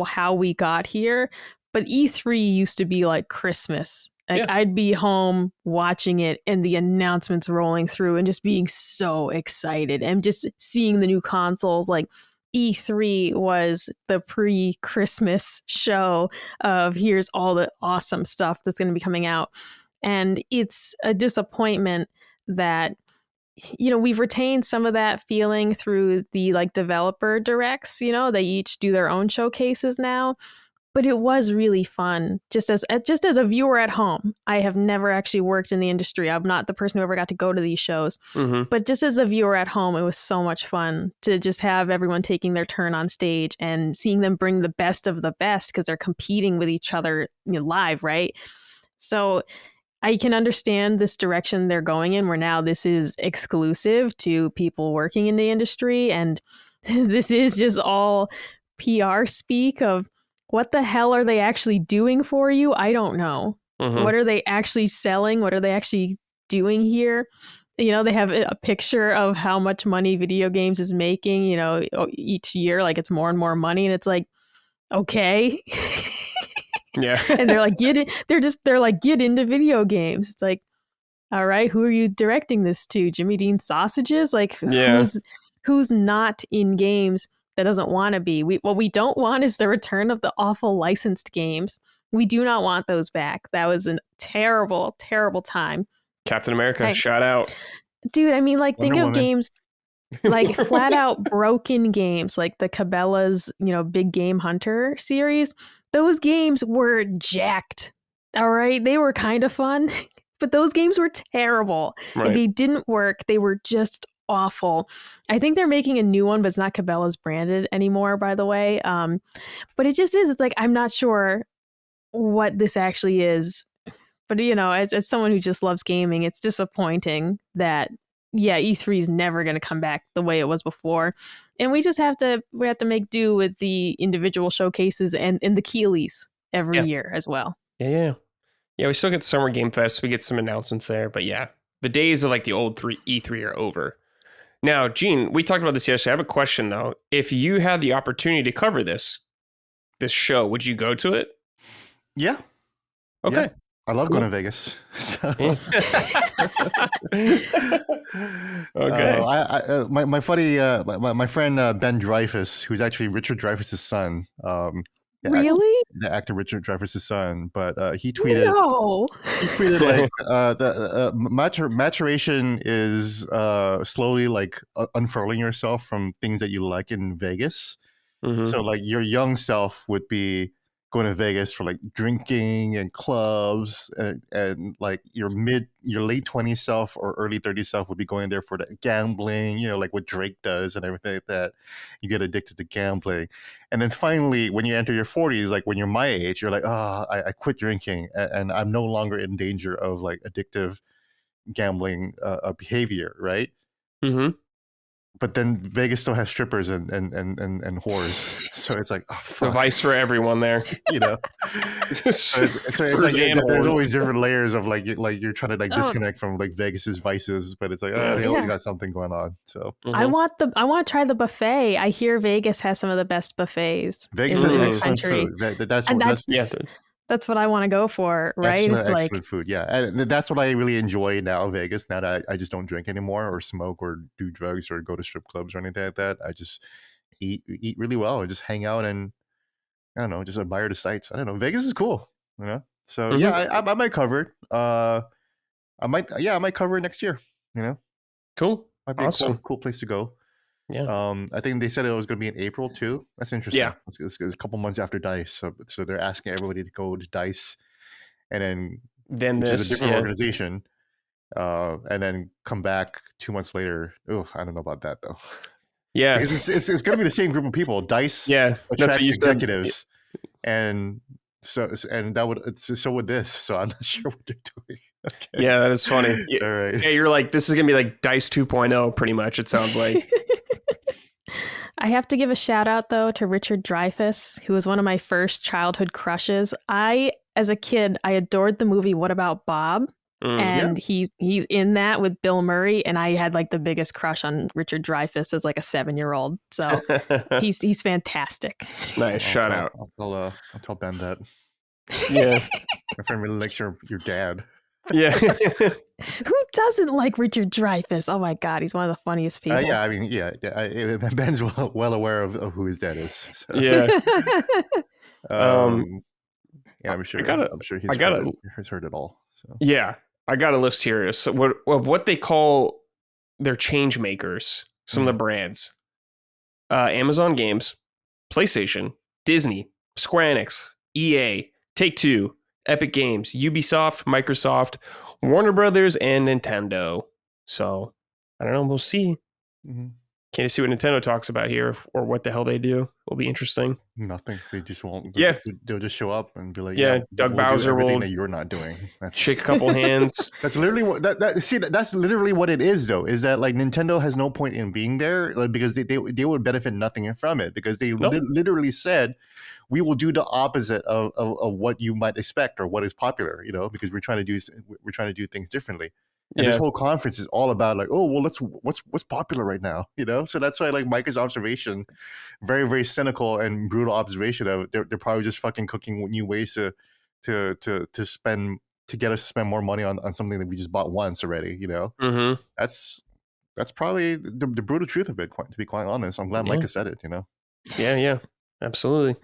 how we got here, but E3 used to be like Christmas. Like I'd be home watching it and the announcements rolling through and just being so excited and just seeing the new consoles. Like E3 was the pre-Christmas show of here's all the awesome stuff that's going to be coming out. And it's a disappointment that, you know, we've retained some of that feeling through the like developer directs. You know, they each do their own showcases now, but it was really fun just as a viewer at home. I have never actually worked in the industry. I'm not the person who ever got to go to these shows, but just as a viewer at home, it was so much fun to just have everyone taking their turn on stage and seeing them bring the best of the best because they're competing with each other, you know, live, right? So I can understand this direction they're going in, where now this is exclusive to people working in the industry. And this is just all PR speak of what the hell are they actually doing for you? I don't know. What are they actually selling? What are they actually doing here? You know, they have a picture of how much money video games is making, you know, each year, like it's more and more money. And it's like, okay.
Yeah.
And they're like, they're like, get into video games. It's like, all right, who are you directing this to? Jimmy Dean sausages? Like, who's not in games that doesn't want to be? What we don't want is the return of the awful licensed games. We do not want those back. That was a terrible, terrible time.
Captain America, shout out.
Dude, I mean, like, think
Wonder
of
Woman.
games like flat out broken games, like the Cabela's, Big Game Hunter series. Those games were jacked. All right. They were kind of fun, but those games were terrible.
Right.
And they didn't work. They were just awful. I think they're making a new one, but it's not Cabela's branded anymore, by the way. But it just is. It's like, I'm not sure what this actually is. But, as someone who just loves gaming, it's disappointing that, E3 is never going to come back the way it was before. And we have to make do with the individual showcases and the Keeleys every year as well.
Yeah, we still get Summer Game Fest. We get some announcements there. But yeah, the days of like the old E3 are over. Now, Gene, we talked about this yesterday. I have a question, though. If you had the opportunity to cover this show, would you go to it?
Yeah.
Okay.
Yeah. I love going to Vegas. So.
Okay.
My funny, my friend Ben Dreyfuss, who's actually Richard Dreyfuss's son.
Really?
The actor Richard Dreyfuss's son, but he tweeted.
No.
He tweeted like the maturation is slowly like unfurling yourself from things that you like in Vegas.
Mm-hmm.
So like your young self would be going to Vegas for like drinking and clubs, and like your late 20s self or early 30s self would be going there for the gambling, like what Drake does and everything like that. You get addicted to gambling. And then finally, when you enter your 40s, like when you're my age, you're like, I quit drinking and I'm no longer in danger of like addictive gambling behavior, right?
Mm-hmm.
But then Vegas still has strippers and whores, so it's like, oh, fuck.
Device for everyone there.
So it's like there's always different layers of like you're trying to disconnect from like Vegas's vices, but it's like they always got something going on. So
I want to try the buffet. I hear Vegas has some of the best buffets.
Vegas has excellent food.
That's what I want to go for, right?
Excellent food, yeah. And that's what I really enjoy now, Vegas. Now that I just don't drink anymore or smoke or do drugs or go to strip clubs or anything like that. I just eat really well and just hang out and, I don't know, just admire the sights. I don't know. Vegas is cool, So I might cover it. I might cover it next year,
Cool.
Might be
awesome.
a cool place to go.
Yeah.
I think they said it was going to be in April too. That's interesting.
Yeah.
It's a couple months after DICE, so they're asking everybody to go to DICE, and then which is a different organization, and then come back 2 months later. Oh, I don't know about that though.
Yeah,
because it's going to be the same group of people. DICE attracts executives, and so would this. So I'm not sure what they're doing. Okay.
Yeah, that is funny.
All right.
Yeah, you're like, this is gonna be like DICE 2.0, pretty much. It sounds like.
I have to give a shout out though to Richard Dreyfuss, who was one of my first childhood crushes. As a kid, I adored the movie What About Bob? And he's in that with Bill Murray, and I had like the biggest crush on Richard Dreyfuss as like a 7-year-old. So he's fantastic.
Nice shout out.
I'll tell Ben that.
Yeah,
my friend really likes your dad.
Yeah.
Who doesn't like Richard Dreyfuss? Oh my God, he's one of the funniest people.
Yeah, I mean, Ben's well aware of who his dad is. So.
Yeah.
Yeah, I'm sure. I'm sure he's heard it all. So.
Yeah, I got a list here of what they call their change makers. Some of the brands: Amazon Games, PlayStation, Disney, Square Enix, EA, Take-Two, Epic Games, Ubisoft, Microsoft, Warner Brothers, and Nintendo. So I don't know. We'll see.
Mm-hmm.
Can't see what Nintendo talks about here or what the hell they do. Will be interesting.
Nothing. They just won't. They'll just show up and be like,
Doug Bowser
do everything
will
that you're not doing.
shake a couple hands.
That's literally what that's literally what it is though, is that like Nintendo has no point in being there, like, because they would benefit nothing from it, because they literally said we will do the opposite of what you might expect or what is popular, because we're trying to do things differently. And this whole conference is all about like, oh, well, what's popular right now, So that's why like Micah's observation, very, very cynical and brutal observation of they're probably just fucking cooking new ways to spend, to get us to spend more money on something that we just bought once already,
Mm-hmm.
That's That's probably the brutal truth of it. To be quite honest, I'm glad Micah said it.
Yeah, absolutely.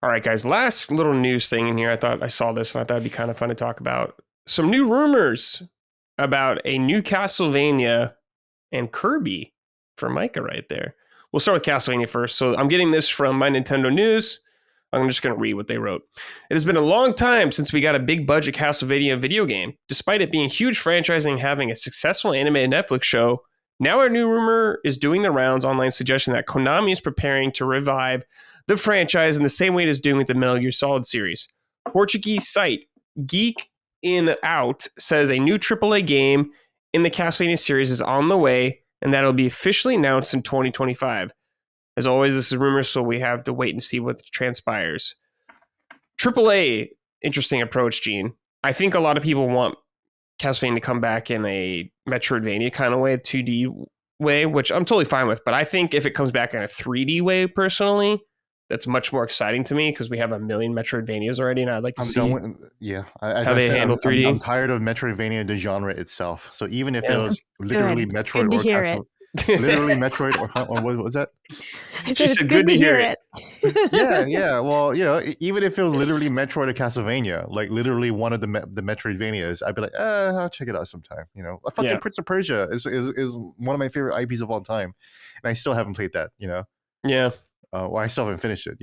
All right, guys. Last little news thing in here. I thought I saw this and I thought it'd be kind of fun to talk about. Some new rumors about a new Castlevania and Kirby for Micah right there. We'll start with Castlevania first. So I'm getting this from My Nintendo News. I'm just going to read what they wrote. It has been a long time since we got a big budget Castlevania video game. Despite it being a huge franchise and having a successful animated Netflix show, now our new rumor is doing the rounds online, suggesting that Konami is preparing to revive the franchise in the same way it is doing with the Metal Gear Solid series. Portuguese site Geek In Out says a new AAA game in the Castlevania series is on the way, and that will be officially announced in 2025. As always, this is rumors, so we have to wait and see what transpires. AAA, interesting approach, Gene. I think a lot of people want Castlevania to come back in a Metroidvania kind of way, 2D way, which I'm totally fine with. But I think if it comes back in a 3D way, personally, that's much more exciting to me because we have a million Metroidvanias already, and I'd like to see
as
how
I
they
said,
handle 3D.
I'm tired of Metroidvania, the genre itself. So even if it was literally Metroid
Good
or
to hear
Castle, literally Metroid or what was that?
She said good to hear it.
Yeah. Well, even if it was literally Metroid or Castlevania, like literally one of the Metroidvanias, I'd be like, I'll check it out sometime. A fucking Prince of Persia is one of my favorite IPs of all time, and I still haven't played that.
Yeah.
Well, I still haven't finished it.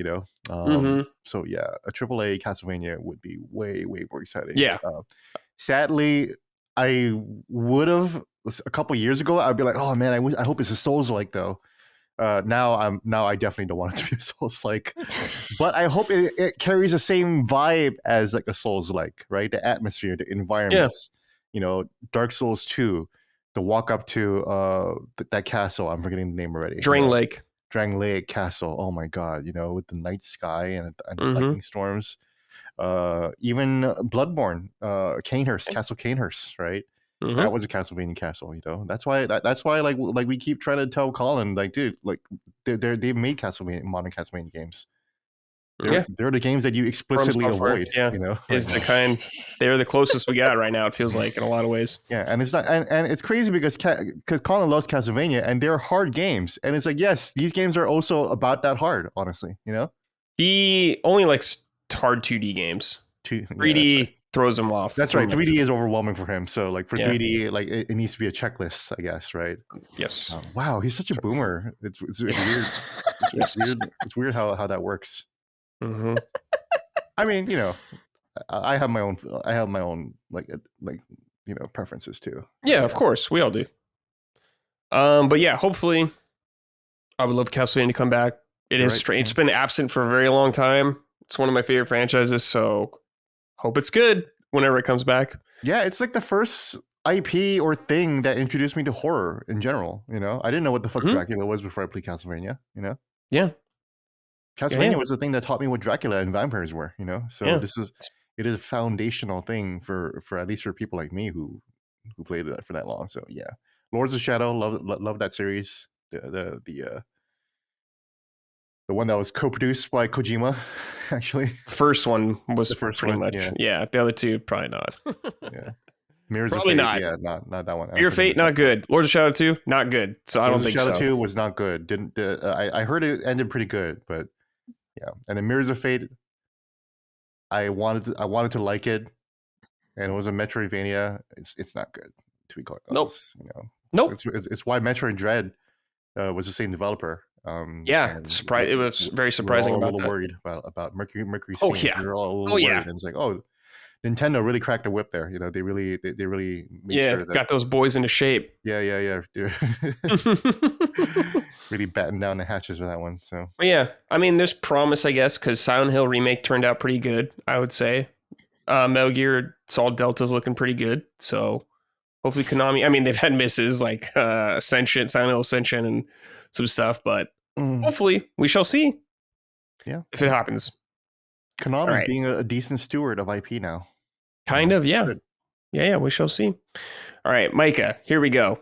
So yeah, a AAA Castlevania would be way, way more exciting.
Yeah.
Sadly, I would have a couple years ago. I'd be like, oh man, I hope it's a Souls-like though. Now I definitely don't want it to be a Souls-like, but I hope it carries the same vibe as like a Souls-like, right? The atmosphere, the environments. Dark Souls 2, the walk up to that castle. I'm forgetting the name already. Drang Lake Castle. Oh my god, with the night sky and the lightning storms. Even Bloodborne, Castle Canehurst, right? That was a Castlevania castle, That's why like we keep trying to tell Colin, like, dude, like they made modern Castlevania games. They're the games that you explicitly avoid.
Is the kind they're the closest we got right now. It feels like in a lot of ways.
Yeah, and it's not, and it's crazy because Colin loves Castlevania, and they're hard games, and it's like, yes, these games are also about that hard. Honestly,
he only likes hard 2D games. 3D throws him off.
That's right. 3D is overwhelming for him. So like for 3D, like it needs to be a checklist, I guess, right?
Yes.
Wow, he's such a boomer. It's weird. It's weird. It's weird how that works.
Mm-hmm.
I mean, I have my own like preferences too.
Yeah, of course, we all do. But yeah, hopefully, I would love Castlevania to come back. It is strange. It's been absent for a very long time. It's one of my favorite franchises, so hope it's good whenever it comes back. Yeah,
it's like the first IP or thing that introduced me to horror in general. I didn't know what the fuck Dracula was before I played Castlevania.
Yeah.
Castlevania was the thing that taught me what Dracula and vampires were, So it is a foundational thing for at least for people like me who played it for that long. So yeah, Lords of Shadow, love that series. The one that was co-produced by Kojima, actually.
First one was the first pretty much. Yeah, the other two probably not.
Yeah. Mirrors
probably
of Fate,
not.
Yeah, not that one.
Mirrors of Fate, not good. Lords of Shadow 2, not good. So I don't think so.
Shadow 2 was not good. Didn't I heard it ended pretty good, but yeah. And then Mirrors of Fate, I wanted to like it, and it was a Metroidvania. It's not good, to be quite honest.
Nope.
It's why Metroid Dread was the same developer.
It was very surprising.
We're all a little worried about Mercury Steam. We're all a little worried. And it's like, Nintendo really cracked the whip there. They really made sure that,
got those boys into shape.
Yeah. Really batting down the hatches with that one. So
yeah, I mean, there's promise, I guess, because Silent Hill remake turned out pretty good. I would say Metal Gear Solid Delta's looking pretty good. So hopefully Konami. I mean, they've had misses like Ascension, Silent Hill Ascension, and some stuff, but hopefully we shall see.
Yeah,
if it happens.
Konami being a decent steward of IP now.
Kind of, yeah. Yeah, we shall see. All right, Micah, here we go.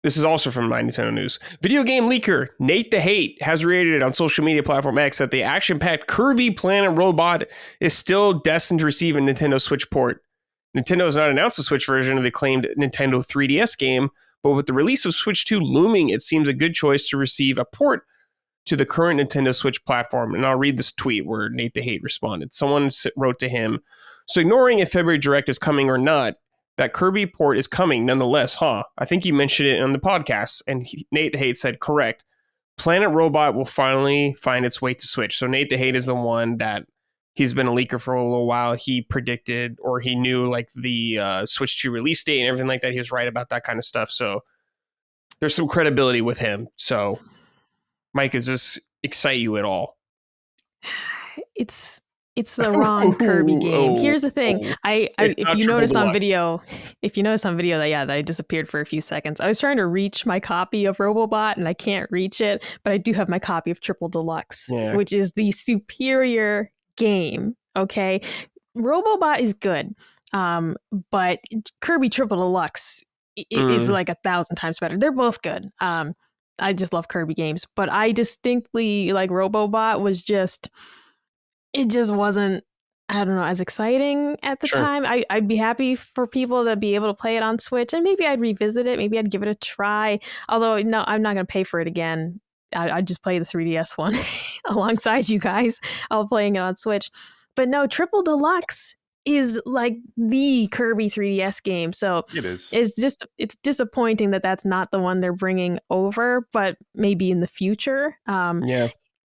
This is also from My Nintendo News. Video game leaker Nate the Hate has reiterated on social media platform X that the action-packed Kirby Planet Robot is still destined to receive a Nintendo Switch port. Nintendo has not announced the Switch version of the acclaimed Nintendo 3DS game, but with the release of Switch 2 looming, it seems a good choice to receive a port to the current Nintendo Switch platform. And I'll read this tweet where Nate the Hate responded. Someone wrote to him, so ignoring if February Direct is coming or not, that Kirby port is coming nonetheless, huh? I think you mentioned it on the podcast. And Nate the Hate said, correct. Planet Robot will finally find its way to Switch. So Nate the Hate is the one that he's been a leaker for a little while. He predicted, or he knew like the Switch 2 release date and everything like that. He was right about that kind of stuff. So there's some credibility with him. So Mike, does this excite you at all?
It's the wrong Kirby game. Here's the thing. If you noticed on video that I disappeared for a few seconds. I was trying to reach my copy of Robobot and I can't reach it, but I do have my copy of Triple Deluxe, which is the superior game. Okay. Robobot is good. But Kirby Triple Deluxe is like 1,000 times better. They're both good. I just love Kirby games, but I distinctly like Robobot was just, it just wasn't, I don't know, as exciting at the time. I'd be happy for people to be able to play it on Switch, and maybe I'd revisit it. Maybe I'd give it a try. Although, no, I'm not going to pay for it again. I'd just play the 3DS one alongside you guys. I'll playing it on Switch. But no, Triple Deluxe is like the Kirby 3DS game. So
it is.
It's disappointing that that's not the one they're bringing over, but maybe in the future.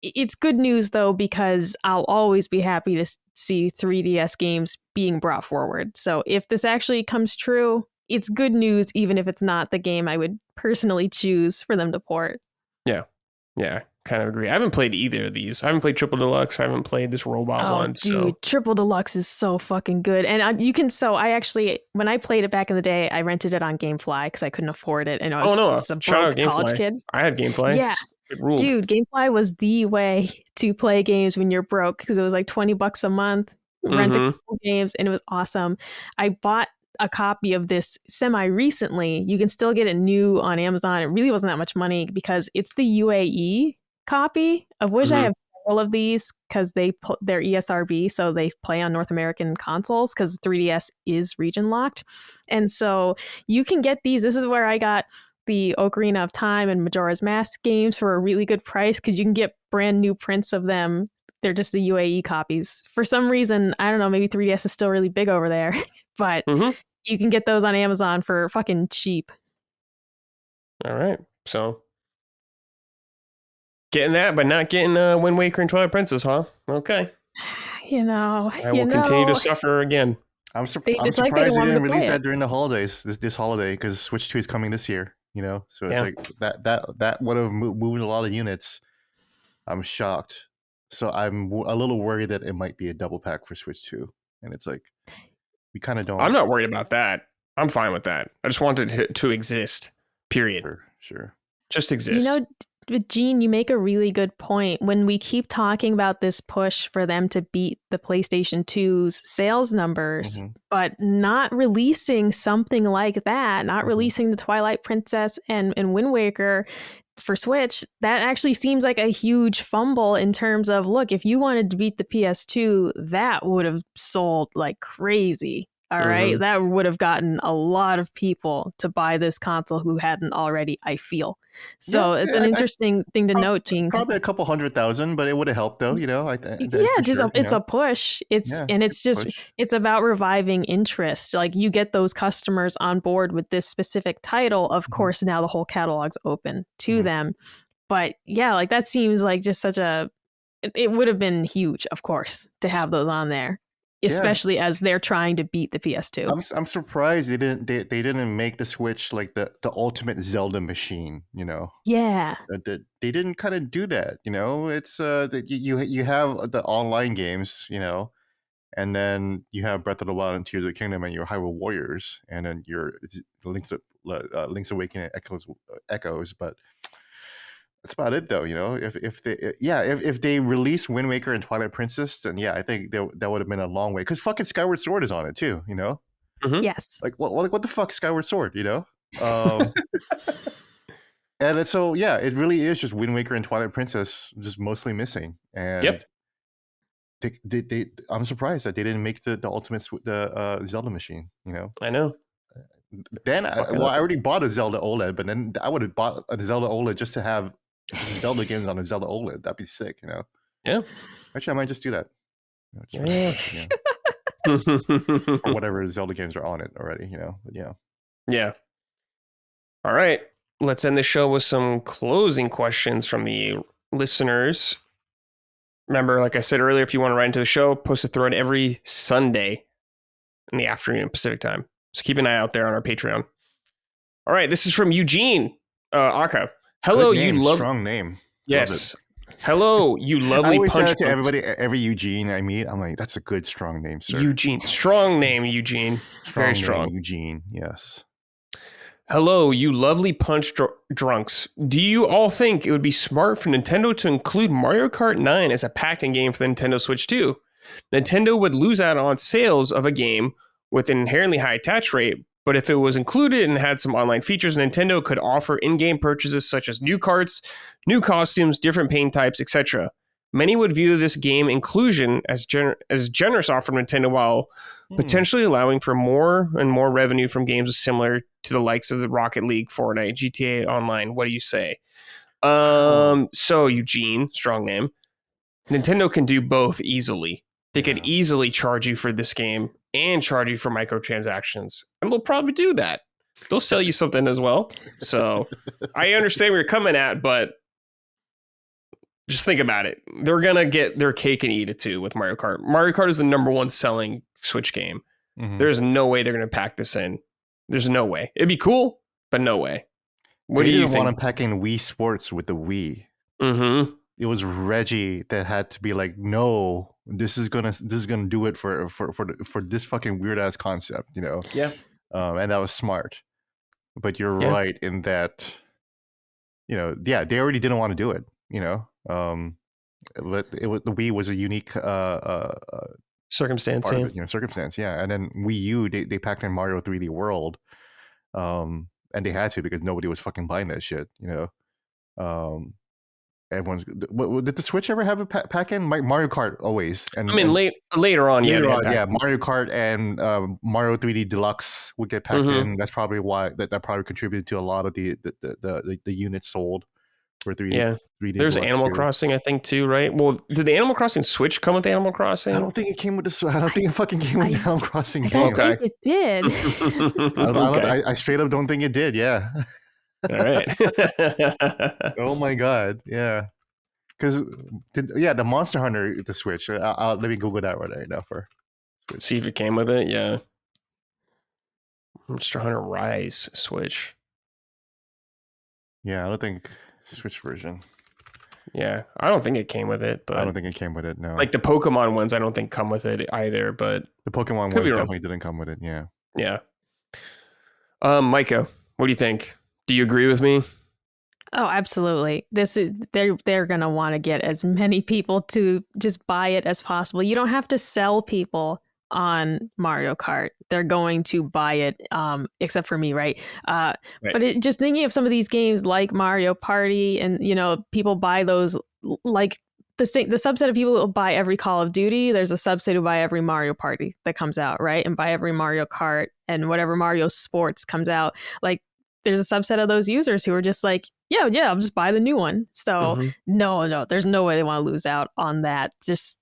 It's good news, though, because I'll always be happy to see 3DS games being brought forward. So if this actually comes true, it's good news, even if it's not the game I would personally choose for them to port.
Yeah, kind of agree. I haven't played either of these. I haven't played Triple Deluxe. I haven't played this Robot one.
Dude, Triple Deluxe is so fucking good. And I actually, when I played it back in the day, I rented it on GameFly because I couldn't afford it. And I was a broke college kid.
I had GameFly.
Yeah. Dude, GameFly was the way to play games when you're broke because it was like $20 a month, rent a couple games, and it was awesome. I bought a copy of this semi-recently. You can still get it new on Amazon. It really wasn't that much money because it's the UAE copy, of which I have several of these because they're ESRB, so they play on North American consoles because 3DS is region locked. And so you can get these. This is where I got the Ocarina of Time and Majora's Mask games for a really good price because you can get brand new prints of them. They're just the UAE copies. For some reason, I don't know, maybe 3DS is still really big over there, but you can get those on Amazon for fucking cheap.
All right. So getting that, but not getting Wind Waker and Twilight Princess, huh? Okay. I will continue to suffer again.
I'm surprised they didn't release that during the holidays, this holiday, because Switch 2 is coming this year, So it's like that would have moved a lot of units. I'm shocked. So I'm a little worried that it might be a double pack for Switch 2. And it's like, we kind of don't.
I'm not worried about that. I'm fine with that. I just wanted it to exist, period.
Sure.
Just exist. Gene, you make a really good point. When we keep talking about this push for them to beat the PlayStation 2's sales numbers, but not releasing something like that, not releasing the Twilight Princess and Wind Waker for Switch, that actually seems like a huge fumble in terms of, look, if you wanted to beat the PS2, that would have sold like crazy. All right. That would have gotten a lot of people to buy this console who hadn't already, I feel. So it's an interesting thing to note, Gene.
Probably a couple 100,000, but it would have helped though,
it's a push. It's about reviving interest. Like you get those customers on board with this specific title. Of course, now the whole catalog's open to them. But yeah, like that seems like just it would have been huge, of course, to have those on there. Especially as they're trying to beat the PS2.
I'm surprised they didn't make the Switch like the ultimate Zelda machine,
Yeah.
They didn't kind of do that, It's you have the online games, and then you have Breath of the Wild and Tears of the Kingdom and your Hyrule Warriors, and then your Link's Awakening Echoes, but that's about it, though. If they release Wind Waker and Twilight Princess, then I think that would have been a long way. Because fucking Skyward Sword is on it too,
Yes.
Like what the fuck, Skyward Sword, And so it really is just Wind Waker and Twilight Princess, just mostly missing. And I'm surprised that they didn't make the ultimate Zelda machine.
I know.
Then,
Fuck it
I
up.
already bought a Zelda OLED, but then I would have bought a Zelda OLED just to have Zelda games on a Zelda OLED. That'd be sick, you know?
Yeah.
Actually, I might just do that. You know, just for
Yeah.
nostalgia, yeah. Or whatever Zelda games are on it already, you know? But yeah.
Yeah. All right. Let's end the show with some closing questions from the listeners. Remember, like I said earlier, if you want to write into the show, post a thread every Sunday in the afternoon Pacific time. So keep an eye out there on our Patreon. All right. This is from Eugene Aka. Hello,
Good name,
you love.
strong name.
Yes. Hello, you
I
lovely
always say
punch.
that to everybody, every Eugene I meet. I'm like, that's a good, strong name, sir.
Eugene. Strong name, Eugene. Very strong.
Name, Eugene, yes.
Hello, you lovely punch drunks. Do you all think it would be smart for Nintendo to include Mario Kart 9 as a pack-in game for the Nintendo Switch 2? Nintendo would lose out on sales of a game with an inherently high attach rate, but if it was included and had some online features, Nintendo could offer in-game purchases such as new carts, new costumes, different paint types, etc. Many would view this game inclusion as generous offer from Nintendo, while potentially allowing for more and more revenue from games similar to the likes of the Rocket League, Fortnite, GTA Online. What do you say? So Eugene, strong name, Nintendo can do both easily. They could easily charge you for this game and charge you for microtransactions, and they'll probably do that. They'll sell you something as well. So I understand where you're coming at, but just think about it. They're going to get their cake and eat it too with Mario Kart. Mario Kart is the number one selling Switch game.
Mm-hmm.
There's no way they're going to pack this in. There's no way. It'd be cool, but no way. What do you think?
Want to pack in Wii Sports with the Wii.
Mm-hmm.
It was Reggie that had to be like, no, this is gonna do it for this fucking weird ass concept, you know?
Yeah.
And that was smart. But you're right in that, you know, they already didn't want to do it, you know. But the Wii was a unique
circumstance,
circumstance, and then Wii U they packed in Mario 3D World, and they had to because nobody was fucking buying that shit, you know. Everyone's. Did the Switch ever have a pack in? Mario Kart always, and
I mean later on,
Mario Kart and Mario 3D Deluxe would get packed in. That's probably why that probably contributed to a lot of the units sold for 3D.
Yeah.
3D
There's
Deluxe
Animal
too.
Crossing, I think, too, right? Well, did the Animal Crossing Switch come with Animal Crossing?
I don't think it came with the. I don't think it fucking came with the Animal Crossing game.
I don't think it did.
I straight up don't think it did. Yeah.
All right.
Oh my god. Yeah. Because the Monster Hunter the Switch. Let me Google that right now for Switch.
See if it came with it. Yeah. Monster Hunter Rise Switch.
Yeah, I don't think Switch version.
Yeah, I don't think it came with it, but
I don't think it came with it. No,
like the Pokemon ones, I don't think come with it either. But
the Pokemon ones definitely didn't come with it. Yeah.
Yeah. Micah, what do you think? Do you agree with me?
Oh, absolutely. They're going to want to get as many people to just buy it as possible. You don't have to sell people on Mario Kart. They're going to buy it, except for me, right? Right. But just thinking of some of these games like Mario Party, and you know, people buy those, like the subset of people who buy every Call of Duty. There's a subset who buy every Mario Party that comes out, right? And buy every Mario Kart and whatever Mario Sports comes out. Like, there's a subset of those users who are just like, yeah, I'll just buy the new one. So no, there's no way they want to lose out on that. Just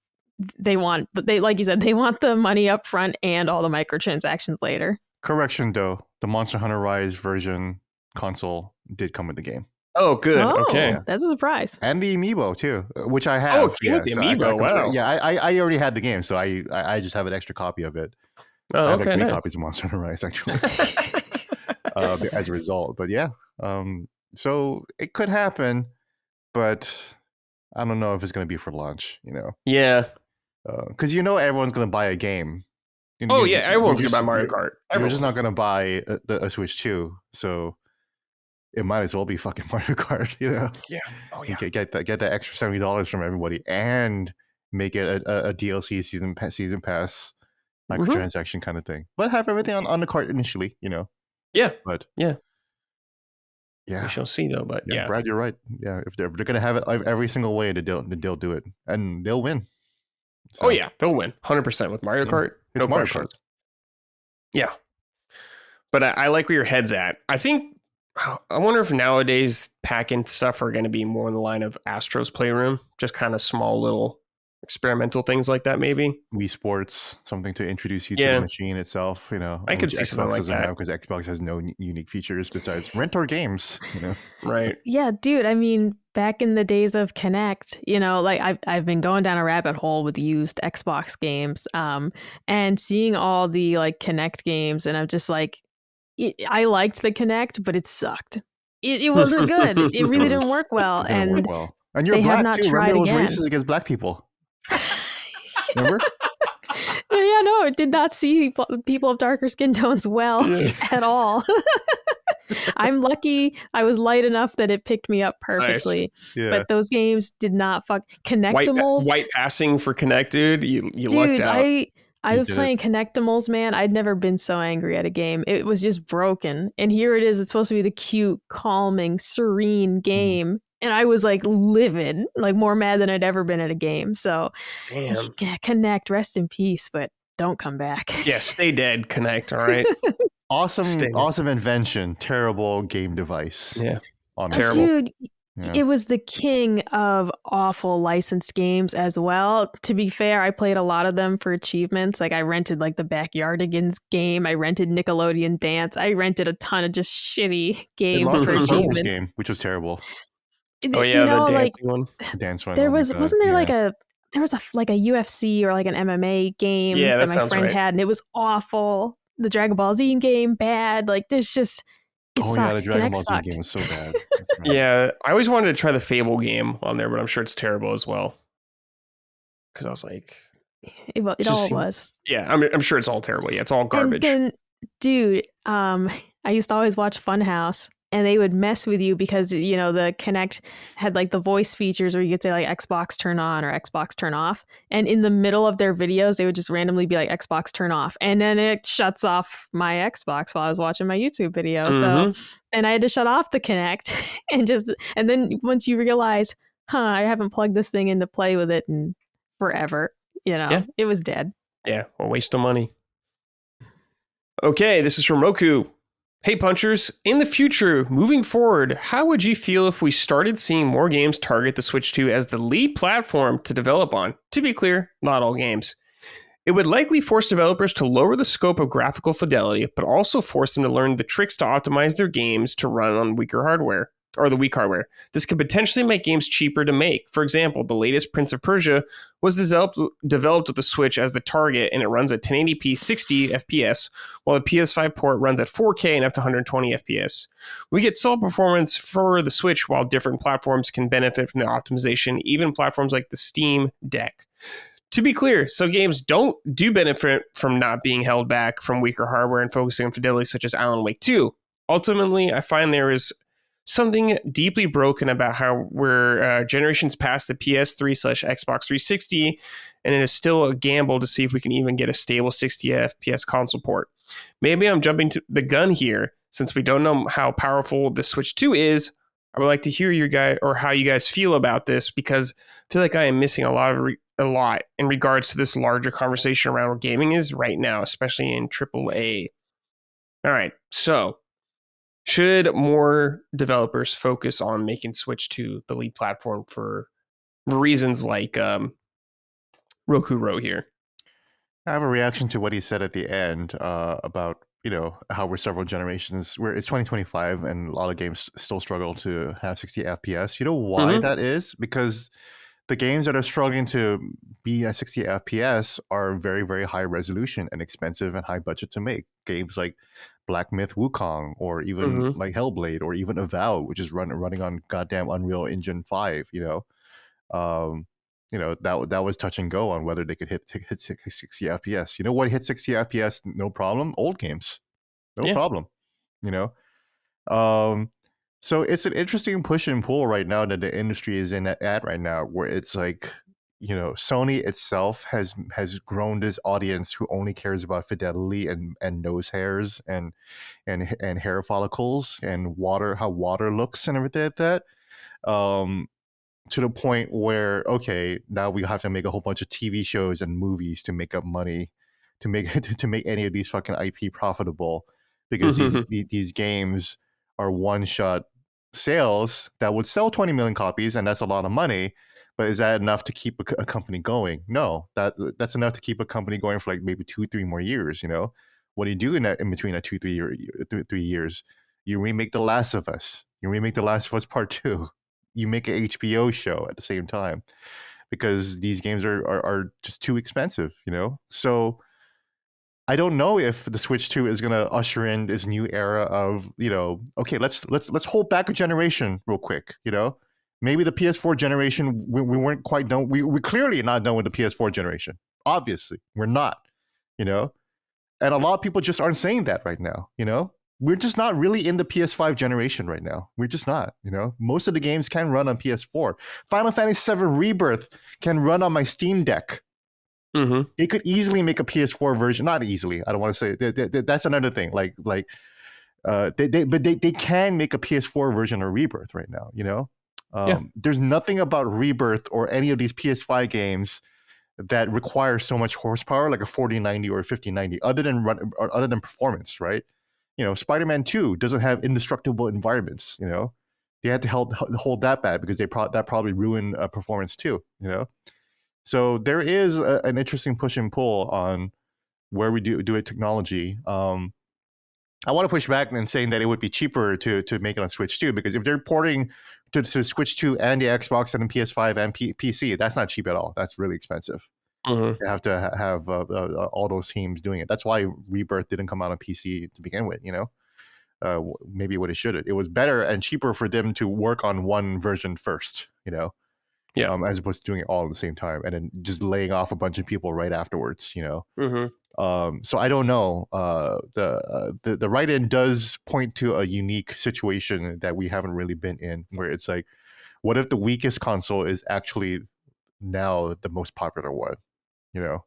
like you said, they want the money up front and all the microtransactions later.
Correction though, the Monster Hunter Rise version console did come with the game.
Oh, good. Okay,
that's a surprise.
And the Amiibo too, which I have.
Oh, the Amiibo. Wow.
Yeah, I already had the game, so I just have an extra copy of it.
Oh,
I have
okay.
3 copies of Monster Hunter Rise actually. As a result, but yeah, so it could happen, but I don't know if it's going to be for launch, you know.
Yeah,
because everyone's going to buy a game.
Everyone's going to buy Mario Kart.
You're just not going to buy a Switch 2, so it might as well be fucking Mario Kart, you know.
Yeah. Oh yeah.
Get that extra $70 from everybody and make it a DLC season pass microtransaction kind of thing, but have everything on the cart initially, you know.
Yeah,
but
yeah,
we
shall see though. But yeah,
Brad, you're right. Yeah, if they're gonna have it every single way, they'll do it, and they'll win. So,
oh yeah, they'll win 100% with Mario Kart.
It's
No
Mario
questions.
Kart.
Yeah. But I like where your head's at. I wonder if nowadays pack-in stuff are going to be more in the line of Astro's Playroom, just kind of small little experimental things like that, maybe.
Wii Sports, something to introduce you to
Yeah.
the machine itself, you know.
I could
which
see something
Xbox
like
doesn't
that.
have because Xbox has no unique features besides rent our games, you know.
Right.
Yeah, dude. I mean, back in the days of Kinect, you know, like I've been going down a rabbit hole with used Xbox games, and seeing all the like Kinect games, and I'm just like, I liked the Kinect, but it sucked. It wasn't good. It really didn't work well,
It didn't work
and
well. And you're
they have
black
not
too. Remember,
tried
it was
again.
racist against black people. Remember?
Yeah, no, it did not see people of darker skin tones well at all. I'm lucky I was light enough that it picked me up perfectly.
Yeah.
But those games did not Connectimals.
White passing for Kinect, dude. You lucked
Dude,
out.
I
You
was
did
playing Connectimals, man. I'd never been so angry at a game. It was just broken. And here it is. It's supposed to be the cute, calming, serene game. And I was like livid, like more mad than I'd ever been at a game. So
Damn.
Connect, rest in peace, but don't come back.
Yeah, stay dead, Kinect, all right?
Awesome invention. Terrible game device.
Yeah.
Honestly.
Terrible.
Dude,
Yeah.
it was the king of awful licensed games as well. To be fair, I played a lot of them for achievements. Like I rented like the Backyardigans game. I rented Nickelodeon Dance. I rented a ton of just shitty
They
games
launched
for
the Turtles
achievements.
game, which was terrible.
Oh yeah,
You know,
the
like
dancing one.
The dance one.
there
oh my
was
God,
wasn't there
yeah.
like a UFC or like an MMA game
Yeah, that
that my
sounds
friend
right.
had, and it was awful. The Dragon Ball Z game bad. Like there's just it
Oh
sucked.
yeah, the Dragon
Kinect
Ball Z
sucked.
game was so bad. That's right.
Yeah, I always wanted to try the Fable game on there, but I'm sure it's terrible as well. Because I was like,
It
just
all
seemed-
was.
yeah, I'm sure it's all terrible. Yeah, it's all garbage.
And then, dude, I used to always watch Funhouse, and they would mess with you because you know the Kinect had like the voice features where you could say like Xbox turn on or Xbox turn off, and in the middle of their videos they would just randomly be like Xbox turn off, and then it shuts off my Xbox while I was watching my YouTube video. So and I had to shut off the Kinect and then once you realize, I haven't plugged this thing in to play with it in forever, you know,
Yeah.
it was dead.
Yeah, a waste of money. Okay, this is from Roku. Hey Punchers, in the future, moving forward, how would you feel if we started seeing more games target the Switch 2 as the lead platform to develop on? To be clear, not all games. It would likely force developers to lower the scope of graphical fidelity, but also force them to learn the tricks to optimize their games to run on weaker hardware, or the weak hardware. This could potentially make games cheaper to make. For example, the latest Prince of Persia was developed with the Switch as the target, and it runs at 1080p 60 FPS, while the PS5 port runs at 4K and up to 120 FPS. We get solid performance for the Switch, while different platforms can benefit from the optimization, even platforms like the Steam Deck. To be clear, some games do benefit from not being held back from weaker hardware and focusing on fidelity, such as Alan Wake 2. Ultimately, I find there is something deeply broken about how we're generations past the PS3/Xbox 360, and it is still a gamble to see if we can even get a stable 60 FPS console port. Maybe I'm jumping to the gun here, since we don't know how powerful the Switch 2 is. I would like to hear you guys or how you guys feel about this, because I feel like I am missing a lot in regards to this larger conversation around where gaming is right now, especially in AAA. All right, so should more developers focus on making Switch 2 the lead platform for reasons like Roku wrote here?
I have a reaction to what he said at the end about, you know, how we're several generations where it's 2025 and a lot of games still struggle to have 60 FPS. You know why that is? Because the games that are struggling to be at 60 FPS are very, very high resolution and expensive and high budget to make. Games like Black Myth Wukong, or even like Hellblade, or even Avowed, which is running on goddamn Unreal Engine 5, you know. That was touch and go on whether they could hit 60 FPS. You know what hit 60 FPS? No problem. Old games, no problem. You know, so it's an interesting push and pull right now that the industry is at right now, where it's like, you know, Sony itself has grown this audience who only cares about fidelity and nose hairs and hair follicles and how water looks and everything like that. To the point where, okay, now we have to make a whole bunch of TV shows and movies to make up money to make any of these fucking IP profitable, because these games are one-shot sales that would sell 20 million copies, and that's a lot of money. But is that enough to keep a company going? No, that's enough to keep a company going for like maybe 2-3 more years. What do you do in between that 3 years? You remake The Last of Us. You remake The Last of Us Part 2. You make an HBO show at the same time, because these games are just too expensive. So I don't know if the Switch 2 is going to usher in this new era of, okay, let's hold back a generation real quick. Maybe the PS4 generation, we weren't quite done. We're clearly not done with the PS4 generation. Obviously, we're not. And a lot of people just aren't saying that right now. We're just not really in the PS5 generation right now. We're just not. Most of the games can run on PS4. Final Fantasy VII Rebirth can run on my Steam Deck.
Mm-hmm.
They could easily make a PS4 version. Not easily. I don't want to say that's another thing. They can make a PS4 version of Rebirth right now. There's nothing about Rebirth or any of these PS5 games that require so much horsepower, like a 4090 or a 5090, other than performance, right? Spider-Man 2 doesn't have indestructible environments. They had to hold that back because that probably ruined performance too. So there is an interesting push and pull on where we do it technology. I want to push back and saying that it would be cheaper to make it on Switch 2, because if they're porting to Switch 2 and the Xbox and the PS5 and PC, that's not cheap at all. That's really expensive.
Mm-hmm.
You have to have all those teams doing it. That's why Rebirth didn't come out on PC to begin with. Maybe what it should have. It was better and cheaper for them to work on one version first. As opposed to doing it all at the same time and then just laying off a bunch of people right afterwards.
Mm-hmm.
So I don't know. The write-in does point to a unique situation that we haven't really been in, where it's like, what if the weakest console is actually now the most popular one?
Yeah.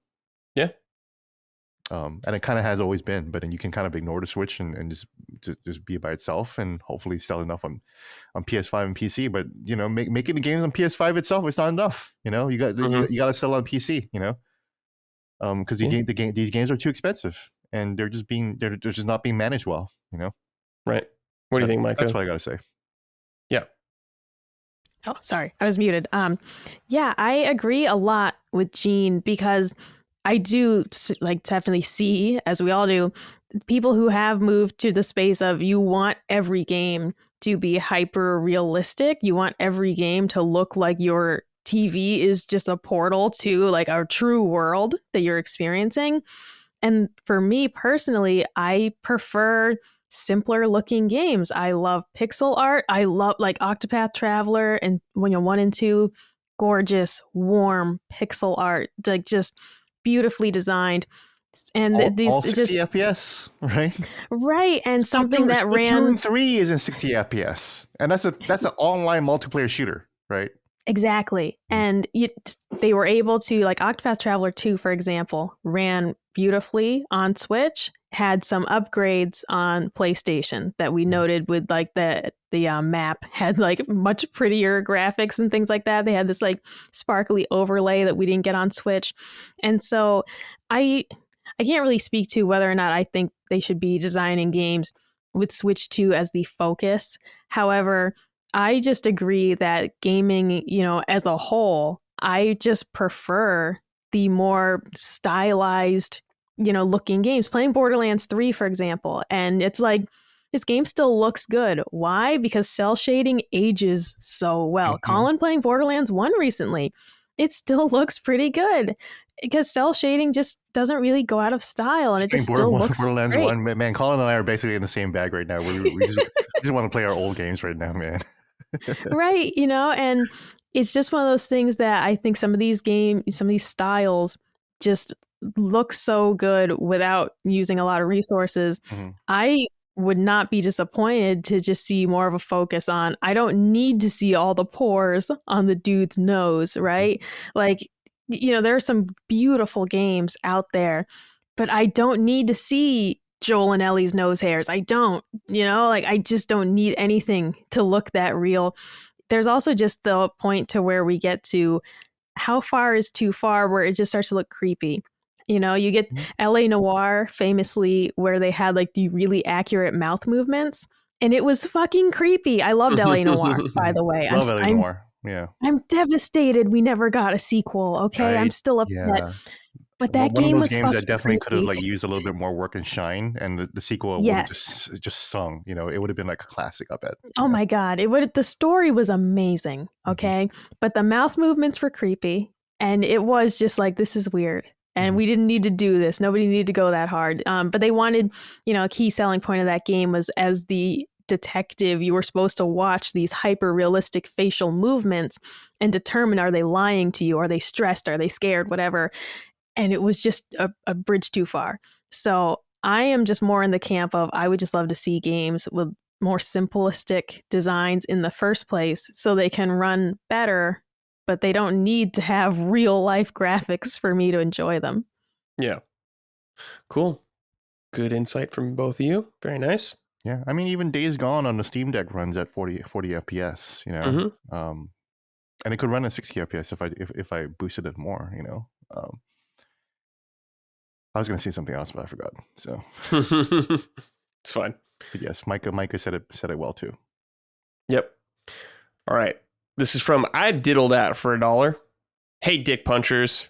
And it kind of has always been, but then you can kind of ignore the Switch and just be by itself and hopefully sell enough on PS5 and PC. But making the games on PS5 itself is not enough. You got you got to sell on PC. Because these games are too expensive and they're just not being managed well.
Right. What do you think, Mike?
That's what I got to say.
Yeah.
Oh, sorry, I was muted. Yeah, I agree a lot with Gene, because I do definitely see, as we all do, people who have moved to the space of, you want every game to be hyper realistic. You want every game to look like your TV is just a portal to like a true world that you're experiencing. And for me personally, I prefer simpler looking games. I love pixel art. I love like Octopath Traveler and when you're 1 and 2, gorgeous, warm pixel art, like just beautifully designed. And
all 60 FPS, right?
Right, and something that ran.
Splatoon 3 is in 60 FPS, and that's an online multiplayer shooter, right?
Exactly, and they were able to, like Octopath Traveler 2, for example, ran beautifully on Switch, had some upgrades on PlayStation that we noted with like the map had like much prettier graphics and things like that. They had this like sparkly overlay that we didn't get on Switch, and so I can't really speak to whether or not I think they should be designing games with Switch 2 as the focus. However, I just agree that gaming, as a whole, I just prefer the more stylized, looking games. Playing Borderlands 3, for example, and it's like, this game still looks good. Why? Because cell shading ages so well.
Mm-hmm.
Colin playing Borderlands 1 recently, it still looks pretty good because cell shading just doesn't really go out of style, and it just still looks
Borderlands
great.
1, man. Colin and I are basically in the same bag right now. We just want to play our old games right now, man.
Right, and it's just one of those things that I think some of these styles just look so good without using a lot of resources.
Mm-hmm.
I would not be disappointed to just see more of a focus on, I don't need to see all the pores on the dude's nose, right? Like, there are some beautiful games out there, but I don't need to see Joel and Ellie's nose hairs. I don't, I just don't need anything to look that real. There's also just the point to where we get to how far is too far, where it just starts to look creepy. You know, you get LA Noire famously where they had like the really accurate mouth movements and it was fucking creepy. I loved LA Noire, by the way.
Love LA Noire. Yeah.
I'm devastated we never got a sequel, okay? I'm still upset.
Yeah.
But that
one
game
of those
was
games that
fucking
definitely could have
creepy.
like used a little bit more work and shine, and the sequel would have just sung. You know, it would have been like a classic. I bet.
Oh my god, it would. The story was amazing, okay, but the mouth movements were creepy, and it was just like, this is weird, and we didn't need to do this. Nobody needed to go that hard. But they wanted, you know, a key selling point of that game was as the detective, you were supposed to watch these hyper realistic facial movements and determine, are they lying to you? Are they stressed? Are they scared? Whatever. And it was just a bridge too far. So I am just more in the camp of, I would just love to see games with more simplistic designs in the first place so they can run better, but they don't need to have real life graphics for me to enjoy them.
Yeah. Cool. Good insight from both of you. Very nice.
Yeah. I mean, even Days Gone on the Steam Deck runs at 40 FPS, you know. And it could run at 60 FPS if I boosted it more, you know. I was going to say something else, but I forgot. So
it's fine.
But yes, Micah said it well too.
Yep. All right. This is from I diddle that for $1. Hey, dick punchers.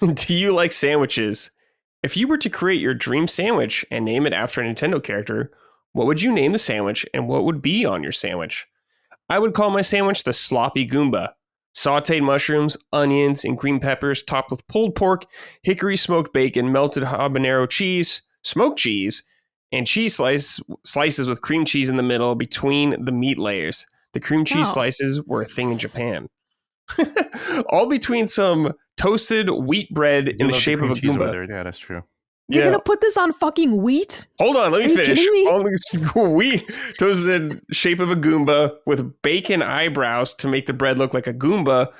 Do you like sandwiches? If you were to create your dream sandwich and name it after a Nintendo character, what would you name the sandwich and what would be on your sandwich? I would call my sandwich the Sloppy Goomba. Sauteed mushrooms, onions, and green peppers topped with pulled pork, hickory smoked bacon, melted habanero cheese, smoked cheese, and cheese slices with cream cheese in the middle between the meat layers. The cream cheese slices were a thing in Japan. All between some toasted wheat bread in the shape of a Goomba.
Yeah, that's true.
You're going to put this on fucking wheat?
Hold on, let me finish. Wheat toasted shape of a Goomba with bacon eyebrows to make the bread look like a Goomba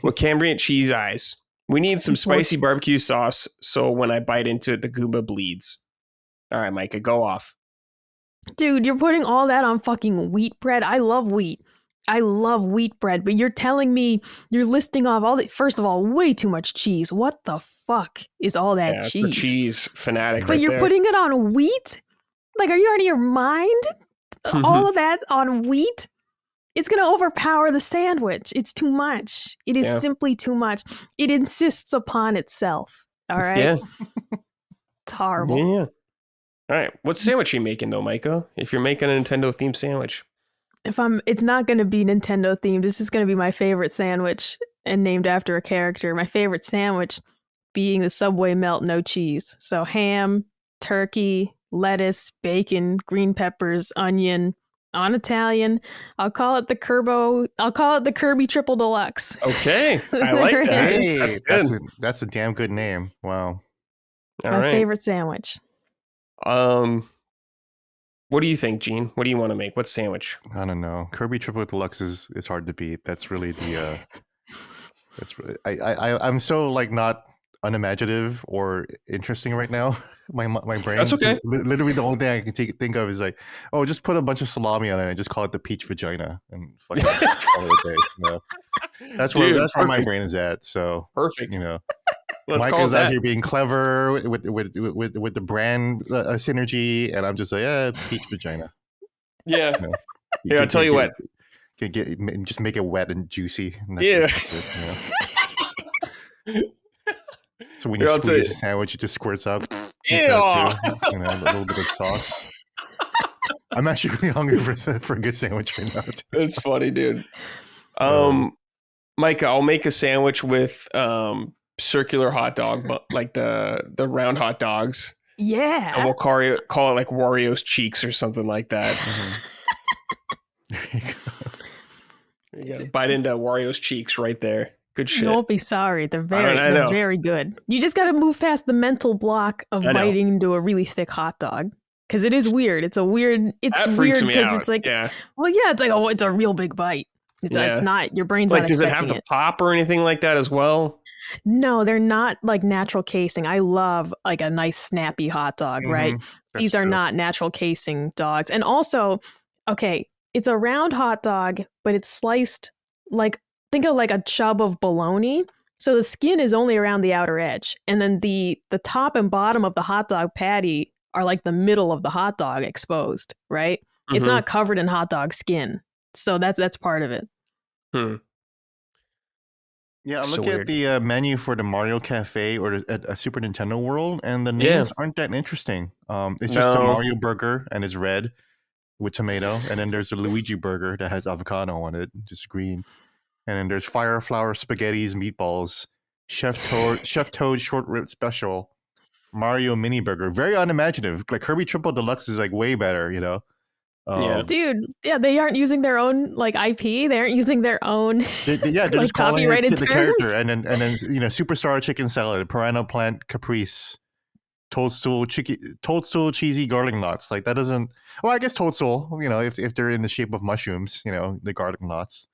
with Cambrian cheese eyes. We need some spicy barbecue sauce so when I bite into it, the Goomba bleeds. All right, Micah, go off.
Dude, you're putting all that on fucking wheat bread? I love wheat. I love wheat bread, but you're telling me you're listing off all the, first of all, way too much cheese. What the fuck is all that cheese?
The cheese fanatic.
But you're putting it on wheat? Like, are you out of your mind? All of that on wheat? It's going to overpower the sandwich. It's too much. It is simply too much. It insists upon itself. All right?
Yeah.
It's horrible.
Yeah. All right. What sandwich are you making, though, Micah? If you're making a Nintendo-themed sandwich.
It's not going to be Nintendo themed. This is going to be my favorite sandwich and named after a character. My favorite sandwich being the Subway melt, no cheese. So ham, turkey, lettuce, bacon, green peppers, onion. On Italian, I'll call it the Kirby Triple Deluxe.
Okay, I like that.
Hey,
that's good.
That's a damn good name. Wow.
My favorite sandwich.
What do you think, Gene? What do you want to make? What sandwich?
I don't know. Kirby Triple Deluxe is hard to beat. That's really the. That's really. I'm so like not unimaginative or interesting right now. My brain.
That's okay.
Literally, the only thing I can think of is like, oh, just put a bunch of salami on it and just call it the peach vagina and fucking call it a day. You know? That's where my brain is at. So
perfect.
You know.
Mike
is out here being clever with the brand synergy, and I'm just like, peach vagina.
Yeah. You know, yeah, I'll tell you what.
Just make it wet and juicy. And
that's
it, you know? So when you squeeze a sandwich, it just squirts out.
Yeah.
You know, a little bit of sauce. I'm actually really hungry for a good sandwich right now.
That's funny, dude. Micah, I'll make a sandwich with circular hot dog, like the round hot dogs.
Yeah.
And we'll call it like Wario's cheeks or something like that.
There you go.
You gotta bite into Wario's cheeks right there. Good shit.
You won't be sorry. They're very good. You just got to move past the mental block of biting into a really thick hot dog. Because it is weird. It's weird because it's like, it's like, it's a real big bite. It's not, your brain's
like,
not
does it
expecting
have the pop or anything like that as well?
No, they're not like natural casing. I love like a nice snappy hot dog, right? These are not natural casing dogs. And also, okay, it's a round hot dog, but it's sliced like, think of like a chub of bologna, So the skin is only around the outer edge, and then the top and bottom of the hot dog patty are like the middle of the hot dog exposed, right? It's
Mhm.
not covered in hot dog skin. So that's part of it.
Yeah, I'm
So
looking
weird.
at the menu for the Mario Cafe or at a Super Nintendo World, and the names aren't that interesting. It's just a
No.
Mario burger, and it's red with tomato, and then there's a Luigi burger that has avocado on it, just green, and then there's Fire Flower spaghettis, meatballs, Chef Toad short rib special, Mario mini burger. Very unimaginative. Like Kirby Triple Deluxe is like way better, you know.
Yeah.
Dude, yeah, they aren't using their own like IP. They aren't using their own
they're
like
just calling it
copyrighted
to the
terms.
character, and then you know, Superstar chicken salad, Piranha Plant Caprice, Toadstool cheesy garlic knots. Like that doesn't. Well, I guess Toadstool. You know, if they're in the shape of mushrooms, you know, the garlic knots,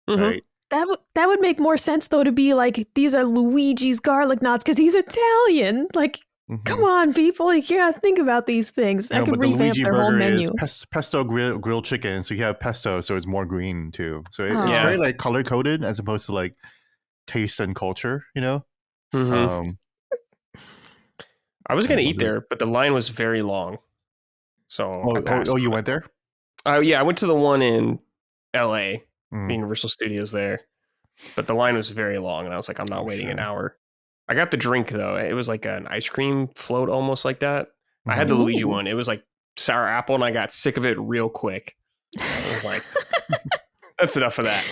Mhm.
right?
That would make more sense though to be like these are Luigi's garlic knots because he's Italian. Like, come on, people! Like, you gotta think about these things.
You know,
I could
but the
revamp
Luigi
their whole
burger
menu.
is pesto grilled chicken, so you have pesto, so it's more green too. So it's
Yeah.
very like color coded as opposed to like taste and culture. You know.
Mhm. I was gonna
what
eat
is-
there, but the line was very long. So I passed
you
on
went there?
it. Yeah, I went to the one in LA,
Mm.
the Universal Studios there. But the line was very long, and I was like, I'm not waiting an hour. I got the drink though. It was like an ice cream float, almost like that. I had the Luigi
Ooh.
one. It was like sour apple, and I got sick of it real quick. I was like, that's enough of that.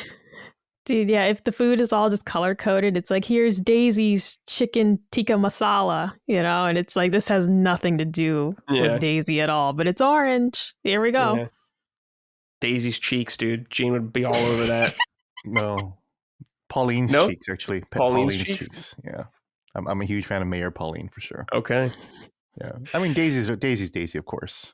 Dude, yeah, if the food is all just color coded, it's like here's Daisy's chicken tikka masala, you know, and it's like this has nothing to do
Yeah.
with Daisy at all, but it's orange. Here we go.
Yeah. Daisy's cheeks, dude. Gene would be all over that.
No, Pauline's
No?
cheeks actually.
Pauline's cheeks?
Yeah, I'm a huge fan of Mayor Pauline for sure.
Okay.
Yeah, I mean Daisy's Daisy, of course.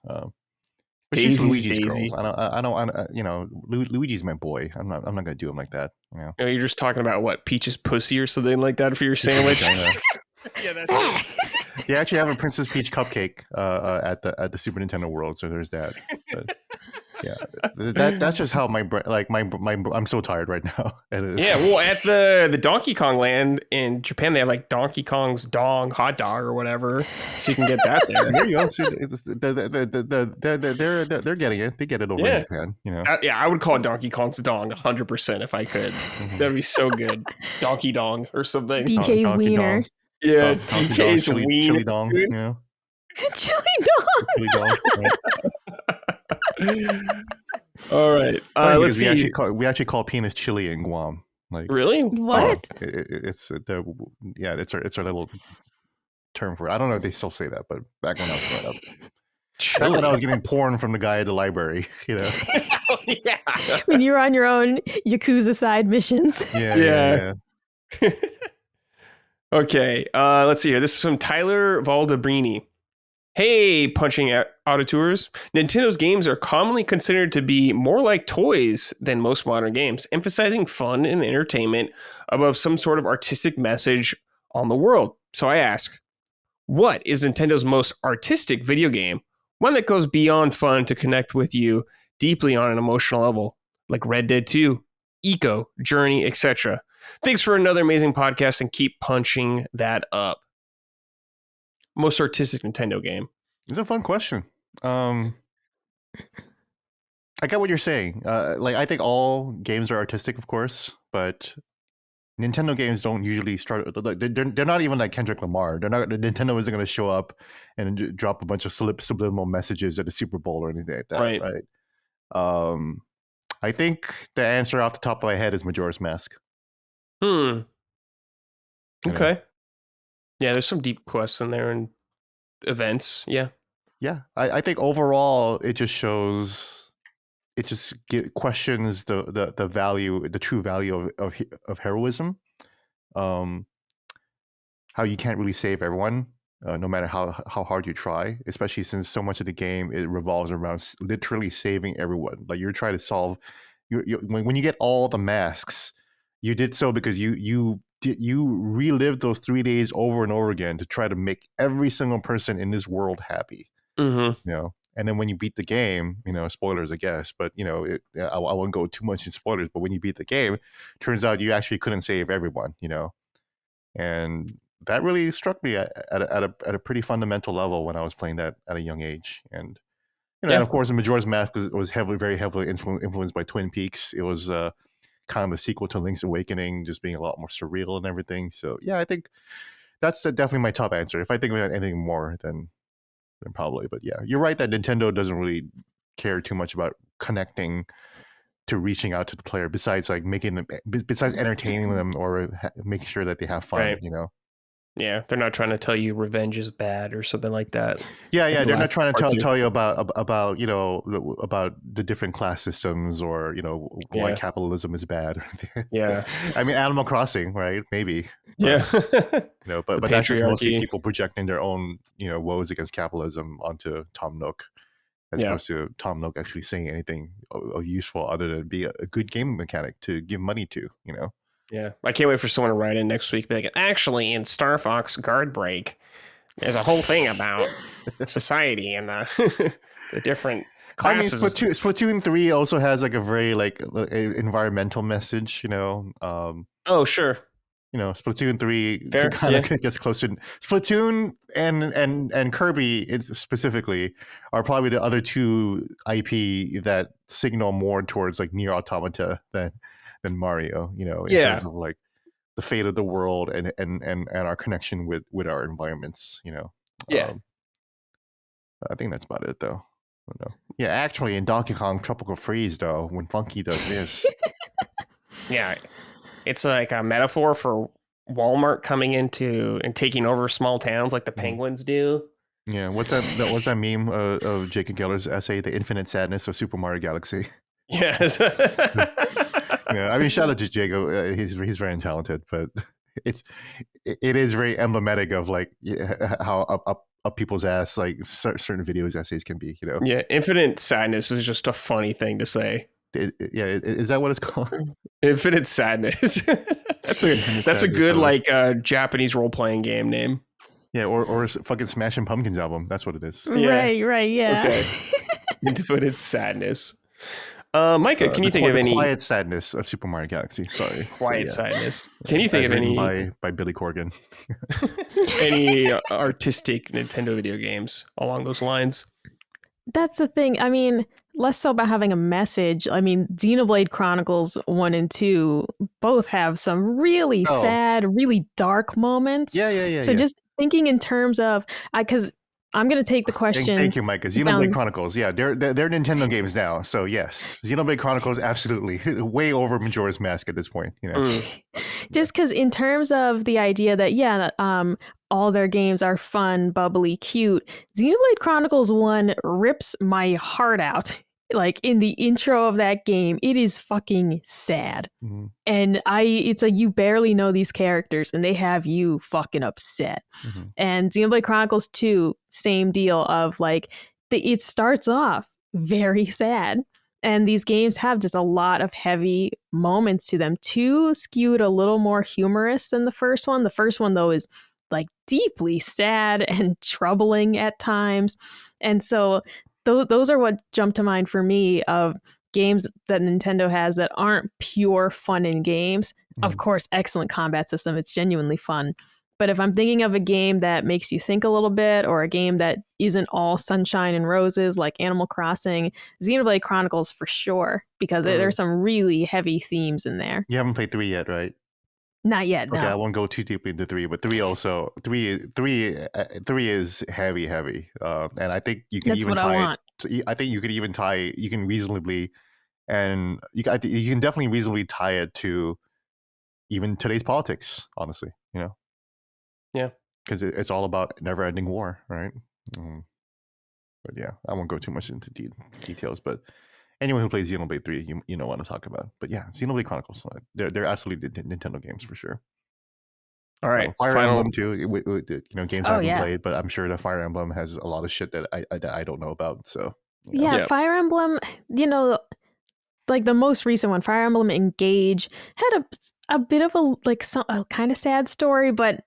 But
Daisy's
she's Luigi's
Daisy.
girl. I don't. You know, Luigi's my boy. I'm not gonna do him like that. You know.
Oh, you're just talking about what, Peach's pussy or something like that for your sandwich?
Vagina.
Yeah, that's it.
They actually have a Princess Peach cupcake at the Super Nintendo World, so there's that. But, yeah, that's just how my I'm so tired right now. It is.
Yeah, well, at the Donkey Kong land in Japan, they have like Donkey Kong's dong hot dog or whatever, so you can get that there.
There you go. See, they're getting it. They get it over in Japan. You know.
I would call it Donkey Kong's dong 100% if I could. That'd be so good. Donkey dong or something.
DK's
Donkey
wiener.
Dong.
Yeah,
Donkey Dong,
DK's
chili dong.
wiener.
You know.
Chili dog.
Chili dong. Right?
All right.
Funny
Let's
because
see.
we actually call penis chili in Guam. Like
Really?
What?
it's it's our little term for it. I don't know if they still say that, but back when I was growing up, back when I was getting porn from the guy at the library, you know.
Yeah.
When you're on your own Yakuza side missions.
Yeah.
Okay. Let's see here. This is from Tyler Valdabrini. Hey, punching auditeurs. Nintendo's games are commonly considered to be more like toys than most modern games, emphasizing fun and entertainment above some sort of artistic message on the world. So I ask, what is Nintendo's most artistic video game? One that goes beyond fun to connect with you deeply on an emotional level, like Red Dead 2, Eco, Journey, etc. Thanks for another amazing podcast and keep punching that up. Most artistic Nintendo game.
It's a fun question. I get what you're saying. Like I think all games are artistic, of course, but Nintendo games don't usually start. They're not even like Kendrick Lamar. Nintendo isn't going to show up and drop a bunch of subliminal messages at the Super Bowl or anything like that, right? I think the answer off the top of my head is Majora's Mask.
Okay. Yeah, there's some deep quests in there and events. Yeah.
Yeah, I think overall it just shows, it just questions the value, the true value of heroism. How you can't really save everyone, no matter how hard you try. Especially since so much of the game it revolves around literally saving everyone. Like you're trying to solve. When you get all the masks, you did so because you relived those 3 days over and over again to try to make every single person in this world happy. You know, and then when you beat the game, you know, spoilers, I guess, but you know, I won't go too much in spoilers. But when you beat the game, turns out you actually couldn't save everyone. You know, and that really struck me at a pretty fundamental level when I was playing that at a young age. And and of course, the Majora's Mask was very heavily influenced by Twin Peaks. It was kind of the sequel to Link's Awakening, just being a lot more surreal and everything. So yeah, I think that's definitely my top answer. If I think about anything more, then probably. But yeah, you're right that Nintendo doesn't really care too much about connecting to reaching out to the player, besides like making them, besides entertaining them or making sure that they have fun.
Right. Yeah, they're not trying to tell you revenge is bad or something like that.
Yeah, they're not trying to tell you about about the different class systems or why capitalism is bad.
Yeah,
I mean Animal Crossing, right? Maybe.
Yeah,
but that's just mostly people projecting their own woes against capitalism onto Tom Nook, as opposed to Tom Nook actually saying anything useful other than be a good game mechanic to give money to.
Yeah, I can't wait for someone to write in next week. Be like, actually, in Star Fox Guard Break, there's a whole thing about society and the different classes.
I mean, Splatoon 3 also has like a very environmental message.
Oh, sure.
Splatoon 3 kind of gets close to Splatoon and Kirby specifically are probably the other two IP that signal more towards like Nier Automata than Mario, in terms of like the fate of the world and our connection with our environments, I think that's about it though. Yeah, actually in Donkey Kong Tropical Freeze though, when Funky does this.
Yeah. It's like a metaphor for Walmart coming into and taking over small towns like the Penguins do.
Yeah, what's that meme of Jacob Geller's essay, The Infinite Sadness of Super Mario Galaxy?
Yes.
Yeah, I mean, shout out to Jacob. He's very talented, but it is very emblematic of like how up people's ass like certain videos essays can be.
Yeah, infinite sadness is just a funny thing to say.
Is that what it's called?
Infinite sadness. that's a good like Japanese role playing game name.
Yeah, or fucking Smashing Pumpkins album. That's what it is.
Right. Yeah.
Okay. Infinite sadness. Micah, can you think of any
quiet sadness of Super Mario Galaxy? Sorry,
quiet sadness. Can you think of any
by Billy Corgan?
Any artistic Nintendo video games along those lines?
That's the thing. I mean, less so about having a message. I mean, Xenoblade Chronicles 1 and 2 both have some really sad, really dark moments.
Yeah.
So just thinking in terms of, because I'm going to take the question.
Thank you, Micah. Xenoblade Chronicles. Yeah, they're Nintendo games now. So yes, Xenoblade Chronicles absolutely way over Majora's Mask at this point.
Just because in terms of the idea that all their games are fun, bubbly, cute. Xenoblade Chronicles 1 rips my heart out. Like in the intro of that game, it is fucking sad. Mm-hmm. And it's like you barely know these characters and they have you fucking upset. Mm-hmm. And Xenoblade Chronicles 2, same deal of like, it starts off very sad. And these games have just a lot of heavy moments to them. 2 skewed a little more humorous than the first one. The first one, though, is like deeply sad and troubling at times. And so those are what jump to mind for me of games that Nintendo has that aren't pure fun in games. Mm-hmm. Of course, excellent combat system. It's genuinely fun. But if I'm thinking of a game that makes you think a little bit, or a game that isn't all sunshine and roses like Animal Crossing, Xenoblade Chronicles for sure, because there's some really heavy themes in there.
You haven't played 3 yet, right?
Not yet.
Okay,
no.
I won't go too deeply into 3, but 3 is heavy, and I think you can
That's
even
what
tie.
I want.
I think you could even tie. You can reasonably, and you can definitely reasonably tie it to even today's politics. Honestly,
Yeah,
because it's all about never-ending war, right? But yeah, I won't go too much into details, but. Anyone who plays Xenoblade 3, you know what I'm talking about. But yeah, Xenoblade Chronicles, they're absolutely Nintendo games for sure.
All right,
Fire Emblem too. Games I haven't played, but I'm sure that Fire Emblem has a lot of shit that I don't know about. So
yeah, Fire Emblem, like the most recent one, Fire Emblem Engage, had a bit of a kind of sad story, but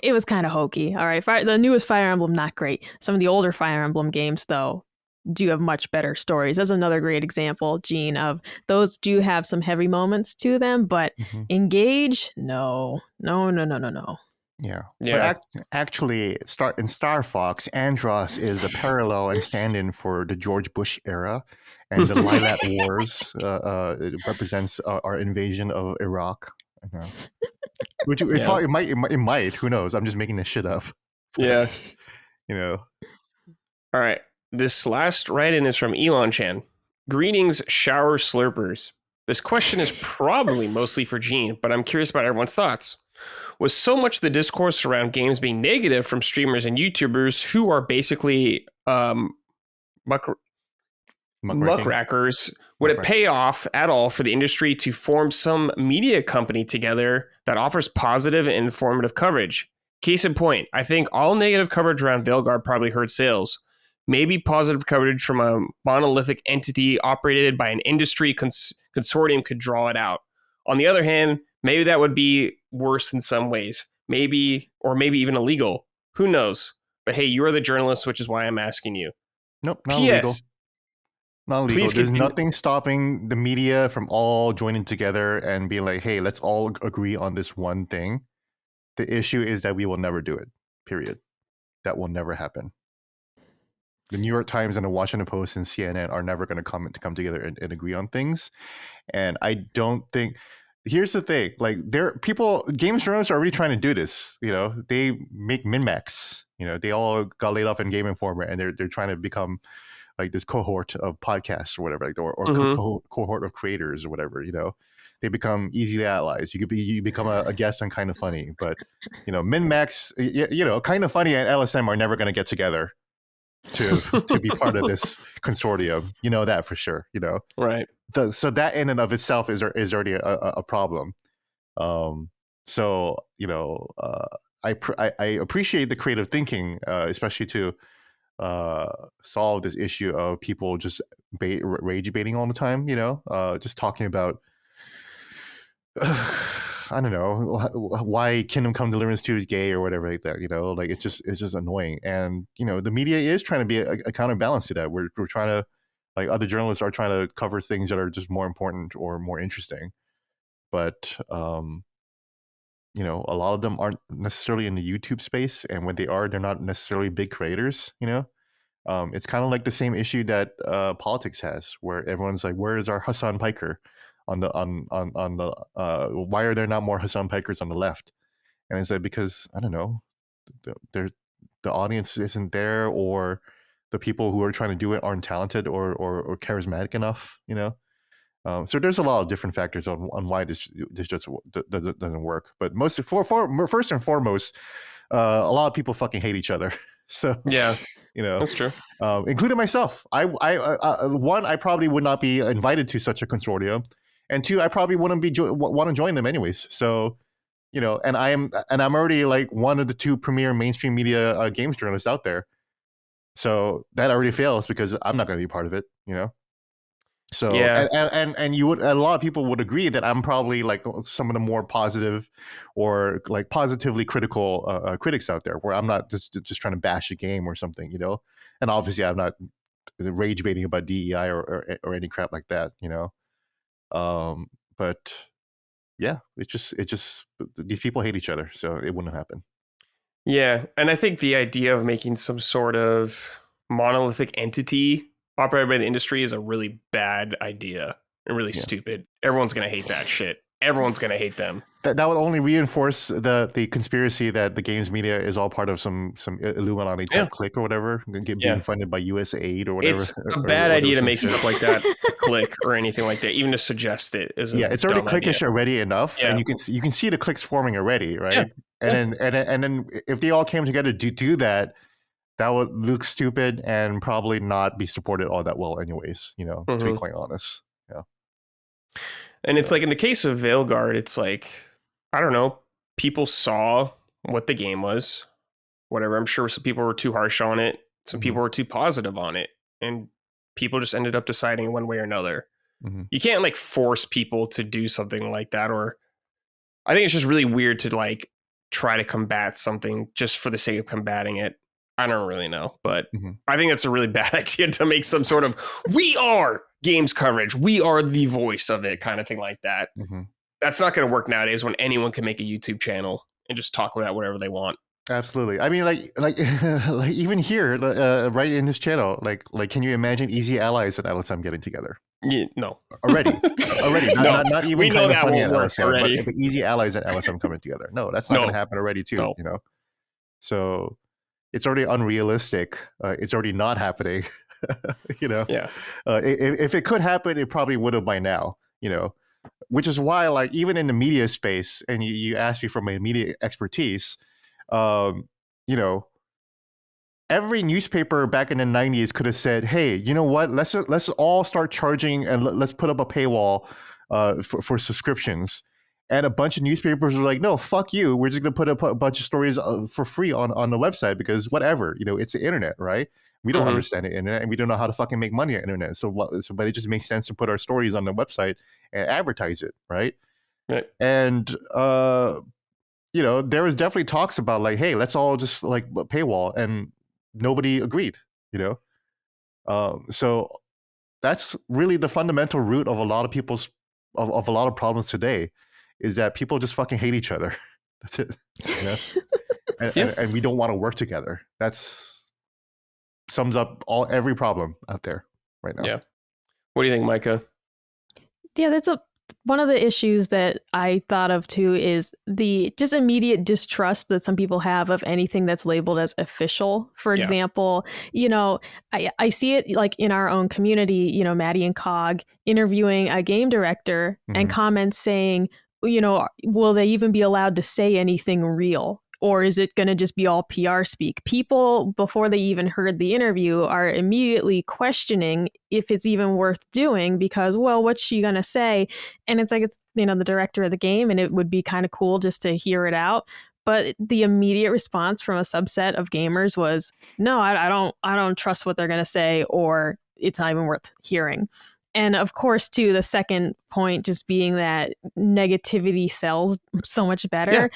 it was kind of hokey. All right, the newest Fire Emblem, not great. Some of the older Fire Emblem games, though, do have much better stories. That's another great example, Gene, of those do have some heavy moments to them, but Engage, no.
Yeah.
Yeah.
But actually, in Star Fox, Andros is a parallel and stand-in for the George Bush era, and the Lilac Wars it represents our invasion of Iraq. Which it might. Who knows? I'm just making this shit up.
Yeah.
You know.
All right. This last write-in is from Elon Chan. Greetings, shower slurpers. This question is probably mostly for Gene, but I'm curious about everyone's thoughts. Was so much the discourse around games being negative from streamers and YouTubers who are basically muckrackers, would it pay off at all for the industry to form some media company together that offers positive and informative coverage? Case in point, I think all negative coverage around Veilguard probably hurt sales. Maybe positive coverage from a monolithic entity operated by an industry consortium could draw it out. On the other hand, maybe that would be worse in some ways. Maybe even illegal. Who knows? But hey, you are the journalist, which is why I'm asking you.
Nope, not illegal. Not illegal. There's
continue.
Nothing stopping the media from all joining together and being like, hey, let's all agree on this one thing. The issue is that we will never do it. Period. That will never happen. The New York Times and the Washington Post and CNN are never going to come together and agree on things. And I don't think... Here's the thing. Like, games journalists are already trying to do this. You know, they make min-max. You know, they all got laid off in Game Informer, and they're trying to become like this cohort of podcasts or whatever, like, or cohort of creators or whatever. You know, they become easy allies. You become a guest on Kind of Funny, but you know, min-max. You know, Kind of Funny and LSM are never going to get together to be part of this consortium. You know that for sure. You know,
right.
So that in and of itself is already a problem. So you know, I appreciate the creative thinking, especially to solve this issue of people just rage baiting all the time. You know, just talking about I don't know why Kingdom Come Deliverance 2 is gay or whatever like that. You know, like it's just annoying. And you know, the media is trying to be a counterbalance to that. We're trying to, like, other journalists are trying to cover things that are just more important or more interesting. But you know, a lot of them aren't necessarily in the YouTube space, and when they are, they're not necessarily big creators. You know, it's kind of like the same issue that politics has, where everyone's like, "Where is our Hassan Piker on the why are there not more Hassan Pikers on the left?" And it's like, because I don't know, the audience isn't there, or the people who are trying to do it aren't talented or charismatic enough. You know. So there's a lot of different factors on why this just doesn't work. But first and foremost, a lot of people fucking hate each other. So
yeah,
you know,
that's true,
including myself. I probably would not be invited to such a consortium, and two, I probably wouldn't want to join them anyways. So you know, and I'm already like one of the two premier mainstream media games journalists out there. So that already fails because I'm not going to be part of it. You know. So
yeah.
and you would, a lot of people would agree that I'm probably like some of the more positive or like positively critical critics out there, where I'm not just trying to bash a game or something, you know. And obviously I'm not rage baiting about DEI or any crap like that, you know. But yeah, it's just these people hate each other, so it wouldn't happen.
Yeah, and I think the idea of making some sort of monolithic entity operated by the industry is a really bad idea and really stupid. Everyone's going to hate that shit. Everyone's going to hate them.
That would only reinforce the conspiracy that the games media is all part of some Illuminati type clique or whatever, being funded by USAID or whatever.
It's a bad idea to make stuff like that click or anything like that, even to suggest it is a
it's already cliquish already enough, and you can see the cliques forming already, right? And then if they all came together to do that, that would look stupid and probably not be supported all that well anyways, you know, to be quite honest. Yeah.
And it's like in the case of Veilguard, it's like, I don't know, people saw what the game was, whatever. I'm sure some people were too harsh on it. Some people were too positive on it. And people just ended up deciding one way or another. You can't like force people to do something like that. Or I think it's just really weird to like try to combat something just for the sake of combating it. I don't really know, but
Mhm.
I think that's a really bad idea to make some sort of we are games coverage. We are the voice of it kind of thing like that.
Mhm.
That's not going to work nowadays when anyone can make a YouTube channel and just talk about whatever they want.
Absolutely. I mean, like, like even here, right in this channel, like, can you imagine Easy Allies and LSM getting together
Yeah, no.
already? Already,
No,
not even
we know
kind of
that
funny
won't
and
work
LSM,
already.
but Easy Allies and LSM coming together. No, that's not
No.
going to happen already too.
No.
You know, so it's already unrealistic. It's already not happening. You know,
Yeah.
If it could happen, it probably would have by now. You know, which is why, like, even in the media space, and you asked me for my media expertise, you know, every newspaper back in the 90s could have said, hey, you know what, let's all start charging and let's put up a paywall for subscriptions. And a bunch of newspapers were like, no, fuck you, we're just going to put up a bunch of stories for free on the website because whatever, you know, it's the internet, right? We don't understand the internet and we don't know how to fucking make money on the internet. But it just makes sense to put our stories on the website and advertise it, right?
Right.
And you know, there was definitely talks about like, hey, let's all just like paywall, and nobody agreed, you know. So that's really the fundamental root of a lot of people's of a lot of problems today, is that people just fucking hate each other. That's it. You know? and we don't want to work together. That's sums up every problem out there right now.
Yeah. What do you think, Micah?
Yeah, that's one of the issues that I thought of too, is the just immediate distrust that some people have of anything that's labeled as official. For example, you know, I see it like in our own community, you know, Maddie and Cog interviewing a game director and comments saying, you know, will they even be allowed to say anything real? Or is it going to just be all PR speak? People, before they even heard the interview, are immediately questioning if it's even worth doing because, well, what's she going to say? And it's like, it's, you know, the director of the game, and it would be kind of cool just to hear it out. But the immediate response from a subset of gamers was, no, I don't trust what they're going to say, or it's not even worth hearing. And of course, too, the second point just being that negativity sells so much better. Yeah.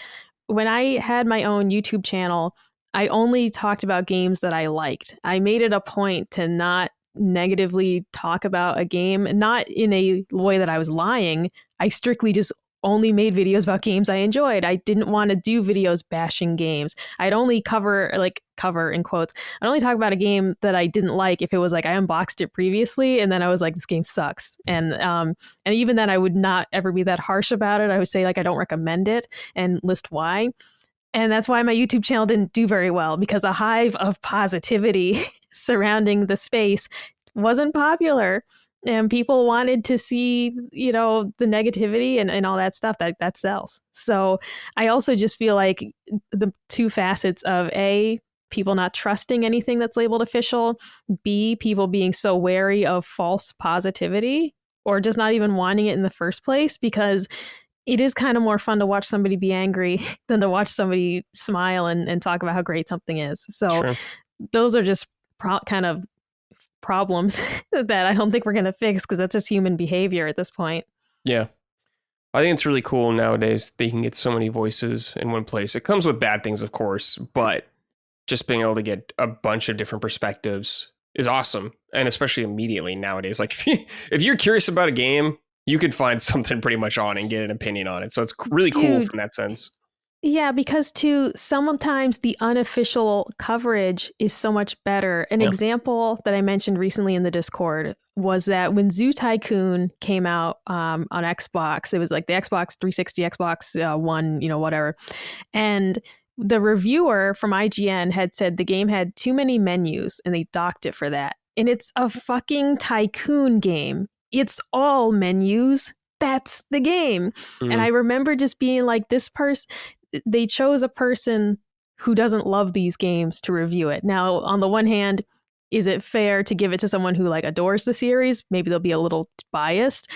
When I had my own YouTube channel, I only talked about games that I liked. I made it a point to not negatively talk about a game, not in a way that I was lying. I strictly just only made videos about games I enjoyed. I didn't want to do videos bashing games. I'd only cover in quotes. I'd only talk about a game that I didn't like if it was like I unboxed it previously and then I was like, this game sucks. And even then I would not ever be that harsh about it. I would say like I don't recommend it and list why. And that's why my YouTube channel didn't do very well, because a hive of positivity surrounding the space wasn't popular. And people wanted to see, you know, the negativity and all that stuff that sells. So I also just feel like the two facets of A, people not trusting anything that's labeled official, B, people being so wary of false positivity or just not even wanting it in the first place, because it is kind of more fun to watch somebody be angry than to watch somebody smile and talk about how great something is. So those are just kind of problems that I don't think we're going to fix, because that's just human behavior at this point.
Yeah. I think it's really cool nowadays that you can get so many voices in one place. It comes with bad things, of course, but just being able to get a bunch of different perspectives is awesome. And especially immediately nowadays, like if you're curious about a game, you could find something pretty much on and get an opinion on it. So it's really cool from that sense.
Yeah, because too, sometimes the unofficial coverage is so much better. An example that I mentioned recently in the Discord was that when Zoo Tycoon came out on Xbox, it was like the Xbox 360, Xbox One, you know, whatever. And the reviewer from IGN had said the game had too many menus and they docked it for that. And it's a fucking tycoon game. It's all menus. That's the game. And I remember just being like, this person, they chose a person who doesn't love these games to review it. Now, on the one hand, is it fair to give it to someone who like adores the series? Maybe they'll be a little biased.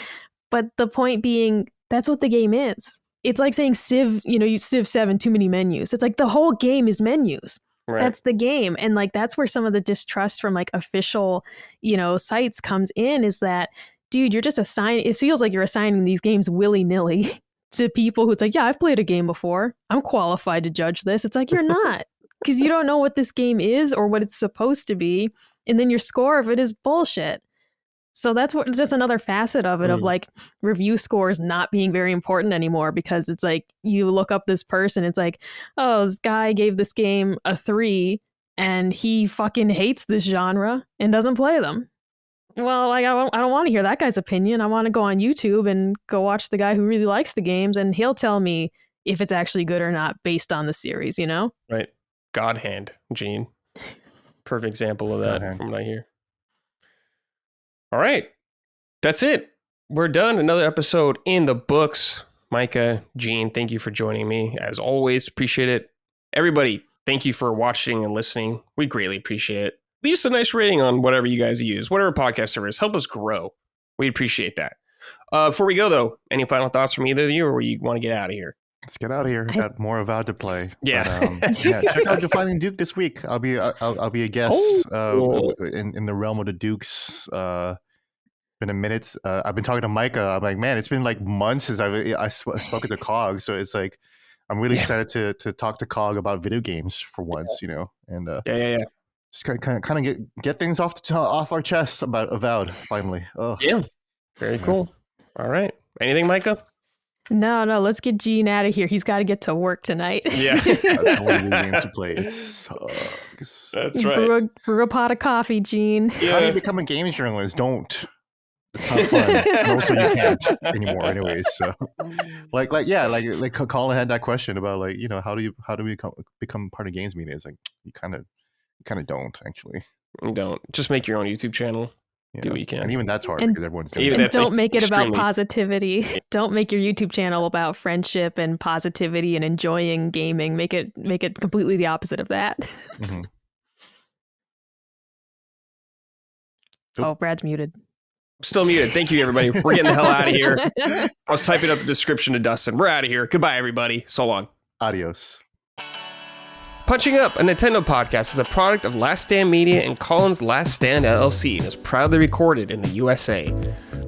But the point being, that's what the game is. It's like saying Civ, you know, you Civ 7, too many menus. It's like the whole game is menus. Right. That's the game. And like, that's where some of the distrust from like official, you know, sites comes in, is that, dude, you're just it feels like you're assigning these games willy-nilly to people who it's like, yeah, I've played a game before. I'm qualified to judge this. It's like, you're not. because you don't know what this game is or what it's supposed to be, and then your score of it is bullshit. So that's another facet of it, of like review scores not being very important anymore, because it's like you look up this person, it's like, oh, this guy gave this game a 3 and he fucking hates this genre and doesn't play them. Well, like I don't want to hear that guy's opinion. I want to go on YouTube and go watch the guy who really likes the games, and he'll tell me if it's actually good or not based on the series, you know?
Right. God hand, Gene. Perfect example of that from what I hear. All right. That's it. We're done. Another episode in the books. Micah, Gene, thank you for joining me. As always, appreciate it. Everybody, thank you for watching and listening. We greatly appreciate it. Leave us a nice rating on whatever you guys use, whatever podcast service. Help us grow. We appreciate that. Before we go, though, any final thoughts from either of you, or you want to get out of here?
Let's get out of here. Got more Avowed to play.
Yeah.
But, check out Defining Duke this week. I'll be a guest in the realm of the Dukes. Been a minute. I've been talking to Micah. I'm like, man, it's been like months since I've spoken to Cog. So it's like I'm really excited to talk to Cog about video games for once, you know. And just kind of get things off our chests about Avowed finally. Oh.
Yeah, very cool. All right. Anything, Micah?
No, let's get Gene out of here. He's got to get to work tonight.
Yeah.
That's one of the games to play. It sucks.
That's right.
Brew a pot of coffee, Gene.
How do you become a games journalist? Don't. It's not fun. And also, you can't anymore, anyways. So, like Colin had that question about, like, you know, how do we become part of games media? It's like you kind of don't actually.
You don't. Just make your own YouTube channel. Yeah. Do what you can.
And even that's hard because everyone's doing
it.
And
don't make it about positivity. Don't make your YouTube channel about friendship and positivity and enjoying gaming. Make it completely the opposite of that.
Mm-hmm.
Oh, Brad's muted.
Still muted. Thank you, everybody. We're getting the hell out of here. I was typing up the description to Dustin. We're out of here. Goodbye, everybody. So long.
Adios.
Punching Up, a Nintendo podcast, is a product of Last Stand Media and Colin's Last Stand LLC and is proudly recorded in the USA.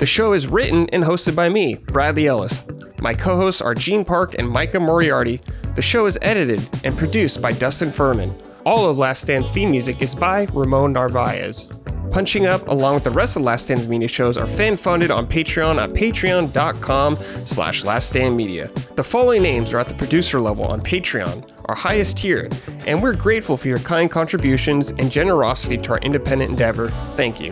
The show is written and hosted by me, Bradley Ellis. My co-hosts are Gene Park and Micah Moriarty. The show is edited and produced by Dustin Furman. All of Last Stand's theme music is by Ramon Narvaez. Punching Up, along with the rest of Last Stand's media shows, are fan-funded on Patreon at patreon.com/laststandmedia. The following names are at the producer level on Patreon, our highest tier, and we're grateful for your kind contributions and generosity to our independent endeavor. Thank you.